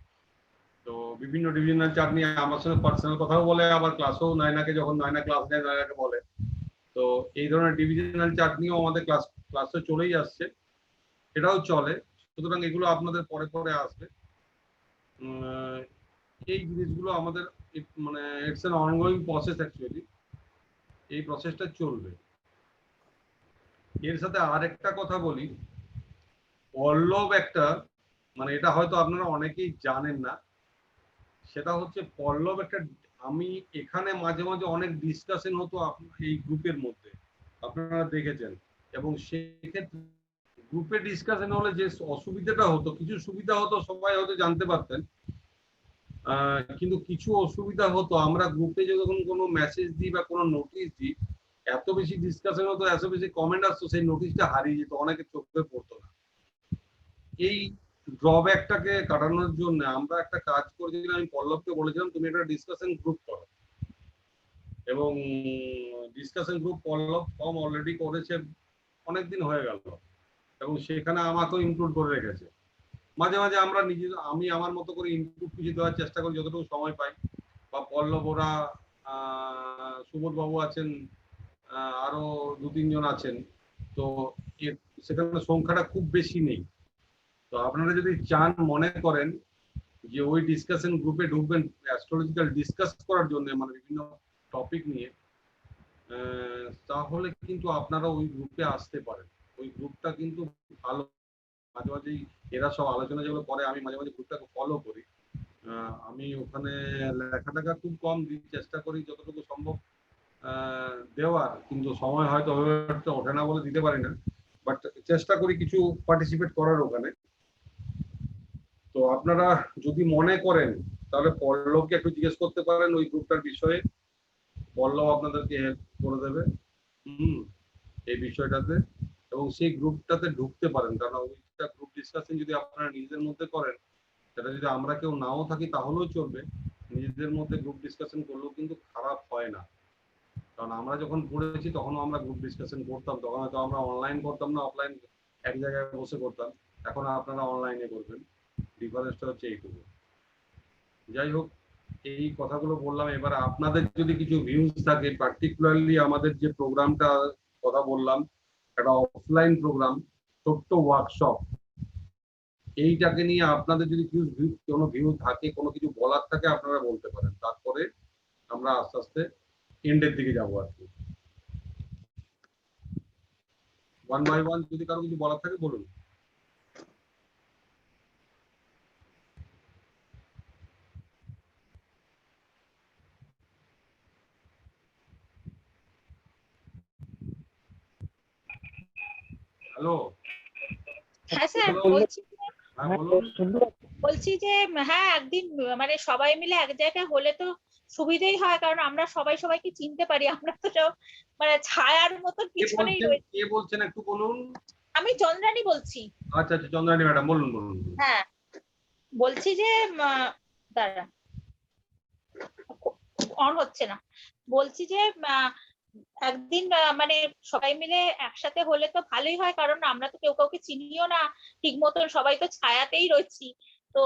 তো বিভিন্ন ডিভিশনাল চার্ট নিয়ে আমার সঙ্গে পার্সোনাল কথাও বলে, আবার ক্লাসও নয়নাকে, যখন নয়না ক্লাস নেয় নয়নাকে বলে। তো এই ধরনের ডিভিশনাল চার্ট নিয়েও আমাদের ক্লাসে চলেই আসছে, এটাও চলে। সুতরাং এগুলো আপনাদের পরে পরে আসবে। এই জিনিসগুলো আমাদের মানে it's an ongoing process actually, এই প্রসেসটা চলবে। এর সাথে আরেকটা কথা বলি, পল্লব একটা, মানে এটা হয়তো আপনারা অনেকেই জানেন না, সেটা হচ্ছে পল্লব একটা, আমি এখানে মাঝে মাঝে অনেক ডিসকাশন হতো এই গ্রুপের মধ্যে, আপনারা দেখেছেন। এবং সেক্ষেত্রে গ্রুপে ডিসকাশন হলে যে অসুবিধাটা হতো, কিছু সুবিধা হতো সবাই হয়তো জানতে পারতেন, কিন্তু কিছু অসুবিধা হতো আমরা গ্রুপে যখন কোনো মেসেজ দিই বা কোনো নোটিশ দিই, এত বেশি ডিসকাশন হতো, এত বেশি কমেন্ট আসতো, সেই নোটিশটা হারিয়ে যেত, অনেকে চোখে পড়তো না। এই ড্রব্যাকটাকে কাটানোর জন্য আমরা একটা কাজ করেছিলাম, আমি পল্লবকে বলেছিলাম তুমি একটা ডিসকাশন গ্রুপ করো, এবং ডিসকাশন গ্রুপ পল্লব ফর্ম অলরেডি করেছে, অনেকদিন হয়ে গেল, এবং সেখানে আমাকেও ইনক্লুড করে রেখেছে। মাঝে মাঝে আমরা আমি আমার মতো করে ইনপুট কিছু দেওয়ার চেষ্টা করি যতটুকু সময় পাই, বা পল্লব ওরা, সুবোধ বাবু আছেন, আরো 2-3 জন আছেন, তো সেখানে সংখ্যাটা খুব বেশি নেই। তো আপনারা যদি চান, মনে করেন যে ওই ডিসকাশন গ্রুপে ঢুকবেন অ্যাস্ট্রোলজিক্যাল ডিসকাস করার জন্য, মানে বিভিন্ন টপিক নিয়ে, তাহলে কিন্তু আপনারা ওই গ্রুপে আসতে পারেন। ওই গ্রুপটা কিন্তু ভালো, মাঝে মাঝেই এরা সব আলোচনা যেগুলো করে আমি মাঝে মাঝে গ্রুপটাকে ফলো করি। আমি ওখানে লেখাটাকে খুব কম দিই, চেষ্টা করি যতটুকু সম্ভব দেওয়ার, কিন্তু সময় হয়তো ওঠে না বলে দিতে পারি না, বাট চেষ্টা করি কিছু পার্টিসিপেট করার ওখানে। তো আপনারা যদি মনে করেন তাহলে পল্লবকে একটু জিজ্ঞেস করতে পারেন ওই গ্রুপটার বিষয়ে, পল্লব আপনাদেরকে হেল্প করে দেবে এই বিষয়টাতে, এবং সেই গ্রুপটাতে ঢুকতে পারেন, কারণ ওইটা গ্রুপ ডিসকাশন যদি আপনারা নিজেদের মধ্যে করেন, সেটা যদি আমরা কেউ নাও থাকি তাহলেও চলবে, নিজেদের মধ্যে গ্রুপ ডিসকাশন করলেও কিন্তু খারাপ হয় না। কারণ আমরা যখন পড়েছি তখনও আমরা গ্রুপ ডিসকাশন করতাম, তখন হয়তো আমরা অনলাইন করতাম না, অফলাইন এক জায়গায় বসে করতাম, এখন আপনারা অনলাইনে করবেন, ডিফারেন্সটা হচ্ছে এইটুকু। যাই হোক, এই কথাগুলো বললাম। এবার আপনাদের যদি কিছু ভিউজ থাকে, পার্টিকুলারলি আমাদের যে প্রোগ্রামটা কথা বললাম, একটা অফলাইন প্রোগ্রাম, ছোট্ট ওয়ার্কশপ, এইটাকে নিয়ে আপনাদের যদি কোনো ভিউ থাকে, কোনো কিছু বলার থাকে, আপনারা বলতে পারেন, তারপরে আমরা আস্তে আস্তে এন্ডের দিকে যাবো আর কি। 1 by 1 যদি কারো কিছু বলার থাকে বলুন। হ্যালো। হ্যাঁ স্যার, হ্যাঁ বলুন। বলছি যে হ্যাঁ, একদিন মানে সবাই মিলে এক জায়গায় হলে তো সুবিধেই হয়, কারণ আমরা সবাই সবাইকে চিনতে পারি, আমরা তো সব মানে ছায়ার মতো পিছনেই রয়েছি। কে বলছেন একটু বলুন। আমি চন্দ্রানী বলছি। আচ্ছা আচ্ছা, চন্দ্রানী ম্যাডাম বলুন বলুন। হ্যাঁ, বলছি যে দাঁড়া, অন হচ্ছে না। বলছি যে একদিন মানে সবাই মিলে একসাথে হলে তো ভালোই হয়, কারণ আমরা তো কেউ কাউকে চিনিও না ঠিক মতন, সবাই তো ছায়াতেই রয়েছি। তো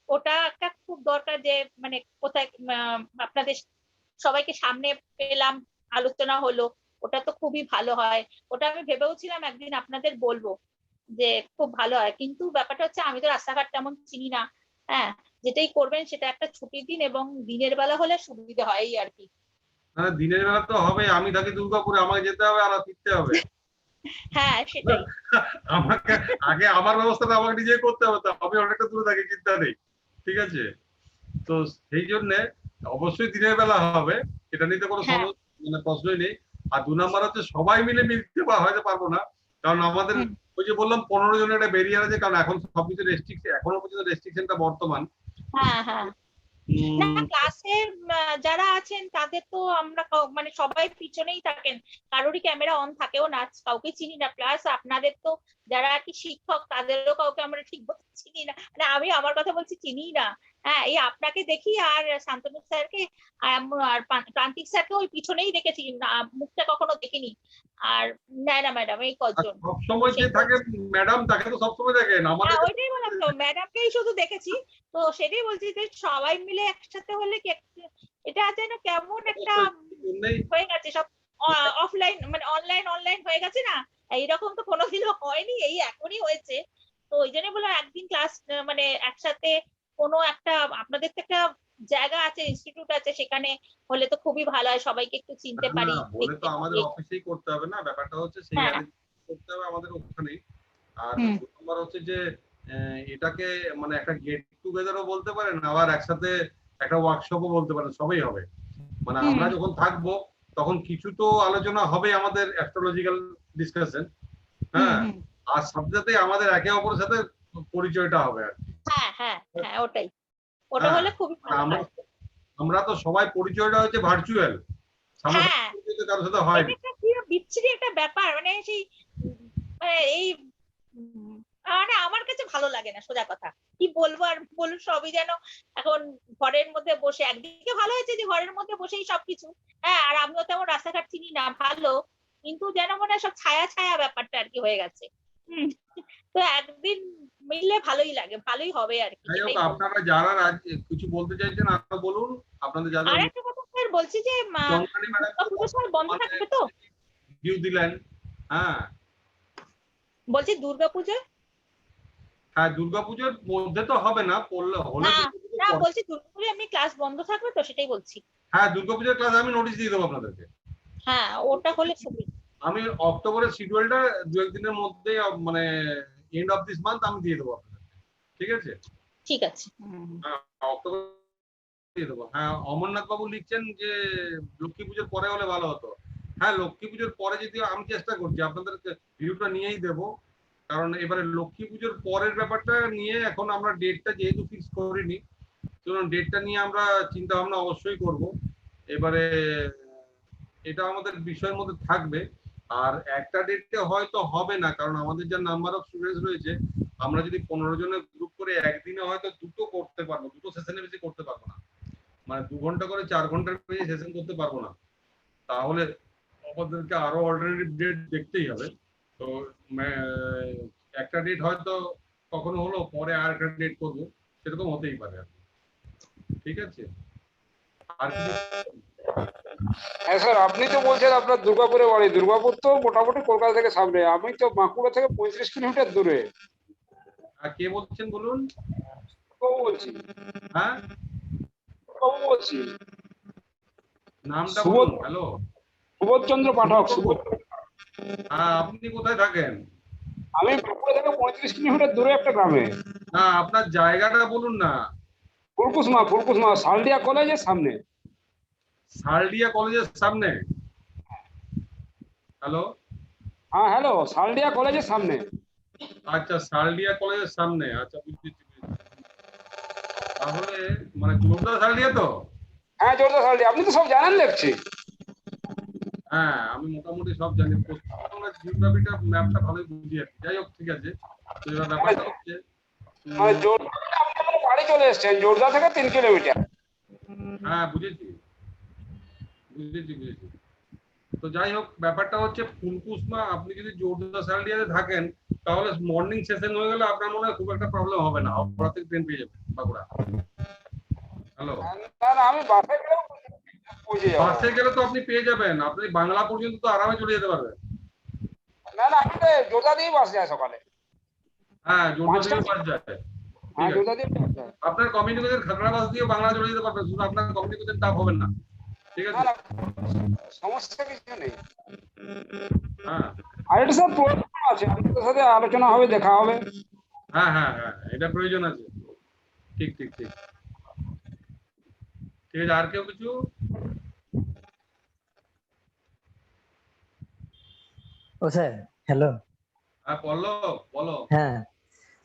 ওটা একটা খুব দরকার যে মানে কোথায় আপনাদের সবাইকে সামনে পেলাম, আলোচনা হলো, ওটা তো খুবই ভালো হয়। ওটা আমি ভেবেওছিলাম একদিন আপনাদের বলবো যে খুব ভালো হয়, কিন্তু ব্যাপারটা হচ্ছে আমি তো রাস্তাঘাট তেমন চিনি না। হ্যাঁ, যেটাই করবেন সেটা একটা ছুটির দিন এবং দিনের বেলা হলে সুবিধা হয় এই আর কি। হ্যাঁ, দিনের বেলা তো হবে, আমি থাকি দুর্গাপুরে, আমাকে যেতে হবে আর ফিরতে হবে। হ্যাঁ সেটাই। আমাকে আগে আমার ব্যবস্থাটা আমাকে নিজে করতে হবে, তো আমি অনেকটা দূরে থাকি, চিন্তা নেই, ঠিক আছে? তো সেই জন্য অবশ্যই দিনের বেলা হবে, এটা নিতে কোনো মানে প্রশ্নই নেই। আর 2 নাম্বার হচ্ছে সবাই মিলে মিলতে হয়তো পারবো না, কারণ আমাদের ওই যে বললাম 15 জনের একটা বেরিয়ার আছে, কারণ এখন সবকিছু রেস্ট্রিকশন, এখনো পর্যন্ত রেস্ট্রিকশনটা বর্তমান। হ্যাঁ হ্যাঁ, না ক্লাসের যারা আছেন তাদের তো আমরা মানে সবাই পিছনেই থাকেন, কারোরই ক্যামেরা অন থাকেও না, কাউকে চিনি না। প্লাস আপনাদের তো যারা আর কি শিক্ষক, তাদেরও কাউকে আমরা ঠিক মতো চিনি না, মানে আমি আমার কথা বলছি, চিনি না। হ্যাঁ, এই আপনাকে দেখি আর শান্তনু স্যারকে আর প্রান্তিক স্যারকে ওই পিছনেই দেখেছি, মুখটা কখনো দেখিনি। আর নায়না ম্যাডাম, এই কজন সবসময় যে থাকে ম্যাডাম, তাকে তো সবসময় দেখেন আমাদের। ওইটাই বললাম তো, ম্যাডামকেই শুধু দেখেছি। তো সেটাই বলছি যে সবাই মিলে একসাথে হলে কি এটা আছে না, কেমন একটা হয়ে গেছে সব অফলাইন মানে অনলাইন অনলাইন হয়ে গেছে না, এইরকম তো কোনোদিনও হয়নি, এই এখনই হয়েছে। তো ওই জন্য বললাম একদিন ক্লাস মানে একসাথে কোনো একটা, আপনাদের তো একটা জায়গা আছে, ইনস্টিটিউট আছে, সেখানে হলে তো খুবই ভালো হয়, সবাইকে একটু চিনতে পারি। বলে তো আমাদের অফিসেই করতে হবে না, ব্যাপারটা হচ্ছে সেই করতে হবে আমাদের ওখানেই। আর 2 নম্বর হচ্ছে যে এটাকে মানে একটা গেট টুগেদারও বলতে পারেন, আবার একসাথে একটা ওয়ার্কশপও বলতে পারেন, সবই হবে। মানে আমরা যখন থাকবো তখন কিছু তো আলোচনা হবে আমাদের অ্যাস্ট্রোলজিক্যাল ডিসকাশন, হ্যাঁ, হুম। আর সাথে সাথে আমাদের একে অপরের সাথে পরিচয়টা হবে আর কি। হ্যাঁ, ওটাই। ওটা হ্যাঁ, হলে খুবই ভালো আমরা হয়। আমরা তো সবাই পরিচয়টা হচ্ছে ভার্চুয়াল, সামনাসামনি হ্যাঁ, পরিচয় তো কারোর সাথে এটা হয়নি। একটা কি বিচ্ছিরি একটা ব্যাপার, মানে সেই মানে এই মানে আমার কাছে ভালো লাগে না, সোজা কথা। কি বলবো আর বলুন, সবই যেন এখন ঘরের মধ্যে বসে, একদিকে ভালো হয়েছে যে ঘরের মধ্যে বসেই সবকিছু, হ্যাঁ, আর আমিও তেমন রাস্তাঘাট চিনি না ভালো, কিন্তু যেন মনে হয় সব ছায়া ছায়া ব্যাপারটা আর কি হয়ে গেছে। তো একদিন মিললে ভালোই লাগে, ভালোই হবে আর কি, যাই হোক, সেটাই বলবো। আপনারা যারা কিছু বলতে চাইছেন আরো বলুন, আপনাদের যাদের আর একটা কথা স্যার বলছি যে চন্দ্রানী ম্যাডাম দুর্গাপুজো স্যার বন্ধ থাকবে তো? ভিউ দিলেন। হ্যাঁ বলছি দুর্গাপুজো, হ্যাঁ, দুর্গাপুজোর মধ্যে তো হবে না, পড়লে হলে না দুর্গাপুজোর না পরে। বলছি দুর্গাপুজো এমনি ক্লাস বন্ধ থাকবে তো, সেটাই বলছি। হ্যাঁ, দুর্গাপুজোর ক্লাস আমি নোটিশ দিয়ে দেবো আপনাদেরকে। হ্যাঁ, ওটা হলে খুবই। আমি অক্টোবরের শিডিউলটা দু একদিনের মধ্যে, মানে এন্ড অফ দিস মান্থ আমি দিয়ে দেবো আপনাদেরকে, ঠিক আছে? ঠিক আছে। হ্যাঁ, অক্টোবর দিয়ে দেবো। হ্যাঁ, অমরনাথ বাবু লিখছেন যে লক্ষ্মী পুজোর পরে হলে ভালো হতো। হ্যাঁ, লক্ষ্মী পুজোর পরে যদি, আমি চেষ্টা করছি আপনাদেরকে ভিডিওটা নিয়েই দেবো, কারণ এবারে লক্ষ্মী পুজোর পরের ব্যাপারটা নিয়ে এখন আমরা ডেটটা যেহেতু ফিক্স করিনি, সুতরাং ডেটটা নিয়ে আমরা চিন্তা ভাবনা অবশ্যই করব। এবারে এটা আমাদের বিষয়ের মধ্যে থাকবে। আর একটা ডেটে হয়তো হবে না, কারণ আমাদের যা নাম্বার অফ স্টুডেন্টস রয়েছে, আমরা যদি 15 জনের গ্রুপ করে একদিনে হয়তো দুটো করতে পারবো, দুটো সেশনে বেশি করতে পারবো না, মানে 2 ঘন্টা করে 4 ঘন্টার বেশি সেশন করতে পারবো না। তাহলে আমাদেরকে আরো অল্টারনেটিভ ডেট দেখতেই হবে। তো একটা ডেট হয়তো কখনো হলো, পরে আর একটা ডেট করবো, সেরকম হতেই পারে আর কি। ঠিক আছে? আর কিছু? হ্যাঁ স্যার, আপনি তো বলছেন আপনার দুর্গাপুরে বাড়ি। দুর্গাপুর তো মোটামুটি কলকাতা থেকে সামনে, আমি তো বাঁকুড়া থেকে 35 কিলোমিটার দূরে। আর কে বলছেন বলুন? বাবু বলছি, হ্যাঁ, বাবু বলছি। নামটা সুবোধ, বলুন। হ্যালো, সুবোধ চন্দ্র পাঠক, সুবোধ। হ্যাঁ, আপনি কোথায় থাকেন? আমি বাঁকুড়া থেকে 35 কিলোমিটার দূরে একটা গ্রামে। না, আপনার জায়গাটা বলুন না। ফুলকুসমা সালডিয়া কলেজের সামনে। শালডিয়া কলেজের সামনে? হ্যালো, হ্যাঁ হ্যালো, সালডিয়া কলেজের সামনে। আচ্ছা, শালডিয়া কলেজের সামনে, আচ্ছা বুঝেছি। তাহলে মানে জোরদা শালডিয়া তো? হ্যাঁ জোরদার সালডিয়া, আপনি তো সব জানেন দেখছি। হ্যাঁ, আমি মোটামুটি সব জানি, পশ্চিমবঙ্গের জিওগ্রাফিটা ম্যাপটা ভালোই বুঝি আর কি। যাই হোক, ঠিক আছে। তো এবার ব্যাপারটা হচ্ছে, মানে জোরদা আপনি আমার বাড়ি চলে এসেছেন, জোরদা থেকে 3 কিলোমিটার। হ্যাঁ বুঝেছি বুঝেছি বুঝেছি। তো যাই হোক, ব্যাপারটা হচ্ছে ফুলকুসমা, আপনি যদি জোরদা শালডিয়াতে থাকেন, তাহলে মর্নিং সেশন হয়ে গেলে আপনার মনে হয় খুব একটা প্রবলেম হবে না, হাওড়া থেকে ট্রেন পেয়ে যাবেন বাঁকুড়া। হ্যালো, না না, আমি বাসে গেলেও পৌঁছে যাবো। বাসে গেলে তো আপনি পেয়ে যাবেন, আপনি বাংলা পর্যন্ত তো আরামে চলে যেতে পারবেন। না না, আমাদের জোরদা দিয়েই বাস যায় সকালে। হ্যাঁ, জোরদা থেকে বাস যায়। হ্যাঁ ঠিক আছে, জোরদা দিয়ে বাস যায়। আপনার কমিউনিকেশন খাগড়া বাস দিয়ে বাংলা চলে যেতে পারবেন, শুধু আপনার কমিউনিকেশন টাফ হবে না। ঠিক না আছে? না, সমস্যা কিছু নেই। হ্যাঁ আর এটা সব প্রয়োজন আছে, আপনাদের সাথে আলোচনা হবে, দেখা হবে। হ্যাঁ হ্যাঁ হ্যাঁ, এটা প্রয়োজন আছে। ঠিক ঠিক ঠিক ঠিক আছে। আর কেউ কিছু? ও স্যার, হ্যালো। হ্যাঁ, বলো বলো। হ্যাঁ,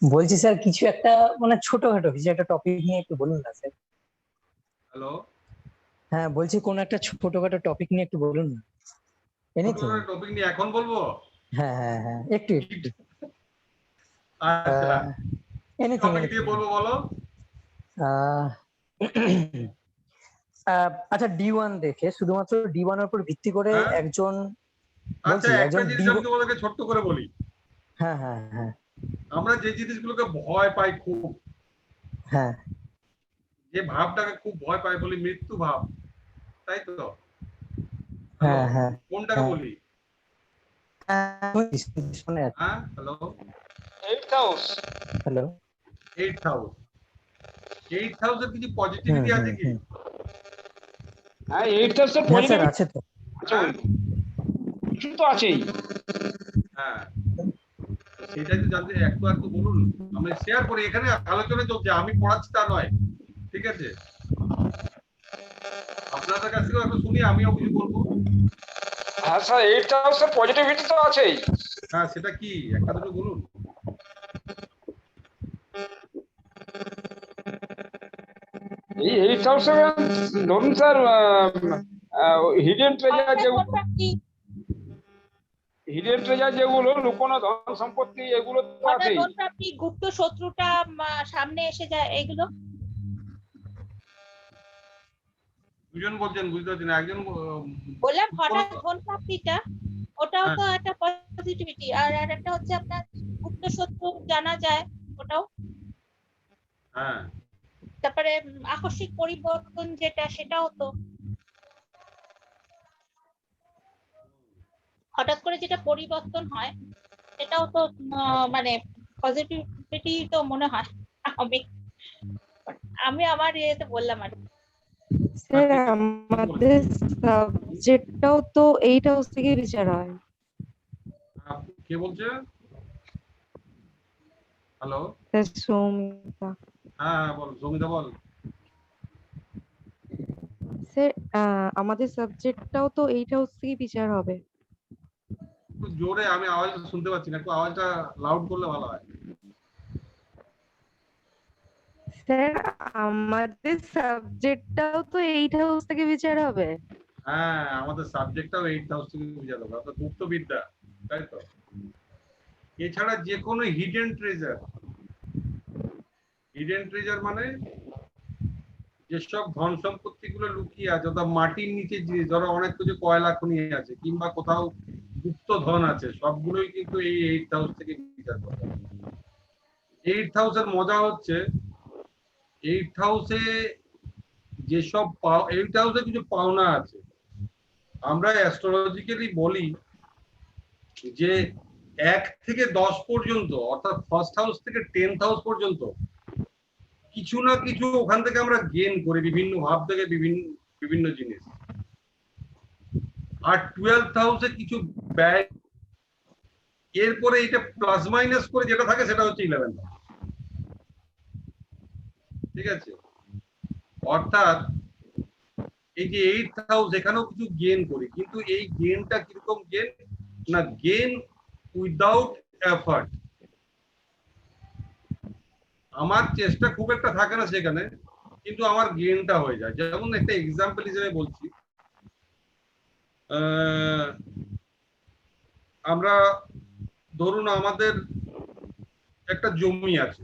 বলছি স্যার কিছু একটা মানে ছোটখাটো কিছু একটা টপিক নিয়ে একটু বলুন না স্যার। হ্যালো, হ্যাঁ, বলছি কোন একটা ছোটখাটো টপিক নিয়ে একটু বলুন না। এনিথিং। টপিক নিয়ে এখন বলবো? হ্যাঁ, একটু একটু আচ্ছা, এনিথিং। টপিক দিয়ে বলবো, বলো। আচ্ছা, D1 দেখে শুধুমাত্র D1 এর উপর ভিত্তি করে হ্যাঁ? একজন, আচ্ছা, বলছি একটা একজন জিনিস আমি তোমাদেরকে ছোট্ট করে বলি। হ্যাঁ, আমরা যে জিনিসগুলোকে ভয় পাই খুব, হ্যাঁ, যে ভাবটাকে খুব ভয় পাই, বলি মৃত্যু ভাব, তাই তো? হ্যাঁ, কোনটাকে হ্যাঁ। বলি? শুনে আছে। হ্যাঁ, হ্যালো, 8 হাউস। হ্যালো। 8 হাউস। 8 হাউসের কিছু পজিটিভিটি আছে কি? হ্যাঁ 8 হাউসের হ্যাঁ স্যার, পজিটিভ আছে তো। কিছু তো আছেই। হ্যাঁ, সেটাই তো জানতে, একটু বলুন, আমি শেয়ার করি। এখানে আলোচনা চলছে, আমি পড়াচ্ছি তা নয়, ঠিক আছে? আপনাদের কাছ থেকে একটু শুনি, আমিও কিছু বলবো। হ্যাঁ স্যার, 8 হাউসের পজিটিভিটি তো আছেই। হ্যাঁ, সেটা কি একটা দুটো বলুন। এই 8000 ধরুন স্যার, হিডেন ট্রেজার হঠাৎ যেগুলো, ধন প্রাপ্তি, হিডেন ট্রেজার যেগুলো, লুকোনো ধন সম্পত্তি, এগুলো তো হঠাৎ আছেই। ধন প্রাপ্তি, গুপ্ত শত্রুটা সামনে এসে যায়, এগুলো। দুজন বলছেন, বুঝতে পারছি না, একজন বললাম হঠাৎ ধন প্রাপ্তিটা, ওটাও হ্যাঁ। তো একটা পজিটিভিটি, আর একটা হচ্ছে আপনার গুপ্ত শত্রু জানা যায়, ওটাও। হ্যাঁ, তারপরে আকস্মিক পরিবর্তন যেটা, সেটাও তো হঠাৎ করে যেটা পরিবর্তন হয়, সেটাও তো মানে পজিটিভিটি তো মনে হয়। আমি আমি আমার ইয়েতে বললাম আর কি। স্যার আমাদের সাবজেক্টটাও তো 8 হাউস থেকে বিচার হয়। কে বলছে? Hello, sir Soumita. হ্যাঁ হ্যাঁ, বল সৌমিতা, বল। স্যার আমাদের সাবজেক্টটাও তো 8 হাউস থেকে বিচার হবে। একটু জোরে, আমি আওয়াজটা শুনতে পাচ্ছি না, একটু আওয়াজটা লাউড করলে ভালো হয়। স্যার আমাদের সাবজেক্টটাও তো 8 হাউস থেকে বিচার হবে। হ্যাঁ, আমাদের সাবজেক্টটাও 8000 থেকে বুঝা দেবো, অর্থাৎ গুপ্তবিদ্যা, তাই তো? এছাড়া যে কোনো হিডেন ট্রেজার, হিডেন ট্রেজার মানে যেসব ধন সম্পত্তি গুলো লুকিয়ে আছে, অর্থাৎ মাটির নিচে জিনিস, ধরো অনেক কিছু কয়লা খনি আছে কিংবা কোথাও গুপ্ত ধন আছে, সবগুলোই কিন্তু এই 8000 থেকে বিচার করা হয়। 8000 এর মজা হচ্ছে 8000 যেসব 8000 কিছু পাওনা আছে। আমরা অ্যাস্ট্রোলজিক্যালি বলি যে 1 থেকে 10 পর্যন্ত, অর্থাৎ ফার্স্ট হাউস থেকে 10th হাউস পর্যন্ত কিছু না কিছু ওখান থেকে আমরা গেইন করি, বিভিন্ন ভাব থেকে বিভিন্ন জিনিস। আর 12th হাউসে কিছু ব্যয়, এরপরে এটা প্লাস মাইনাস করে যেটা থাকে সেটা হচ্ছে 11th হাউস। ঠিক আছে? অর্থাৎ এই যে 8th হাউস, এখানেও কিছু গেইন করি, কিন্তু এই গেইনটা কিরকম গেইন না, গেইন উইদাউট এফার্ট। আমার চেষ্টা খুব একটা থাকে না সেখানে, কিন্তু আমার গেইনটা হয়ে যায়। যেমন একটা এক্সাম্পল হিসেবে বলছি, আমরা ধরুন আমাদের একটা জমি আছে,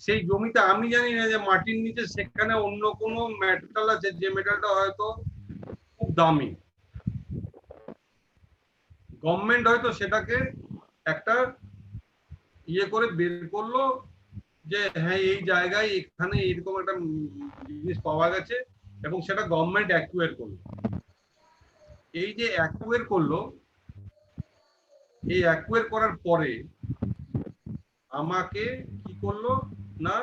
সেই জমিতে আমি জানি না যে মাটির নিচে সেখানে অন্য কোনো মেটাল আছে, যে মেটালটা হয়তো খুব দামি। গভর্নমেন্ট হয়তো সেটাকে একটা ইয়ে করে বের করলো যে হ্যাঁ এই জায়গায় এখানে এরকম একটা জিনিস পাওয়া গেছে, এবং সেটা গভর্নমেন্ট অ্যাকুয়ার করলো। এই যে অ্যাকুয়ার করলো, এই অ্যাকুয়ার করার পরে আমাকে কি করলো না,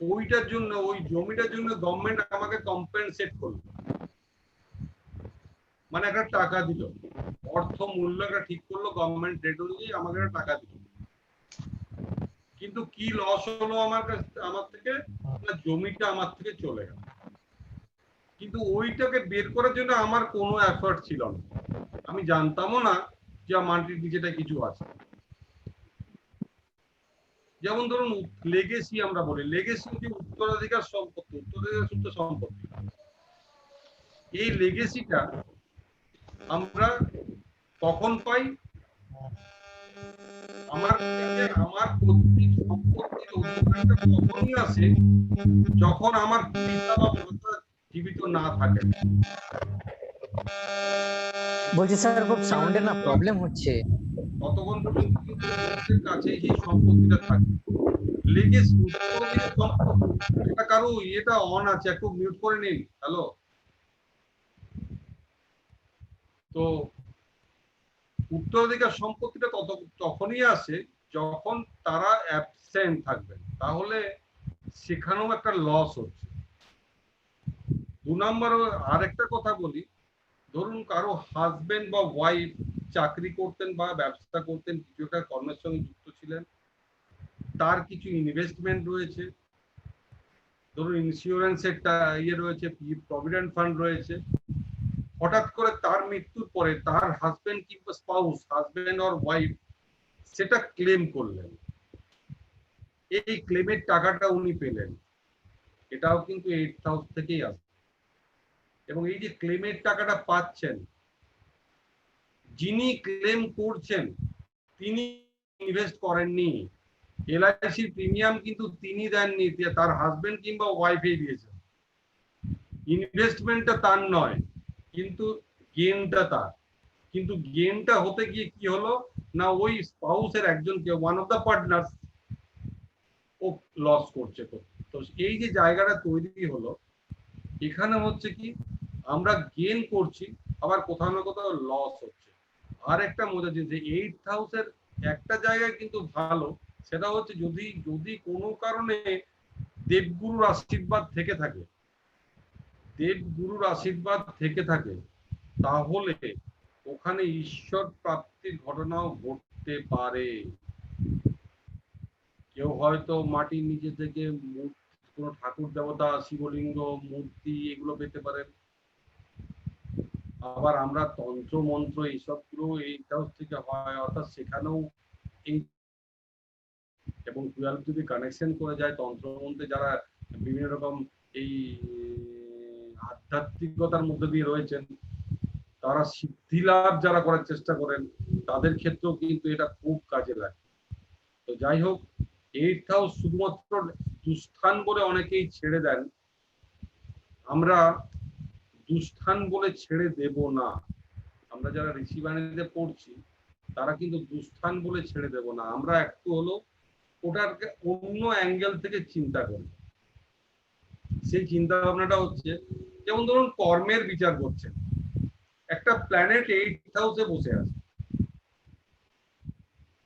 ওইটার জন্য, ওই জমিটার জন্য গভর্নমেন্ট আমাকে কম্পেনসেট করলো, মানে একটা টাকা দিল, অর্থ মূল্য একটা ঠিক করলো গভর্নমেন্ট রেট অনুযায়ী, আমাকে একটা টাকা দিল। কিন্তু কি লস হলো আমার থেকে, জমিটা আমার থেকে চলে গেল। কিন্তু ওইটাকে বের করার জন্য আমার কোনো এফর্ট ছিল না, আমি জানতামও না যে মাটির নিচেটা কিছু আছে। যেমন ধরুন লেগেসি, আমরা বলি লেগেসি হচ্ছে উত্তরাধিকার সম্পত্তি, উত্তরাধিকার সূত্রে সম্পত্তি। এই লেগেসিটা আমরা কখন পাই? আমার পৈতৃক সম্পত্তির অধিকারটা তখনই আসে যখন আমার পিতা বা মাতা জীবিত না থাকে। বলছি স্যার খুব সাউন্ডের না প্রবলেম হচ্ছে। ততক্ষণ পর্যন্ত কিন্তু লোকের কাছে সেই সম্পত্তিটা থাকে। লেগেসি, উত্তরাধিকার সম্পত্তি। এটা কারো এটা অন আছে, একটু মিউট করে নিন। হ্যালো, তো উত্তরাধিকার সম্পত্তিটা তখনই আসে যখন তারা অ্যাবসেন্ট থাকবেন, তাহলে সেখানেও একটা লস হচ্ছে। 2 নম্বর আরেকটা কথা বলি, ধরুন কারো হাজবেন্ড বা ওয়াইফ চাকরি করতেন বা ব্যবসা করতেন, কিছু একটা কর্মের সঙ্গে যুক্ত ছিলেন, তার কিছু ইনভেস্টমেন্ট রয়েছে, ধরুন ইন্স্যুরেন্স একটা ইয়ে রয়েছে, প্রভিডেন্ট ফান্ড রয়েছে, হঠাৎ করে তার মৃত্যুর পরে তার হাজবেন্ড কিংবা স্পাউস, হাজবেন্ড অর ওয়াইফ সেটা ক্লেম করলেন, এই ক্লেমের টাকাটা উনি পেলেন, এটাও কিন্তু 8th হাউস থেকেই আসে। এবং এই যে ক্লেমের টাকাটা পাচ্ছেন, যিনি ক্লেম করছেন তিনি ইনভেস্ট করেননি, এলআইসির প্রিমিয়াম কিন্তু তিনি দেননি, তার হাজবেন্ড কিংবা ওয়াইফই দিয়েছেন। ইনভেস্টমেন্টটা তার নয়, কিন্তু গেইনটা তার। কিন্তু গেইনটা হতে গিয়ে কি হলো না, ওই স্পাউসের একজনকে, ওয়ান অফ দ্য পার্টনার্স, ও লস করছে। তো এই যে জায়গাটা তৈরি হলো, এখানে হচ্ছে কি আমরা গেইন করছি, আবার কোথাও না কোথাও লস হচ্ছে। আর একটা মজা যে 8th হাউসের একটা জায়গায় কিন্তু ভালো, সেটা হচ্ছে যদি যদি কোনো কারণে দেবগুরুর আশীর্বাদ থেকে থাকে, দেবগুরুর আশীর্বাদ থেকে থাকে, তাহলে ওখানে ঈশ্বর প্রাপ্তির ঘটনাও ঘটতে পারে। কেউ হয়তো মাটির নিচে থেকে কোনো ঠাকুর দেবতা, শিবলিঙ্গ, মূর্তি এগুলো পেতে পারেন। আবার আমরা তন্ত্র মন্ত্র এইসবগুলো এই হাউস থেকে হয়, অর্থাৎ সেখানেও এই, এবং 12 যদি কানেকশন করে যায় তন্ত্র মন্ত্রে যারা বিভিন্ন রকম এই আধ্যাত্মিকতার মধ্যে দিয়ে রয়েছেন, তারা সিদ্ধি লাভ যারা করার চেষ্টা করেন, তাদের ক্ষেত্রেও কিন্তু এটা খুব কাজে লাগে। তো যাই হোক, 8th হাউস শুধুমাত্র দুস্থান বলে অনেকেই ছেড়ে দেন, আমরা দুস্থান বলে ছেড়ে দেব না। আমরা যারা ঋষিবাণীতে পড়ছি তারা কিন্তু দুস্থান বলে ছেড়ে দেব না, আমরা একটু হলো ওটাকে অন্য অ্যাঙ্গেল থেকে চিন্তা করি। সেই চিন্তা ভাবনাটা হচ্ছে, যেমন ধরুন কর্মের বিচার করছেন, একটা প্ল্যানেট 8th হাউসে বসে আছে,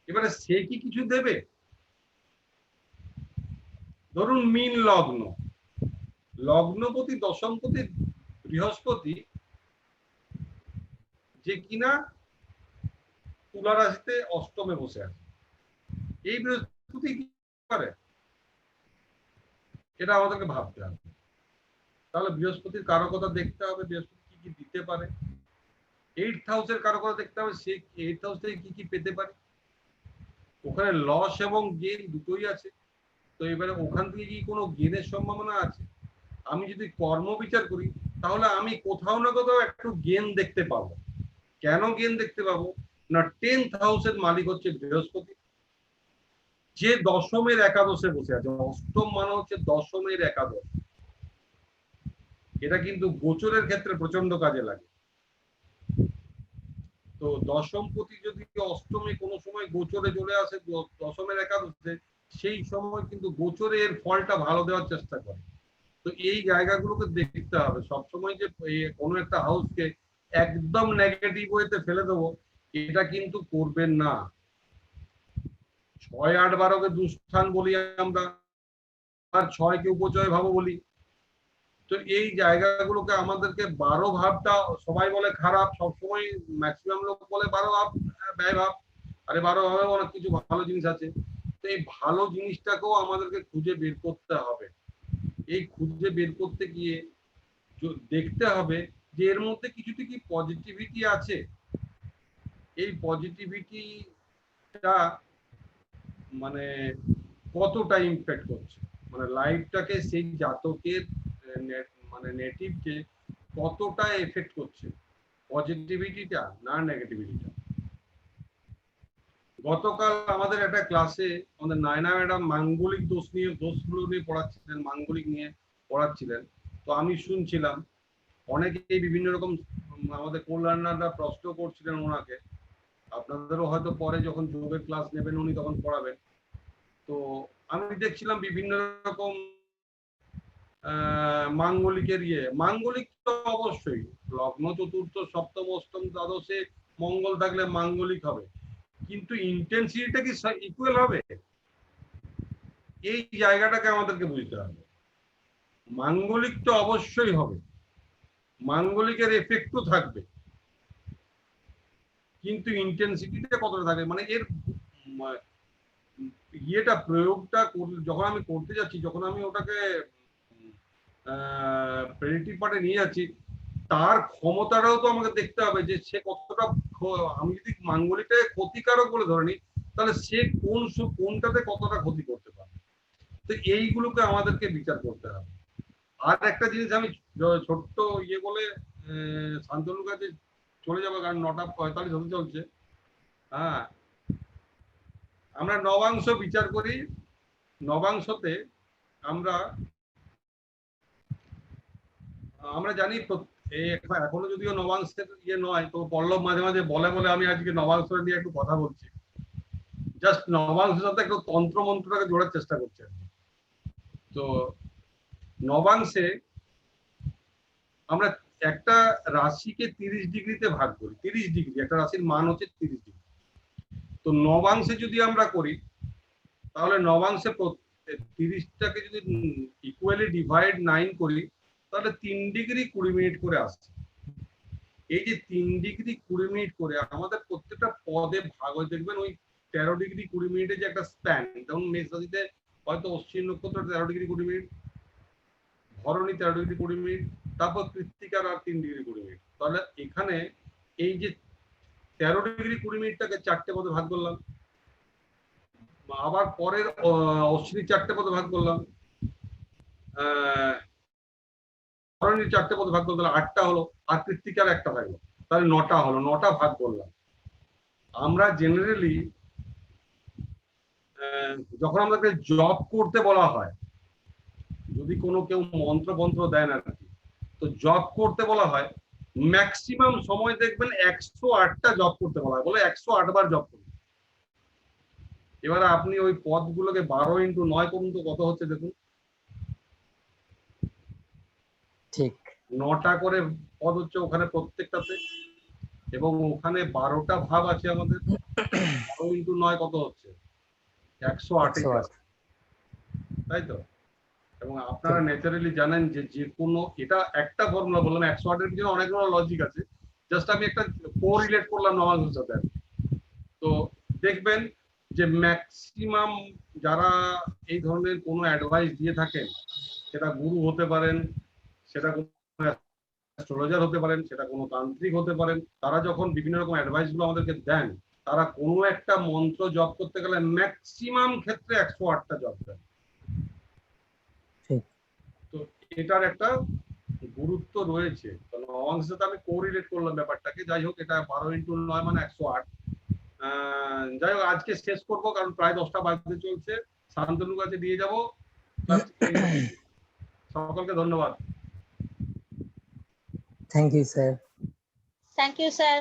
এবারে সে কি কিছু দেবে? ধরুন মীন লগ্ন, লগ্নপতি দশমপতি বৃহস্পতি, যে কিনা তুলা রাশিতে অষ্টমে বসে আছে, এই বৃহস্পতি কি পারে? এটা আমাদেরকে ভাবতে হবে। তাহলে বৃহস্পতির কারকতা দেখতে হবে, বৃহস্পতি কি কি দিতে পারে। 8th হাউসের কারকতা দেখতে হবে, সে 8th হাউস থেকে কি কি পেতে পারে। ওখানে লস এবং গেইন দুটোই আছে, তো এবারে ওখান থেকে কি কোনো গেইনের সম্ভাবনা আছে? আমি যদি কর্ম বিচার করি তাহলে আমি কোথাও না কোথাও একটু গেইন দেখতে পাবো। কেন গেইন দেখতে পাবো না, 10th হাউসের মালিক হচ্ছে বৃহস্পতি, যে দশমের একাদশে বসে আছে। অষ্টম মানে হচ্ছে দশমের একাদশ, এটা কিন্তু গোচরের ক্ষেত্রে প্রচন্ড কাজে লাগে। তো দশমপতি যদি অষ্টমে কোনো সময় গোচরে চলে আসে দশমের একাদশে, সেই সময় কিন্তু গোচরে এর ফলটা ভালো দেওয়ার চেষ্টা করে। তো এই জায়গাগুলোকে দেখতে হবে সবসময়, যে কোনো একটা হাউসকে একদম নেগেটিভ ওয়েতে ফেলে দেবো, এটা কিন্তু করবেন না। 6, 8, 12কে দুস্থান বলি আমরা, আর 6কে উপচয় ভাব বলি। তো এই জায়গাগুলোকে আমাদেরকে 12 ভাবটা সবাই বলে খারাপ, সবসময় ম্যাক্সিমাম লোক বলে 12 ভাব ব্যয় ভাব, আরে 12 ভাবে অনেক কিছু ভালো জিনিস আছে। তো এই ভালো জিনিসটাকেও আমাদেরকে খুঁজে বের করতে হবে। এই খুঁজে বের করতে গিয়ে দেখতে হবে যে এর মধ্যে কিছুতে কি পজিটিভিটি আছে। এই পজিটিভিটিটা মানে কতটা ইমপ্যাক্ট করছে, মানে লাইফটাকে সেই জাতকের মানে নেটিভকে কতটা এফেক্ট করছে, পজিটিভিটিটা না নেগেটিভিটিটা। গতকাল আমাদের একটা ক্লাসে আমাদের নায়না ম্যাডাম মাঙ্গলিক দোষগুলো নিয়ে পড়াচ্ছিলেন, মাঙ্গলিক নিয়ে পড়াচ্ছিলেন। তো আমি শুনছিলাম, অনেকেই বিভিন্ন রকম আমাদের কল্যাণরা প্রশ্ন করছিলেন ওনাকে। আপনাদেরও হয়তো পরে যখন যোগের ক্লাস নেবেন উনি তখন পড়াবেন। তো আমি দেখছিলাম বিভিন্ন রকম মাঙ্গলিকের মাঙ্গলিক তো অবশ্যই লগ্ন চতুর্থ সপ্তম অষ্টম দ্বাদশে মঙ্গল থাকলে মাঙ্গলিক হবে, কিন্তু ইন্টেন্সিটিটা কি ইকুয়াল হবে? এই জায়গাটাকে আমাদেরকে বুঝতে হবে। মাঙ্গলিক তো অবশ্যই হবে, মাঙ্গলিকের এফেক্টও থাকবে, কিন্তু ইন্টেন্সিটিটা কতটা থাকবে, মানে এর ইয়েটা প্রয়োগটা যখন আমি করতে যাচ্ছি, যখন আমি ওটাকে প্রেডিক্টিভ পার্টে নিয়ে যাচ্ছি, তার ক্ষমতাটাও তো আমাকে দেখতে হবে যে সে কতটা আমি যদি মাঙ্গলিকটাকে ক্ষতিকারক বলে ধরে নিই, তাহলে সে কোনটাতে কতটা ক্ষতি করতে পারে। তো এইগুলোকে আমাদেরকে বিচার করতে হবে। আর একটা জিনিস আমি ছোট্ট বলে শান্তনুর কাছে চলে যাবো, কারণ 9:45 হতে চলছে। হ্যাঁ, আমরা নবাংশ বিচার করি। নবাংশতে আমরা জানি এখনো যদিও নবাংশের নয়, তো পল্লব মাঝে মাঝে বলে আমি আজকে নবাংশ নিয়ে একটু কথা বলছি। জাস্ট নবাংশের সাথে একটু তন্ত্র মন্ত্রটাকে জোড়ার চেষ্টা করছে। তো নবাংশে আমরা একটা রাশিকে 30 ডিগ্রিতে ভাগ করি। 30 ডিগ্রি, একটা রাশির মান হচ্ছে 30 ডিগ্রি। তো নবাংশে যদি আমরা করি, তাহলে নবাংশে 30টাকে যদি ইকুয়ালি ডিভাইড 9 করি, তাহলে 3 ডিগ্রি 20 মিনিট করে আসছে। এই যে 3 ডিগ্রি 20 মিনিট করে আমাদের প্রত্যেকটা পদে ভাগ হয়ে, দেখবেন ওই 13 ডিগ্রি 20 মিনিটের যে একটা স্প্যান, যেমন মেষ রাশিতে হয়তো অশ্বিন নক্ষত্র 13 ডিগ্রি 20 মিনিট, ভরণী 13 ডিগ্রি 20 মিনিট, তারপর কৃত্তিকার আর 3 ডিগ্রি 20 মিনিট। তাহলে এখানে এই যে 13 ডিগ্রি 20 মিনিটটাকে 4টে পদে ভাগ করলাম, আবার পরের অশ্বিনী 4টে পদে ভাগ করলাম, ভরণীর 4টে পদে ভাগ করলাম, তাহলে 8টা হলো, আর কৃত্তিকার একটা থাকলো, তাহলে 9টা হলো। 9টা ভাগ করলাম। আমরা জেনারেলি যখন আমাদেরকে জব করতে বলা হয়, যদি কেউ মন্ত্র দেন আর কি, তো জব করতে বলা হয়, ম্যাক্সিমাম সময় দেখবেন 108টা জব করতে বলা হয়, বলে 108 বার জব করুন। এবারে আপনি ওই পদগুলোকে 12 × 9 করুন তো কত হচ্ছে দেখুন। ঠিক 9টা করে পদ হচ্ছে ওখানে প্রত্যেকটাতে, এবং ওখানে 12টা ভাব আছে আমাদের। 12 × 9 কত হচ্ছে? 108। তাই তো? এবং আপনারা ন্যাচারালি জানেন যে কোনো, এটা একটা ফর্মুলা বললাম, 108-এর পিছনে অনেকগুলো লজিক আছে, জাস্ট আমি একটা কোরিলেট করলাম নবাংশের সাথে। তো দেখবেন যে ম্যাক্সিমাম যারা এই ধরনের কোনো অ্যাডভাইস দিয়ে থাকেন, সেটা গুরু হতে পারেন, সেটা কোনো অ্যাস্ট্রোলজার হতে পারেন, সেটা কোনো তান্ত্রিক হতে পারেন, তারা যখন বিভিন্ন রকম অ্যাডভাইস গুলো আমাদেরকে দেন, তারা কোনো একটা মন্ত্র জপ করতে গেলে ম্যাক্সিমাম ক্ষেত্রে 108টা জপ দেন। তো এটার একটা গুরুত্ব রয়েছে। তো নবাংশের সাথে আমি কোরিলেট করলাম ব্যাপারটাকে। যাই হোক, এটা 12 × 9 মানে 108। যাই হোক, আজকে শেষ করবো, কারণ প্রায় 10টা বাজতে চলছে। শান্তনুর কাছে দিয়ে যাবো। সকলকে ধন্যবাদ। Thank you sir. Thank you sir.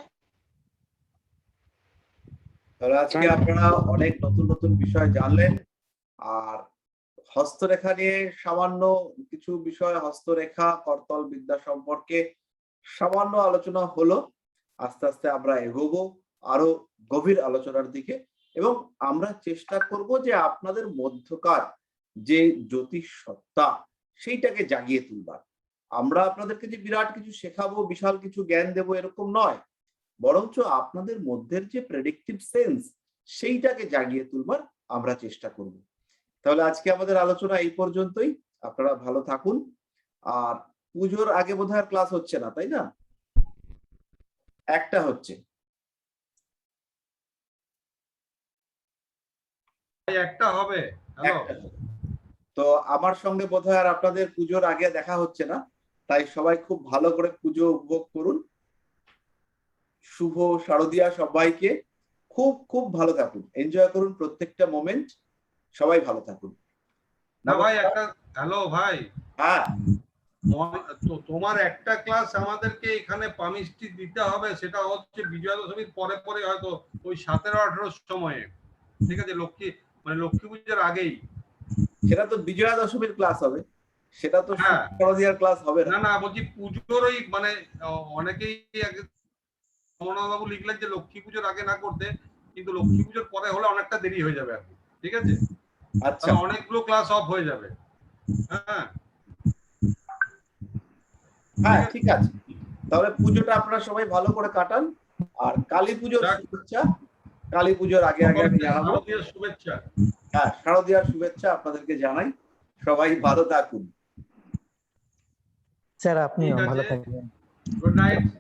তাহলে আজকে আপনারা অনেক নতুন নতুন বিষয় জানলেন, আর হস্তরেখা নিয়ে সামান্য কিছু বিষয়, হস্তরেখা করতল বিদ্যা সম্পর্কে সামান্য আলোচনা হলো। আস্তে আস্তে আমরা এগোবো আরো গভীর আলোচনার দিকে, এবং আমরা চেষ্টা করব যে আপনাদের মধ্যকার যে জ্যোতিষ সত্তা সেইটাকে জাগিয়ে তুলবার। আমরা আপনাদেরকে যে বিরাট কিছু শেখাবো, বিশাল কিছু জ্ঞান দেবো, এরকম নয়, বরঞ্চ আপনাদের মধ্যের যে প্রেডিক্টিভ সেন্স সেইটাকে জাগিয়ে তুলবার আমরা চেষ্টা করব। তাহলে আজকে আমাদের আলোচনা এই পর্যন্তই। আপনারা ভালো থাকুন। আর পুজোর আগে বোধহয় ক্লাস হচ্ছে না, তাই না? একটা হচ্ছে, একটা হবে। তো আমার সঙ্গে বোধহয় আর আপনাদের পুজোর আগে দেখা হচ্ছে না, তাই সবাই খুব ভালো করে পুজো উপভোগ করুন। শুভ শারদিয়া সবাইকে। খুব খুব ভালো থাকুন, এনজয় করুন প্রত্যেকটা মোমেন্ট। সবাই ভালো থাকুন। না ভাই, একটা হ্যালো ভাই। হ্যাঁ, তো তোমার একটা ক্লাস আমাদেরকে এখানে পামিস্ট্রি দিতে হবে, সেটা হচ্ছে বিজয়া দশমীর পরে পরে, হয়তো ওই 17-18 সময়ে। ঠিক আছে? লক্ষ্মী পুজোর আগেই। সেটা তো বিজয়া দশমীর ক্লাস হবে, সেটা তো হ্যাঁ, শারদিয়ার ক্লাস হবে না। না বলছি পুজোর ওই অনেকেই বাবু লিখলেন যে লক্ষ্মী পুজোর আগে না করতে, কিন্তু লক্ষ্মী পুজোর পরে হলে অনেকটা দেরি হয়ে যাবে আর কি। ঠিক আছে? আচ্ছা, অনেকগুলো ক্লাস অফ হয়ে যাবে। হ্যাঁ হ্যাঁ, ঠিক আছে। তাহলে পুজোটা আপনারা সবাই ভালো করে কাটান। আর কালী পুজোর শুভেচ্ছা, কালী পুজোর আগে আগে আমি জানাবো। শুভেচ্ছা। হ্যাঁ, শারদীয়ার শুভেচ্ছা আপনাদেরকে জানাই। সবাই ভালো থাকুন। স্যার আপনিও ভালো থাকবেন। Good night.